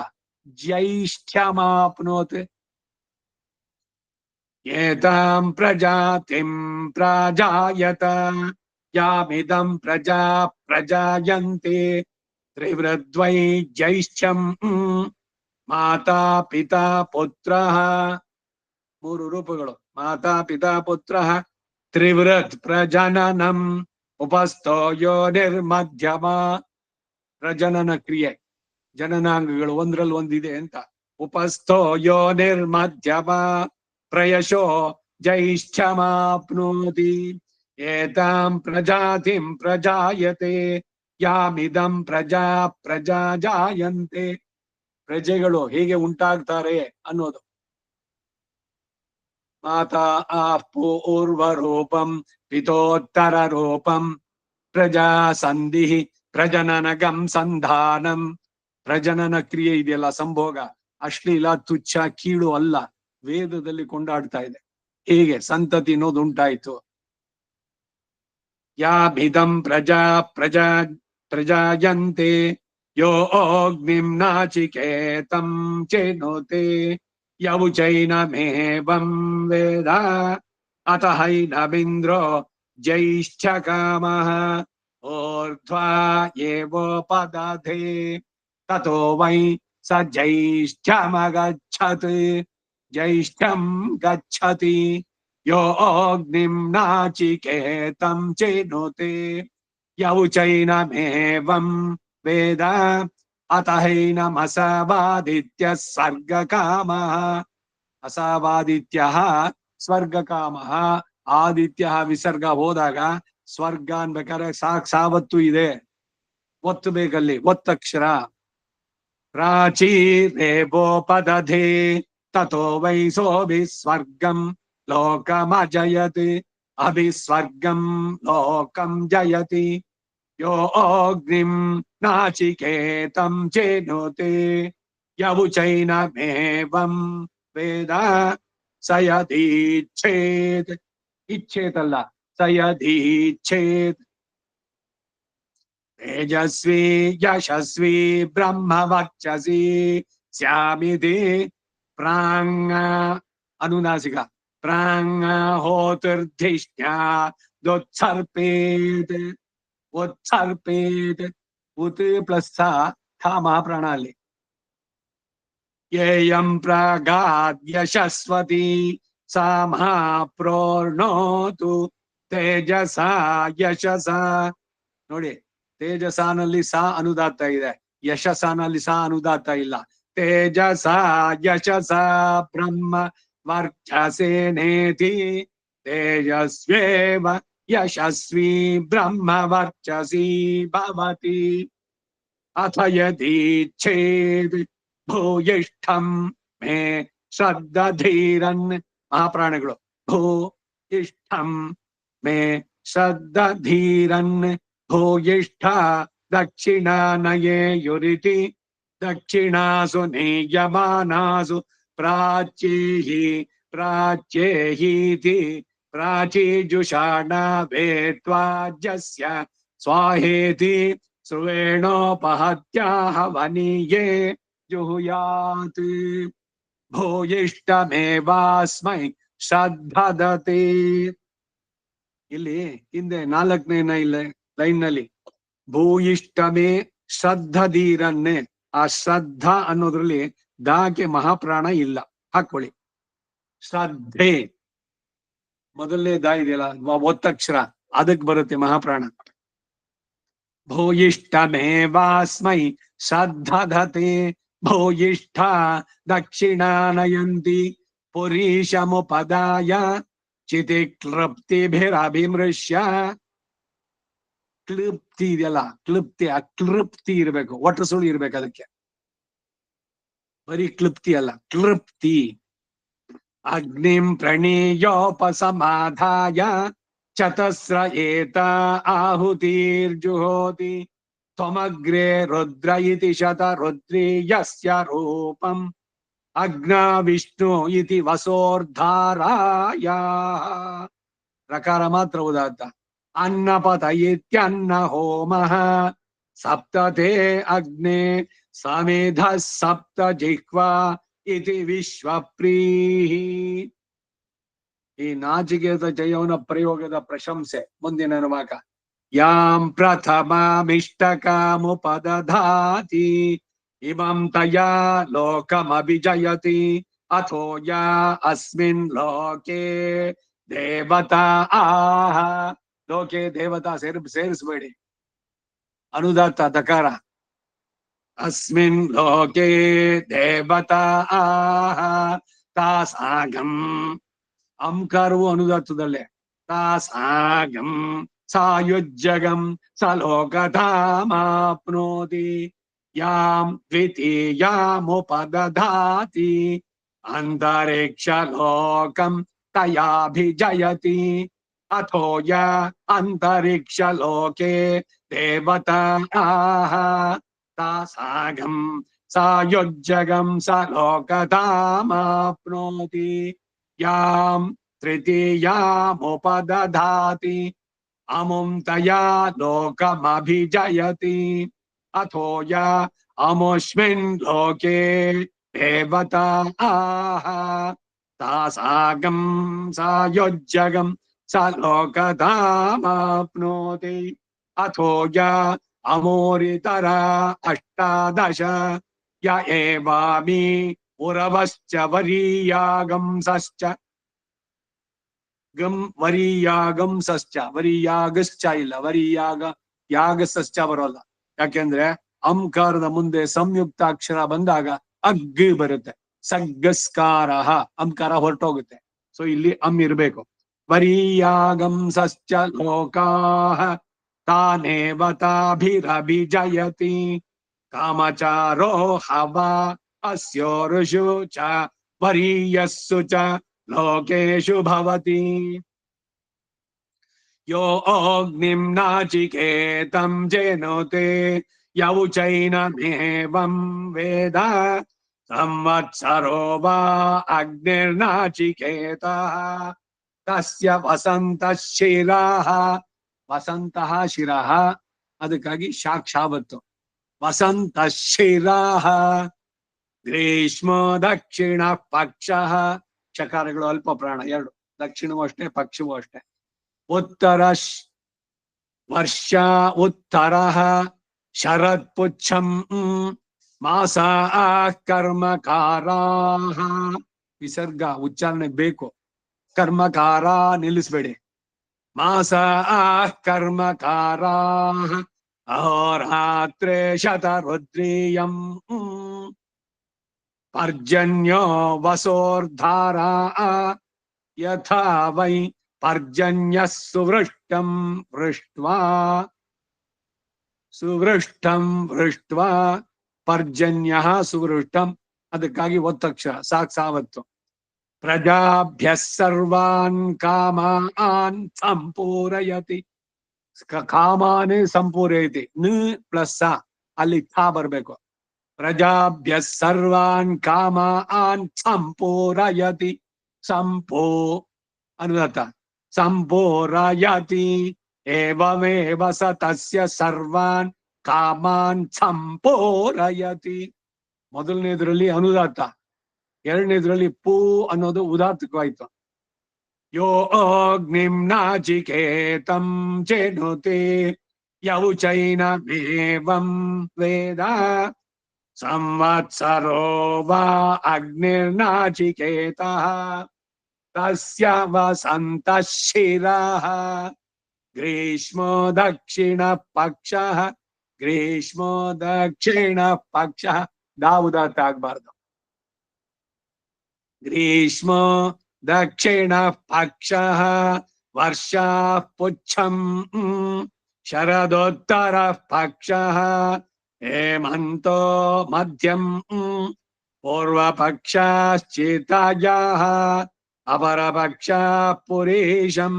ಜ್ಯೈಷ್ಠ್ಯಮಾಪ್ನೋತ್. ಏತಾಂ ಪ್ರಜಾತಿಂ ಪ್ರಾಜಾಯತ ಯಾಮಿದಂ ಪ್ರಜಾ ಪ್ರಜಾಯಂತೆ ತ್ರಿವೃದ್ವೈ ಜ್ಯೈಷ್ಠ್ಯಂ ಮಾತಾ ಪಿತಾ ಪುತ್ರಃ. ಮೂರು ರೂಪಗಳು: ಮಾತಾ ಪಿತಾ ಪುತ್ರಃ, ತ್ರಿವೃತ್ ಪ್ರಜನನಂ, ಉಪಸ್ಥೋ ಯೋನಿರ್ಮಧ್ಯಮ. ಪ್ರಜನನ ಕ್ರಿಯೆ ಜನನಾಂಗಗಳು ಒಂದ್ರಲ್ಲಿ ಒಂದಿದೆ ಅಂತ. ಉಪಸ್ಥೋ ಯೋನಿರ್ಮಧ್ಯಮ ಪ್ರಯಶೋ ಜ್ಯೈಷ್ಠ್ಯಮಾಪ್ನೋತಿ. ಏತಾಂ ಪ್ರಜಾತಿಂ ಪ್ರಜಾಯತೆ ಯಾಮಿದಂ ಪ್ರಜಾ ಪ್ರಜಾಜಾಯಂತೆ. ಪ್ರಜೆಗಳು ಹೇಗೆ ಉಂಟಾಗ್ತಾರೆ ಅನ್ನೋದು. ಮಾತಾ ಪೂರ್ವರೂಪಂ ಪಿತೋತ್ತರ ರೂಪಂ ಪ್ರಜಾ ಸಂಧಿ ಪ್ರಜನನಗಂ ಸಂಧಾನಂ. ಪ್ರಜನನ ಕ್ರಿಯೆ ಇದೆಯಲ್ಲ, ಸಂಭೋಗ, ಅಶ್ಲೀಲ, ತುಚ್ಛ, ಕೀಳು ಅಲ್ಲ, ವೇದದಲ್ಲಿ ಕೊಂಡಾಡ್ತಾ ಇದೆ. ಹೀಗೆ ಸಂತತಿ ಅನ್ನೋದು ಉಂಟಾಯ್ತು. ಯಾಭಿದಂ ಪ್ರಜಾ ಪ್ರಜಾ ಪ್ರಜಾಯಂತೆ ಯೋ ಅಗ್ನಿಂ ನಾಚಿಕೇತಂ ಚಿನುತೆ ಯೌಚೈನಮೇವಂ ವೇದ ಅತ ಹೈನಮಿಂದ್ರೋ ಜ್ಯೈಷ್ಠ್ಯಕಾಮಃ ಊರ್ಧ್ವಾ ಏವೋಪದಧೇ ತಥೋ ವೈ ಸ ಜ್ಯೈಷ್ಠ್ಯಮಗಚ್ಚತ್. ಜ್ಯೈಷ್ಠ್ಯಂ ಗಚ್ಚತಿ ಯೋ ಅಗ್ನಿಂ ನಾಚಿಕೇತಂ ಚಿನುತೆ ಯೌಚೈನಮೇವಂ ವೇದ ಅತ ಹೈನಮಸವಾದಿತ್ಯ ಸ್ವರ್ಗಕಾಮಃ. ಅಸವಾದಿತ್ಯ ಸ್ವರ್ಗಕಾಮಃ. ಆದಿತ್ಯ ವಿಸರ್ಗ ಹೋದಾಗ ಸ್ವರ್ಗ ಅನ್ಬೇಕಾದ್ರೆ ಸಾವತ್ತು ಇದೆ, ಒತ್ತು ಬೇಕಲ್ಲಿ, ಒತ್ತಕ್ಷರ. ಪ್ರಾಚೀರೇವೋಪದಧೇ ತಥೋ ವೈ ಸೋಭಿಸ್ವರ್ಗಂ ಲೋಕಮಜಯತಿ ಅಭಿಸ್ವರ್ಗಂ ಲೋಕಂ ಜಯತಿ ಯೋ ಅಗ್ನಿಂ ನಾಚಿಕೇತಂ ಚಿನುತೆ ಯೌಚೈನಮೇವಂ ವೇದ ಸ ಯದೀಚ್ಛೇತ್. ಇಚ್ಛೇತಲ್ಲ, ಸ ಯದೀಚ್ಛೇತ್. ತೇಜಸ್ವಿ ಯಶಸ್ವಿ ಬ್ರಹ್ಮವರ್ಚಸಿ ಸ್ಯಾಮಿತಿ ಪ್ರಾಂಗ ಅನುನಾಸಿಕ ಪ್ರಾಂಗ ಹೋತಿರ್ಧಿಷ್ಠ್ಯ ದೊತ್ಸರ್ಪೇತ್. ಉತ್ಸರ್ಪೇತ್ ಉತ್ ಪ್ಲಸ್ ಥ ಮಹಾಪ್ರಾಣ ಅಲ್ಲಿ. ಯೇಯಂ ಪ್ರಾಗಾದ್ ಯಶಸ್ವತಿ ಸಾ ಮಹಾಪ್ರೋರ್ಣೋತು ತೇಜಸ ಯಶಸ. ನೋಡಿ, ತೇಜಸಾನಲ್ಲಿ ಸಾ ಅನುದಾತ್ತ ಇದೆ, ಯಶಸ್ಸಾನಲ್ಲಿ ಸಾ ಅನುದಾತ್ತ ಇಲ್ಲ. ತೇಜಸ ಯಶಸ ಬ್ರಹ್ಮ ವರ್ಚಸೇನೇತಿ ತೇಜಸ್ವೇವ ಯಶಸ್ವಿ ಬ್ರಹ್ಮ ವರ್ಚಸಿ ಭವತಿ. ಅಥ ಯದೀಚ್ಛೇದ್ ಭೂಯಿಷ್ಠಂ ಮೇ ಶ್ರದ್ಧಧೀರನ್. ಮಹಾಪ್ರಾಣಗಳು ಭೂಯಿಷ್ಠಂ ಮೇ ಶ್ರದ್ಧಧೀರನ್ ಭೂಯಿಷ್ಠ ದಕ್ಷಿಣಾನಯೇಯುರಿತಿ ದಕ್ಷಿಣಾಸು ನೀಯಮಾನಾಸು ಪ್ರಾಚ್ಯೇಹಿ ಪ್ರಾಚ್ಯೇಹೀತಿ ಪ್ರಾಚೀಜುಷಾಣ ವೇತ್ವಾಜ್ಯಸ್ಯ ಸ್ವಾಹೇತಿ ಸುವೇಣೋಪಹತ್ಯಾಹ ವನೀಯೇ ಜುಹುಯಾತ್. ಭೂಯಿಷ್ಟಮೇವಾಸ್ಮೈ ಶ್ರದ್ಧದತೆ. ಇಲ್ಲಿ ಹಿಂದೆ 4ನೇ ಲೈನ್ ನಲ್ಲಿ ಭೂಯಿಷ್ಟಮೇ ಶ್ರದ್ಧದೀರನ್ನೇ, ಆ ಶ್ರದ್ಧಾ ಅನ್ನೋದ್ರಲ್ಲಿ ದಾಗೆ ಮಹಾಪ್ರಾಣ ಇಲ್ಲ, ಹಾಕೊಳ್ಳಿ. ಶ್ರದ್ಧೆ ಮೊದಲನೇ ದಾ ಇದೆಯಲ್ಲ, ಒತ್ತಕ್ಷರ, ಅದಕ್ಕೆ ಬರುತ್ತೆ ಮಹಾಪ್ರಾಣ. ಭೂಯಿಷ್ಟಮೇವಾಸ್ಮೈ ಶ್ರದ್ಧದತೆ ಭೂಯಿಷ್ಠ ದಕ್ಷಿಣಾನಯಂತಿ ಪುರೀಶಮುಪದಾಯ ಚಿತಿ ಕ್ಲೃಪ್ತಿಭಿರಭಿಮೃಶ್ಯ. ಕ್ಲೃಪ್ತಿ ಇದೆಯಲ್ಲ, ಕ್ಲೃಪ್ತಿ, ಅಕ್ಲೃಪ್ತಿ ಇರ್ಬೇಕು, ಒಟ್ಟು ಸುಳ್ಳು ಇರ್ಬೇಕು ಅದಕ್ಕೆ. ಬರೀ ಕ್ಲೃಪ್ತಿ ಅಲ್ಲ, ಕ್ಲೃಪ್ತಿ. ಅಗ್ನಿಂ ಪ್ರಣೀಯೋಪಸಮಾಧಾಯ ಚತಸ್ರ ಏತ ಆಹುತಿರ್ಜುಹೋತಿ ತ್ವಮಗ್ರೇ ರುದ್ರ ಇತಿ ಶತ ರುದ್ರೀಯಸ್ಯ ರೂಪಂ ಅಗ್ನ ವಿಷ್ಣು ಇತಿ ವಸೋರ್ಧಾರಾಯ. ಪ್ರಕಾರ ಮಾತ್ರ ಉದಾತ್ತ. ಅನ್ನಪತ ಇತ್ಯನ್ನ ಹೋಮಃ ಸಪ್ತತೆ ಅಗ್ನೇ ಸಮೇಧ ಸಪ್ತ ಜಿಹ್ವಾ ಇತಿ ವಿಶ್ವಪ್ರೀಹಿ. ಈ ನಾಚಿಕೇತ ಜಯವನ ಪ್ರಯೋಗದ ಪ್ರಶಂಸೆ ಮುಂದಿನ ವಾಕ. ಯಾಂ ಪ್ರಥಮಾಮಿಷ್ಟಕಾಮುಪದಧಾತಿ ಇಮಂ ತಯಾ ಲೋಕಮಭಿಜಯತಿ ಅಥೋ ಯಾ ಅಸ್ಮಿನ್ ಲೋಕೆ ದೇವತಾ ಆಹ. ಲೋಕೆ ದೇವತಾ ಸೇರಿಸಬೇಡಿ, ಅನುದಾತ್ತ ದಕಾರ. ಅಸ್ಮಿನ್ ಲೋಕೆ ದೇವತಾ ಆಹ ತಾಸಾಗಂ. ಅಂಕಾರವು ಅನುದಾತ್ತದಲ್ಲೇ. ತಾಸಾಗಂ ಸಾಯುಜ್ಯಗಂ ಸಲೋಕಧಾಮಾಪ್ನೋತಿ ಯಾಂ ದ್ವಿತೀಯಾಮುಪದಧಾತಿ ಅಂತರಿಕ್ಷ ಲೋಕಂ ತಯಾಭಿಜಯತಿ ಅಥೋ ಯಾ ಅಂತರಿಕ್ಷ ಲೋಕೆ ದೇವತಾ ಆಹ ತಾಸಾಗಂ ಸಾಯುಜ್ಯಗಂ ಸಲೋಕಧಾಮಾಪ್ನೋತಿ ಯಾಂ ತೃತೀಯಾಮುಪದಧಾತಿ ಅಮುಂ ತಯಾ ಲೋಕಮಭಿಜಯತಿ ಅಥೋ ಯಾ ಅಮುಸ್ಮಿನ್ ಲೋಕೆ ದೇವತಾ ಆಹ ತಾಸಾಗಂ ಸಾಯುಜ್ಯಗಂ ಸಲೋಕಧಾಮಾಪ್ನೋತಿ ಅಥೋ ಯಾ ಅಮೋರಿತರ ಅಷ್ಟಾದಶ ಯ ಏವಾಮಿ ಉರವಶ್ಚ ವರೀಯಾಗಂಸಶ್ಚ ಗಂ ವರೀಯಾಗಂಸಶ್ಚ. ವರೀಯಾಗಶ್ಚ ಇಲ್ಲ, ವರೀಯಾಗ ಯಾಗಸಶ್ಚ ಬರೋಲ್ಲ. ಯಾಕೆಂದ್ರೆ ಅಂಕಾರದ ಮುಂದೆ ಸಂಯುಕ್ತ ಅಕ್ಷರ ಬಂದಾಗ ಅಗ್ ಬರುತ್ತೆ. ಸಗ್ಗಸ್ಕಾರ, ಅಂಕಾರ ಹೊರಟೋಗುತ್ತೆ. ಸೊ ಇಲ್ಲಿ ಇರ್ಬೇಕು. ವರೀಯಾಗಂಸಶ್ಚ ಲೋಕಾಃ ತಾನೇವ ತಾಭಿರಭಿಜಯತಿ ಕಾಮಚಾರೋ ಹವಾ ಅಸ್ಯೋರುಷು ಚ ವರೀಯಸ್ಸು ಚ ಲೋಕೇಶು ಭವತಿ. ಯೋ ಅಗ್ನಿಂ ನಾಚಿಕೇತಂ ಜೇನೋತೆ ಯೌಚೈನಮೇವಂ ವೇದ ಸಂವತ್ಸರೋ ವಾ ಅಗ್ನಿರ್ನಾಚಿಕೇತಃ ತಸ್ಯ ವಸಂತಃ ಶಿರಃ. ವಸಂತಃ ಶಿರಃ, ಅದಕ್ಕಾಗಿ ಸಾಕ್ಷಾವತ್ತು. ವಸಂತ ಶಿರಃ ಗ್ರೀಷ್ಮ ದಕ್ಷಿಣ ಪಕ್ಷ. ಚಕಾರಗಳು ಅಲ್ಪ ಪ್ರಾಣ ಎರಡು, ದಕ್ಷಿಣವೂ ಅಷ್ಟೇ ಪಕ್ಷವೂ ಅಷ್ಟೇ. ಉತ್ತರ ವರ್ಷ ಉತ್ತರ ಶರತ್ ಪುಚ್ಛಂ ಮಾಸ ಕರ್ಮಕಾರಾಃ. ವಿಸರ್ಗ ಉಚ್ಚಾರಣೆ ಬೇಕು, ಕರ್ಮಕಾರ ನಿಲ್ಲಿಸ್ಬೇಡಿ. ಮಾಸ ಕರ್ಮಕಾರಾಃ ಅಹೋರಾತ್ರೆ ಶತರುದ್ರೀಯಂ ಪರ್ಜನ್ಯೋ ವಸೋರ್ಧಾರಾ ಯಥಾ ವೈ ಪರ್ಜನ್ಯ ಸುವೃಷ್ಟಂ ವೃಷ್ಟ್ವಾ. ಸುವೃಷ್ಟಂ ವೃಷ್ಟ್ವಾ ಪರ್ಜನ್ಯ ಸುವೃಷ್ಟಂ, ಅದಕ್ಕಾಗಿ ಒತ್ತಕ್ಷರ ಸಾವತ್ತು. ಪ್ರಜಾಭ್ಯ ಸರ್ವಾನ್ ಕಾಮಾನ್ ಸಂಪೂರಯತಿ. ಕಾಮಾನೇ ಸಂಪೂರಯತಿ, ನ ಪ್ಲಸ್ ಅಲ್ಲಿ ಥಾ ಬರ್ಬೇಕು. ಪ್ರಜಾಭ್ಯ ಸರ್ವಾನ್ ಕಾಮಾನ್ ಸಂಪೂರಯತಿ. ಸಂಪೋ ಅನುದಾತ ಸಂಪೂರಯತಿ ಏವಮೇವ ಸ ತಸ್ಯ ಸರ್ವಾನ್ ಕಾಮಾನ್ ಸಂಪೂರಯತಿ. ಮೊದಲನೇದ್ರಲ್ಲಿ ಅನುದಾತ ಎರಡನೇದ್ರಲ್ಲಿ ಪೂ ಅನ್ನೋದು ಉದಾತ್ತಕವಾಯ್ತು. ಯೋ ಅಗ್ನಿಂ ನಾಚಿಕೇತಂ ಚೆನುತೆ ಯೌಚೈನಮೇವಂ ವೇದ ಸಂವತ್ಸರೋ ವಾ ಅಗ್ನಿರ್ನಾಚಿಕೇತಃ ತಸ್ಯ ವಸಂತಃ ಶಿರಃ ಗ್ರೀಷ್ಮೋ ದಕ್ಷಿಣ ಪಕ್ಷಃ ಗ್ರೀಷ್ಮೋ ದಕ್ಷಿಣ ಪಕ್ಷಃ. ಉದಾತ್ತ ಆಗ್ಬಾರ್ದು. ಗ್ರೀಷ್ಮೋ ದಕ್ಷಿಣ ಪಕ್ಷಃ ವರ್ಷಾ ಪುಚ್ಛಂ ಶರದೋತ್ತರ ಪಕ್ಷಃ ಹೇಮಂತೋ ಮಧ್ಯಂ ಪೂರ್ವ ಪಕ್ಷಶ್ಚಿತಾಯಾಃ ಅಪರ ಪಕ್ಷ ಪುರೀಶಂ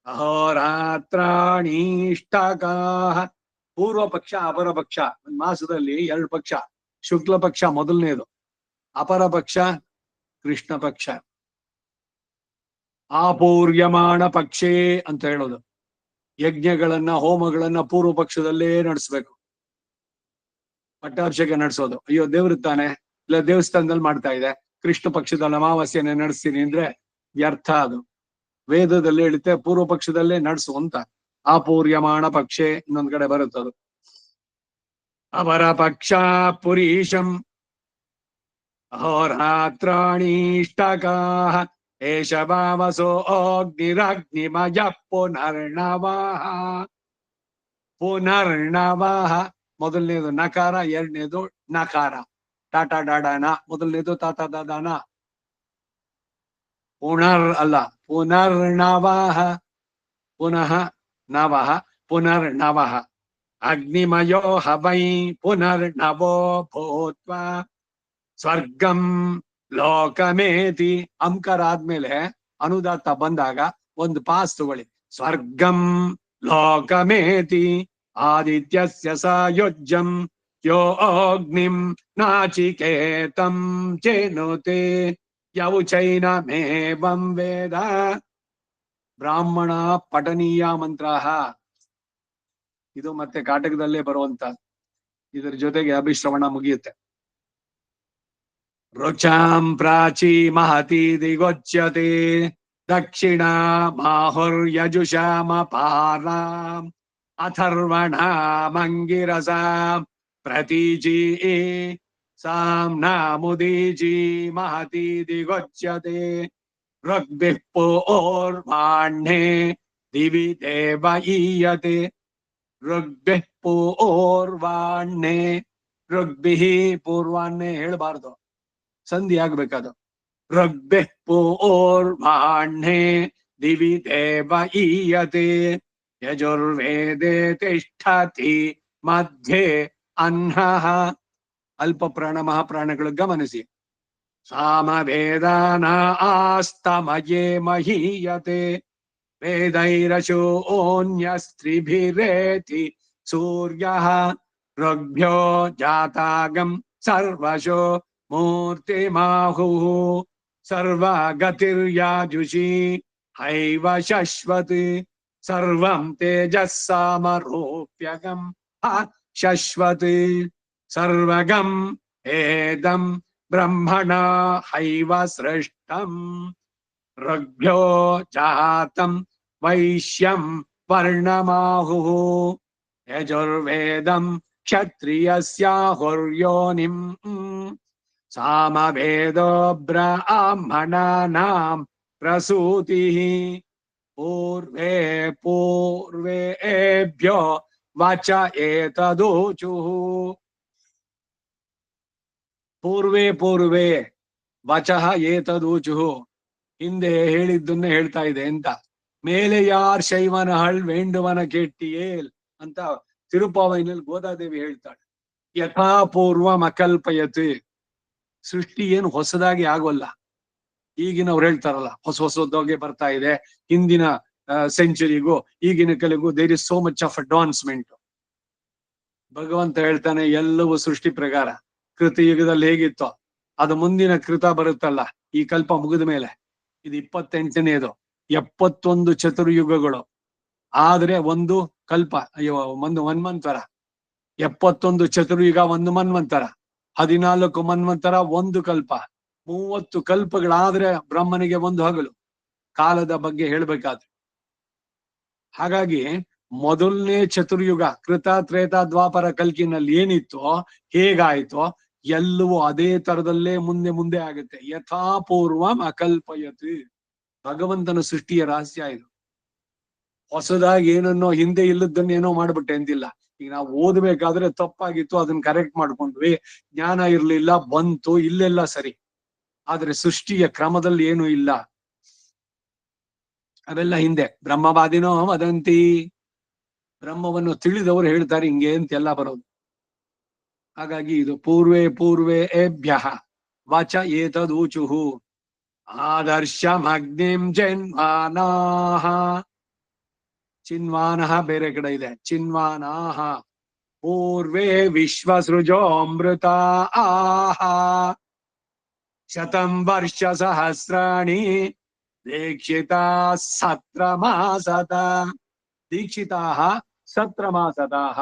ಅಹೋರಾತ್ರಾಣೀಷ್ಟಕಾಃ. ಪೂರ್ವ ಪಕ್ಷ ಅಪರ ಪಕ್ಷ. ಒಂದ್ ಮಾಸದಲ್ಲಿ 2 ಪಕ್ಷ. ಶುಕ್ಲ ಪಕ್ಷ ಮೊದಲನೇದು, ಅಪರ ಪಕ್ಷ ಕೃಷ್ಣ ಪಕ್ಷ. ಆಪೂರ್ಯಮಾಣ ಪಕ್ಷೇ ಅಂತ ಹೇಳೋದು. ಯಜ್ಞಗಳನ್ನ ಹೋಮಗಳನ್ನ ಪೂರ್ವ ಪಕ್ಷದಲ್ಲೇ ನಡೆಸ್ಬೇಕು. ಪಟ್ಟಾಭಿಷೇಕ ನಡೆಸೋದು, ಅಯ್ಯೋ ದೇವ್ರಿತ್ತಾನೆ ಇಲ್ಲ ದೇವಸ್ಥಾನದಲ್ಲಿ ಮಾಡ್ತಾ ಇದೆ, ಕೃಷ್ಣ ಪಕ್ಷದಲ್ಲಿ ಅಮಾವಾಸ್ಯೆನೆ ನಡೆಸ್ತೀನಿ ಅಂದ್ರೆ ವ್ಯರ್ಥ. ಅದು ವೇದದಲ್ಲಿ ಹೇಳುತ್ತೆ ಪೂರ್ವ ಪಕ್ಷದಲ್ಲೇ ನಡೆಸು ಅಂತ. ಆಪೂರ್ಯಮಾಣ ಪಕ್ಷೆ ಇನ್ನೊಂದ್ ಕಡೆ ಬರುತ್ತದು. ಅವರ ಪಕ್ಷ ಪುರೀಶಂ ಅಹೋರಾತ್ರಾಣೀಷ್ಟಕಾಃ ಏಷ ಭಾವಸೋ ಅಗ್ನಿರಗ್ನಿಮಯ ಪುನರ್ನವಃ. ಪುನರ್ನವಃ ಮೊದಲನೇದು ನಕಾರ, ಎರಡನೇದು ನಕಾರ. ಟಾಟಾ ಡಾಡಾನ, ಮೊದಲನೇದು ತಾತ ದಾದಾನ. ಪುನರ್ ಅಲ್ಲ, ಪುನರ್ನವಃ. ಪುನಃ ನವಃ ಪುನರ್ನವಃ. ಅಗ್ನಿಮಯೋ ಹವೈ ಪುನರ್ನವೋ ಭೂತ್ವಾ ಸ್ವರ್ಗಂ ಲೋಕಮೇತಿ. ಅಂಕರ ಆದ್ಮೇಲೆ ಅನುದಾತ್ತ ಬಂದಾಗ ಒಂದು ಪಾಸ್ ತಗೊಳ್ಳಿ. ಸ್ವರ್ಗಂ ಲೋಕಮೇತಿ ಆದಿತ್ಯಸ್ಯ ಸಾಯುಜ್ಯಂ ಯೋ ಅಗ್ನಿಂ ನಾಚಿಕೇತಂ ಚೆನುತೆ ಯೌಚೈನಮೇವಂ ವೇದ. ಬ್ರಾಹ್ಮಣ ಪಠನೀಯ ಮಂತ್ರಃ. ಇದು ಮತ್ತೆ ಕಾಟಕದಲ್ಲೇ ಬರುವಂತ. ಇದರ ಜೊತೆಗೆ ಅಭಿಶ್ರವಣ ಮುಗಿಯುತ್ತೆ. ರುಚಾಂ ಪ್ರಾಚೀ ಮಹತಿ ದಿಗೋಚ್ಯತೆ ದಕ್ಷಿಣ ಮಾಹುರ್ಯಜುಷಾಮಪಾರಾಂ ಅಥರ್ವಣ ಮಂಗಿರಸಾ ಪ್ರತೀಚಿ ಸಾಮ್ನಾಮುದೀಚಿ ಮಹತಿ ದಿಗೋಚ್ಯತೆ ಋಗ್ಭಿಃ ಪೂರ್ವಾಹ್ನೇ ದಿವಿ ದೇವ ಈಯತೆ. ಋಗ್ಭಿಃ ಪೂರ್ವಾಹ್ನೇ. ಋಗ್ಭಿಃ ಪೂರ್ವಾಹ್ನೇ ಹೇಳ್ಬಾರ್ದು, ಸಂಧಿ ಆಗ್ಬೇಕದು. ಋಗ್ಭಿಃ ಪೂರ್ವಾಹ್ನೇ ದಿವಿ ದೇವ ಈಯತೆ ಯಜುರ್ವೇದೇ ತಿಷ್ಠತಿ ಮಧ್ಯೆ ಅಹ್ನಃ. ಅಲ್ಪ ಪ್ರಾಣ ಮಹಾಪ್ರಾಣಗಳು ಗಮನಿಸಿ. ಸಾಮವೇದಾನ ಆಸ್ತಮಯೇ ಮಹೀಯತೆ ವೇದೈರಶೂನ್ಯಸ್ತ್ರಿಭಿರೇತಿ ಸೂರ್ಯಃ ಋಗ್ಭ್ಯೋ ಜಾತಾಗಂ ಸರ್ವಶೋ ಮೂರ್ತಿಮಾಹುಃ ಸರ್ವಗತಿರ್ಯಾಜುಷಿ ಹೈವ ಶಶ್ವತ್ ಸರ್ವಂ ತೇಜಸ್ಸಾಮರೂಪ್ಯಗಂ ಶಶ್ವತ್ ಸರ್ವಗಂ ಏದಂ ಬ್ರಹ್ಮಣ ಹೈವ ಸೃಷ್ಟಂ ಋಗ್ಭ್ಯೋ ಜಾತಂ ವೈಶ್ಯಂ ವರ್ಣಮಾಹುಃ ಯಜುರ್ವೇದಂ ಕ್ಷತ್ರಿಯಸ್ಯಾಹುರ್ಯೋನಿಂ ಸಾಮವೇದೋ ಬ್ರಾಹ್ಮಣಾನಾಂ ಪ್ರಸೂತಿಃ ಪೂರ್ವೇ ಪೂರ್ವೇಭ್ಯೋ ವಚ ಏತದೂಚುಃ. ಪೂರ್ವೇ ಪೂರ್ವೇ ವಚಃ ಏತದೂಚುಃ. ಹಿಂದೆ ಹೇಳಿದ್ದನ್ನೇ ಹೇಳ್ತಾ ಇದೆ ಅಂತ. ಮೇಲೆ ಯಾರ್ ಶೈವನ ಹಳ್ ವೇಂಡುವನ ಕೆಟ್ಟಿಯೇಲ್ ಅಂತ ತಿರುಪಾವೈನಲ್ಲಿ ಗೋದಾದೇವಿ ಹೇಳ್ತಾಳೆ. ಯಥಾ ಪೂರ್ವಂ ಅಕಲ್ಪಯತ್. ಸೃಷ್ಟಿ ಏನು ಹೊಸದಾಗಿ ಆಗೋಲ್ಲ. ಈಗಿನವ್ರು ಹೇಳ್ತಾರಲ್ಲ ಹೊಸ ಹೊಸದಾಗೆ ಬರ್ತಾ ಇದೆ. ಹಿಂದಿನ ಸೆಂಚುರಿಗೂ ಈಗಿನ ಕಲೆಗೂ there is so much of advancement. ಭಗವಂತ ಹೇಳ್ತಾನೆ ಎಲ್ಲವೂ ಸೃಷ್ಟಿ ಪ್ರಕಾರ. ಕೃತಯುಗದಲ್ಲಿ ಹೇಗಿತ್ತೋ ಅದು ಮುಂದಿನ ಕೃತ ಬರುತ್ತಲ್ಲ ಈ ಕಲ್ಪ ಮುಗಿದ ಮೇಲೆ. ಇದು 28ನೇದು. 71 ಚತುರ್ಯುಗಗಳು ಆದ್ರೆ ಒಂದು ಕಲ್ಪ. ಅಯ್ಯೋ ಒಂದು ಮನ್ವಂತರ. 71 ಚತುರ್ಯುಗ ಒಂದು ಮನ್ವಂತರ. 14 ಮನ್ವಂತರ 1 ಕಲ್ಪ, 30 ಕಲ್ಪಗಳಾದ್ರೆ ಬ್ರಹ್ಮನಿಗೆ 1 ಹಗಲು, ಕಾಲದ ಬಗ್ಗೆ ಹೇಳ್ಬೇಕಾದ್ರೆ. ಹಾಗಾಗಿ ಮೊದಲನೇ ಚತುರ್ಯುಗ ಕೃತ ತ್ರೇತ ದ್ವಾಪರ ಕಲ್ಕಿನಲ್ಲಿ ಏನಿತ್ತೋ ಹೇಗಾಯ್ತೋ ಎಲ್ಲವೂ ಅದೇ ತರದಲ್ಲೇ ಮುಂದೆ ಮುಂದೆ ಆಗುತ್ತೆ. ಯಥಾಪೂರ್ವಂ ಅಕಲ್ಪಯತ್. ಭಗವಂತನ ಸೃಷ್ಟಿಯ ರಹಸ್ಯ ಇದು. ಹೊಸದಾಗಿ ಏನನ್ನೋ ಹಿಂದೆ ಇಲ್ಲದನ್ನೇನೋ ಮಾಡ್ಬಿಟ್ಟೆ ಅಂತಿಲ್ಲ. ಈಗ ನಾವು ಓದ್ಬೇಕಾದ್ರೆ ತಪ್ಪಾಗಿತ್ತು, ಅದನ್ನ ಕರೆಕ್ಟ್ ಮಾಡ್ಕೊಂಡ್ವಿ, ಜ್ಞಾನ ಇರ್ಲಿಲ್ಲ, ಬಂತು, ಇಲ್ಲೆಲ್ಲ ಸರಿ. ಆದ್ರೆ ಸೃಷ್ಟಿಯ ಕ್ರಮದಲ್ಲಿ ಏನು ಇಲ್ಲ, ಅವೆಲ್ಲ ಹಿಂದೆ. ಬ್ರಹ್ಮವಾದಿನೋ ವದಂತಿ, ಬ್ರಹ್ಮವನ್ನು ತಿಳಿದವರು ಹೇಳ್ತಾರೆ ಹಿಂಗೆ ಅಂತೆಲ್ಲ ಬರೋದು. ಹಾಗಾಗಿ ಇದು ಪೂರ್ವೇ ಪೂರ್ವೇ ಏಭ್ಯಃ ವಾಚ ಏತದೂಚುಹು ಆದರ್ಶಮಗ್ನಿಂ ಚಿನ್ವಾನಾಃ. ಚಿನ್ವಾನಃ ಬೇರೆ ಕಡೆ ಇದೆ, ಚಿನ್ವಾನಾಃ ಪೂರ್ವೇ ವಿಶ್ವಸೃಜೋऽಮೃತ ಆಹ ಶತಂ ವರ್ಷ ಸಹಸ್ರಾಣಿ ದೀಕ್ಷಿತಾ ಸತ್ರಮಾಸತ. ದೀಕ್ಷಿತಾಃ ಸತ್ರಮಾಸತಾಃ,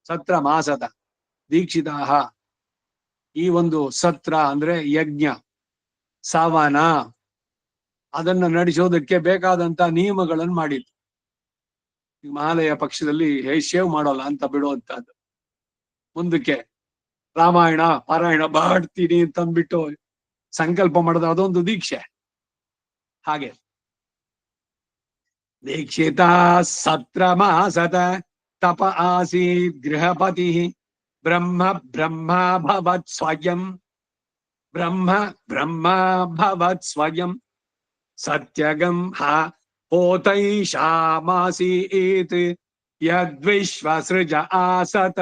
ಸತ್ರಮಾಸತ ದೀಕ್ಷಿತಾಃ. ಈ ಒಂದು ಸತ್ರ ಅಂದ್ರೆ ಯಜ್ಞ, ಸವನ, ಅದನ್ನ ನಡೆಸೋದಕ್ಕೆ ಬೇಕಾದಂತ ನಿಯಮಗಳನ್ನು ಮಾಡಿತ್ತು. ಹಿಮಾಲಯ ಪಕ್ಷದಲ್ಲಿ ಶೇವ್ ಮಾಡೋಲ್ಲ ಅಂತ ಬಿಡುವಂತದ್ದು. ಮುಂದಕ್ಕೆ ರಾಮಾಯಣ ಪಾರಾಯಣ ಮಾಡ್ತೀನಿ ಅಂತಂದ್ಬಿಟ್ಟು ಸಂಕಲ್ಪ ಮಾಡೋದು, ಅದೊಂದು ದೀಕ್ಷೆ. ಹಾಗೆ ದೀಕ್ಷಿತ ಸತ್ರಮಾಸತ ತಪ ಆಸೀತ್ ಗೃಹಪತಿ ಬ್ರಹ್ಮ ಬ್ರಹ್ಮಭವತ್ ಸ್ವಯಂ. ಬ್ರಹ್ಮ ಬ್ರಹ್ಮಭವತ್ ಸ್ವಯಂ ಸತ್ಯಗಂ ಹ ಹೋತೈಷಾಮಾಸೀತ್ ಯದ್ವಿಶ್ವಸೃಜ ಆಸತ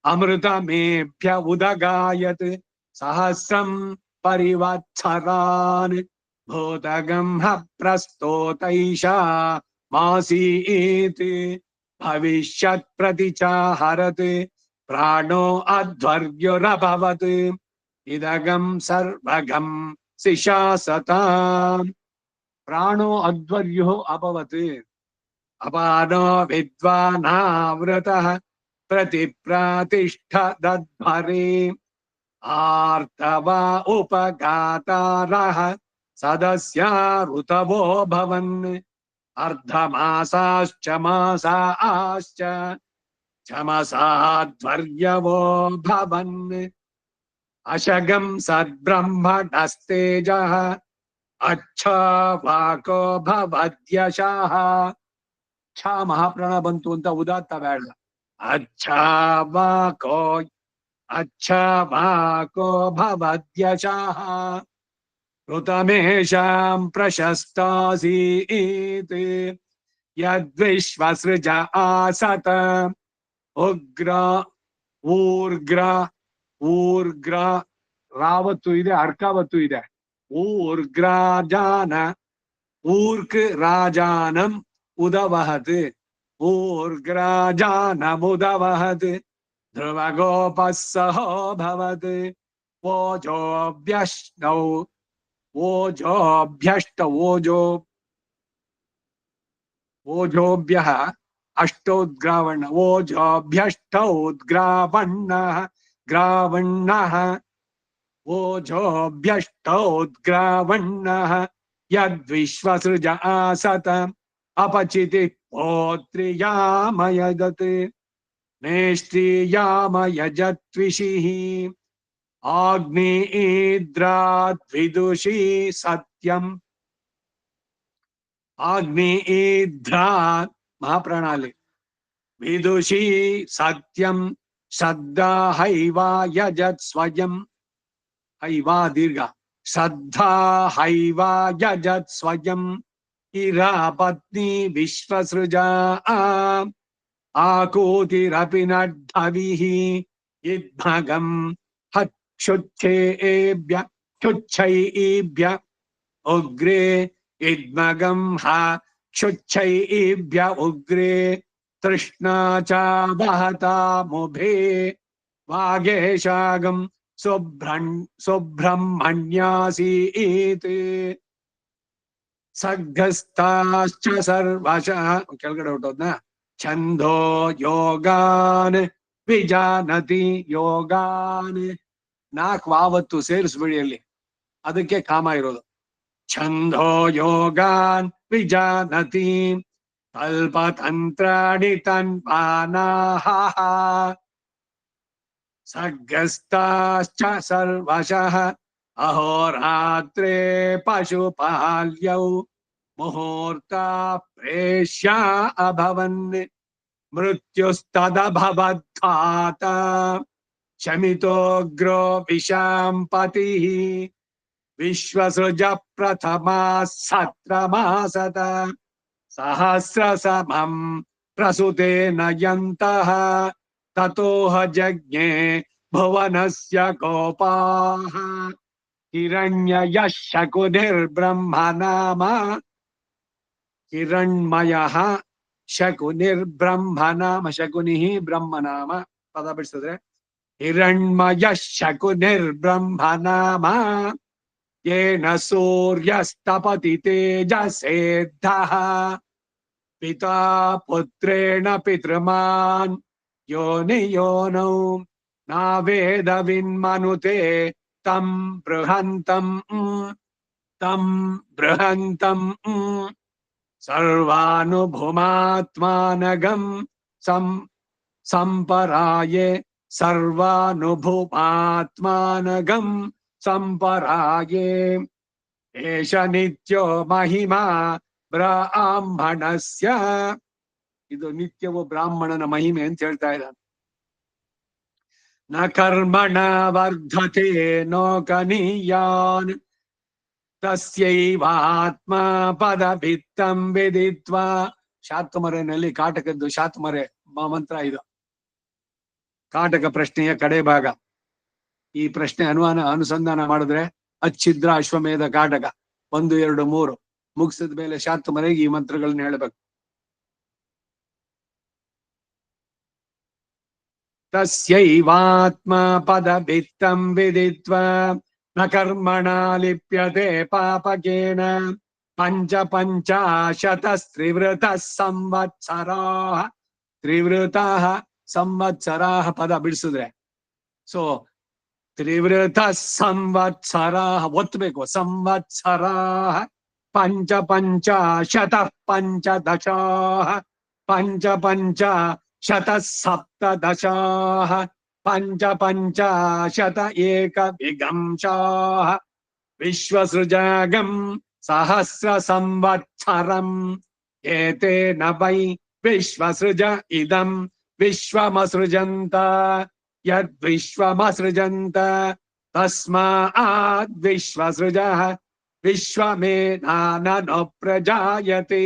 ಅಮೃತಮೇಭ್ಯ ಉದಗಾಯತ್ ಸಹಸ್ರಂ ಪರಿವತ್ಸರಾನ್ ಭೂತಗಂ ಹ ಪ್ರಸ್ತೋತೈಷಾ ಮಾಸೀತ್ ಭವಿಷ್ಯತ್ ಪ್ರತಿಚಾಹರತ್ ಪ್ರಾಣೋ ಅಧ್ವರ್ಯುರಭವತ್ ಇದಗಂ ಸರ್ವಗಂ ಸಿಶಾಸತಾಂ. ಪ್ರಾಣೋ ಅಧ್ವರ್ಯೋ ಅಭವತ್ ಅಪಾನೋ ವಿದ್ವಾನಾವೃತಃ ಪ್ರತಿಪ್ರಾತಿಷ್ಠದಧ್ವರೆ ಆರ್ತವ ಉಪಘಾತಾರಃ ಸದಸ್ಯ ಋತವೋ ಭವನ್ ಅರ್ಧಮಾಸಾಶ್ಚ ಮಾಸಾಶ್ಚ ಚಮಸಾಧ್ವರ್ಯವೋ ಭವನ್ ಅಶಗಂ ಸದ್ಬ್ರಹ್ಮಣಸ್ತೇಜಃ ಅಚ್ಛವಾಕೋ ಭವದ್ಯಶಃ. ಛ ಮಹಾಪ್ರಾಣ ಬಂತು ಅಂತ ಉದಾತ್ತ ಬೇಡ. ಅಚ್ಛವಾಕೋ ಭವದ್ಯಶಃ ಋತಮೇಷಾಂ ಪ್ರಶಸ್ತಾಸೀತ್ ಯದ್ವಿಶ್ವಸೃಜ ಆಸತ ಉಗ್ರ ಊರ್ಗ್ರ ಊರ್ಗ್ರ ರಾವತ್ತು ಇದೆ, ಅರ್ಕಾವತ್ತು ಇದೆ. ಊರ್ಗ್ರಾಜಾನ ಊರ್ಕ್ ರಾಜಾನಂ ಉದವಹತ್ ಊರ್ಗ್ರಾಜಾನಮುದವಹತ್ ಧ್ರುವಗೋಪಸ್ಸಹೋ ಭವತ್ ಓಜೋಭ್ಯಷ್ಟೌ ಓಜೋಭ್ಯಷ್ಟ ಓಜೋಭ್ಯಃ ಅಷ್ಟೋದ್ಗ್ರಾವಣ್ಣ ಓಜೋಭ್ಯಷ್ಟೌದ್ಗ್ರಾವಣ್ಣಃ ಗ್ರಾವಣ್ಣಃ ಓಜೋಭ್ಯಷ್ಟೌದ್ಗ್ರಾವಣ್ಣಃ ಯದ್ವಿಶ್ವಸೃಜ ಆಸತ ಅಪಚಿತಿ ಪೋತ್ರಿಯಾಮಯದತ್ ಮೇಷ್ಟ್ರಿಯಾಮಯಜತ್ವಿಷಿಃ ಆಗ್ನೇಯಿದ್ರಾದ್ವಿದುಷಿ ಸತ್ಯಂ. ಆಗ್ನೇಯಿದ್ರಾತ್ ಮಹಾಪ್ರಾಣಾಲಿ ವಿದುಷಿ ಸತ್ಯಂ ಶ್ರದ್ಧಾ ಹೈವಾ ಯಜತ್ ಸ್ವಯಂ. ಹೈವಾ ದೀರ್ಘ, ಶ್ರದ್ಧಾ ಹೈವಾ ಯಜತ್ ಸ್ವಯಂ ಇರಾ ಪತ್ನಿ ವಿಶ್ವಸೃಜಾ ಆಕೂತಿರಪಿ ನಡ್ಢವಿಃ ಇದ್ಭಗಂ ಹಕ್ಷುಚ್ಛೇಭ್ಯ ಕ್ಷುಚ್ಛೈಭ್ಯ ಉಗ್ರೇ ಇದ್ಮಗಂ ಹ ಕ್ಷುಚ್ಛೈಭ್ಯ ಉಗ್ರೇ ತೃಷ್ಣಾ ಚ ವಹತಾ ಮುಭೇ ವಾಗೇಶಾಗಂ ಸುಬ್ರಹ್ಮಣ್ಯಾಸೀತ್ ಸಗ್ಗಸ್ತಾಶ್ಚ ಸರ್ವಶಃ. ಕೆಳಗಡೆ ಹೊಟ್ಟೋದ್ನ ಛಂದೋ ಯೋಗಾನ್ ವಿಜಾನತಿ ಯೋಗಾನ್. 4 ವಾವತ್ತು ಸೇರಿಸ್ಬಿಡಿ ಅಲ್ಲಿ, ಅದಕ್ಕೆ ಕಾಮ ಇರೋದು. ಛಂದೋ ಯೋಗಾನ್ ವಿಜಾನತಿ ಕಲ್ಪತಂತ್ರಾಣಿ ತನ್ಮಾನಃ ಸರ್ಗಸ್ತಾಶ್ಚ ಸರ್ವಶಃ ಅಹೋರಾತ್ರೇ ಪಶುಪಾಲ್ಯೌ ಮುಹೂರ್ತ ಪ್ರೇಷ್ಯ ಅಭವನ್ ಮೃತ್ಯುಸ್ತದಭವದ್ಧಾತ ಶಮಿತೋಗ್ರೋ ವಿಷಾಂಪತಿಃ ವಿಶ್ವಸೃಜ ಪ್ರಥಮಾ ಸತ್ರಮಾಸತ ಸಹಸ್ರಸಮಂ ಪ್ರಸುತೇನ ಯಂತಃ ತತೋಹ ಜಜ್ಞೆ ಭುವನಸ್ಯ ಗೋಪಾಃ ಹಿರಣ್ಯಯಃ ಶಕುನಿರ್ಬ್ರಹ್ಮನಾಮ ಹಿರಣ್ಮಯಃ ಶಕುನಿರ್ಬ್ರಹ್ಮನಾಮ ಶಕುನಿಃ ಬ್ರಹ್ಮನಾಮ ಪದ ಬಿಡಿಸಿದ್ರೆ ಹಿರಣ್ಮಯಃ ಶಕುನಿರ್ಬ್ರಹ್ಮನಾಮ ಯೇನ ಸೂರ್ಯಸ್ತಪತಿ ತೇಜಸೇದ್ಧಃ ಪಿತಾ ಪುತ್ರೇಣ ಪಿತೃಮಾನ್ ಯೋನಿಯೋನೌ ನಾವೇದ ವಿನ್ಮನುತೆ ತಂ ಬೃಹಂತಂ ಸರ್ವಾನುಭುಮಾತ್ಮಾನಗಂ ಸಂಪರಾಯೇ ಸರ್ವಾನುಭುಮಾತ್ಮಾನಗಂ ಸಂಪರಾಯೇ ಏಷ ನಿತ್ಯೋ ಮಹಿಮಾ ಬ್ರಾಹ್ಮಣಸ್ಯ. ಇದು ನಿತ್ಯವೂ ಬ್ರಾಹ್ಮಣನ ಮಹಿಮೆ ಅಂತ ಹೇಳ್ತಾ ಇದ್ದಾನೆ. ನ ಕರ್ಮಣ ವರ್ಧತೆ ನೋಕನೀಯಾನ್ ತಸ್ಯೈವಾತ್ಮ ಪದವಿತ್ತಂ ವಿದಿತ್ವಾ. ಶಾತುಮರೆನಲ್ಲಿ ಕಾಟಕದ್ದು ಶಾತುಮರೆ ಮಂತ್ರ ಇದು, ಕಾಟಕ ಪ್ರಶ್ನೆಯ ಕಡೆ ಭಾಗ. ಈ ಪ್ರಶ್ನೆ ಅನುಸಂಧಾನ ಮಾಡಿದ್ರೆ ಅಚ್ಛಿದ್ರ ಅಶ್ವಮೇಧ ಕಾಟಕ 1, 2, 3 ಮುಗಿಸಿದ ಮೇಲೆ ಶಾತುಮರೆಗೆ ಈ ಮಂತ್ರಗಳನ್ನ ಹೇಳ್ಬೇಕು. ತಸ್ಯೈವಾತ್ಮ ಪದವಿತ್ತಂ ವಿದಿತ್ವಾ ನ ಕರ್ಮಣ ಲಿಪ್ಯತೆ ಪಾಪಕೇನ ಪಂಚಾಶತಸ್ತ್ರಿವೃತ ಸಂವತ್ಸರಾಃ. ತ್ರಿವೃತಃ ಸಂವತ್ಸರಾಃ ಪದ ಬಿಡಿಸಿದ್ರೆ ಸೊ ತ್ರಿವೃತ ಸಂವತ್ಸರಾಃ ಒತ್ತಬೇಕು. ಸಂವತ್ಸರಾಃ ಪಂಚಾಶತಃ ಪಂಚದಶಾಃ ಪಂಚಶತಸಪ್ತದಶಾಃ ಪಂಚಶತ ಏಕವಿಂಶಾಃ ವಿಶ್ವಸೃಜಾಗಂ ಸಹಸ್ರ ಸಂವತ್ಸರಂ ಏತೇನ ವೈ ವಿಶ್ವಸೃಜ ಇದಂ ವಿಶ್ವಮಸೃಜಂತ ಯದ್ವಿಶ್ವಮಸೃಜಂತ ತಸ್ಮಾದ್ ವಿಶ್ವಸೃಜಃ ವಿಶ್ವಮೇಧಾನನೋ ಪ್ರಜಾಯತೆ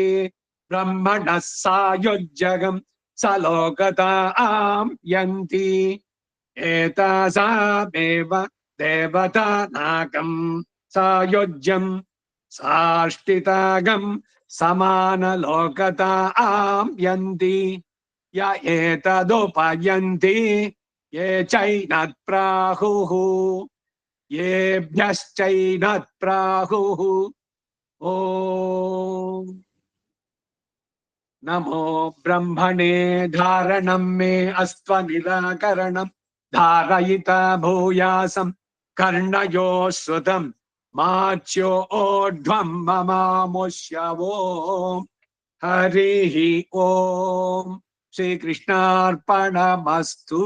ಬ್ರಹ್ಮಣಃ ಸಾಯುಜ್ಯಗಂ ಸಲೋಕತಾಂ ಯಂತಿ ಏತಾಸಾಮೇವ ದೇವತಾನಾಕಂ ಸಾಯುಜ್ಯಂ ಸಾಷ್ಟಿತಾಗಂ ಸಮಾನಲೋಕತಾಂ ಯಂತಿ ಯ ಏತದುಪಯಂತಿ ಯೇ ಚೈನತ್ ಪ್ರಾಹುಃ ಯೇಭ್ಯಶ್ಚೈನತ್ ಪ್ರಾಹುಃ. ಓಂ ನಮೋ ಬ್ರಹ್ಮಣೇ ಧಾರಣಂ ಮೇ ಅಸ್ತ್ವ ನಿರಾಕರಣಂ ಧಾರಯಿತ ಭೂಯಾಸಂ ಕರ್ಣಯೋ ಶ್ರುತಂ ಮಾಚ್ಯೋ ಓಢ್ವಂ ಮಮಾಮುಷ್ಯವೋ. ಹರಿ ಓಂ. ಶ್ರೀಕೃಷ್ಣಾರ್ಪಣಮಸ್ತು.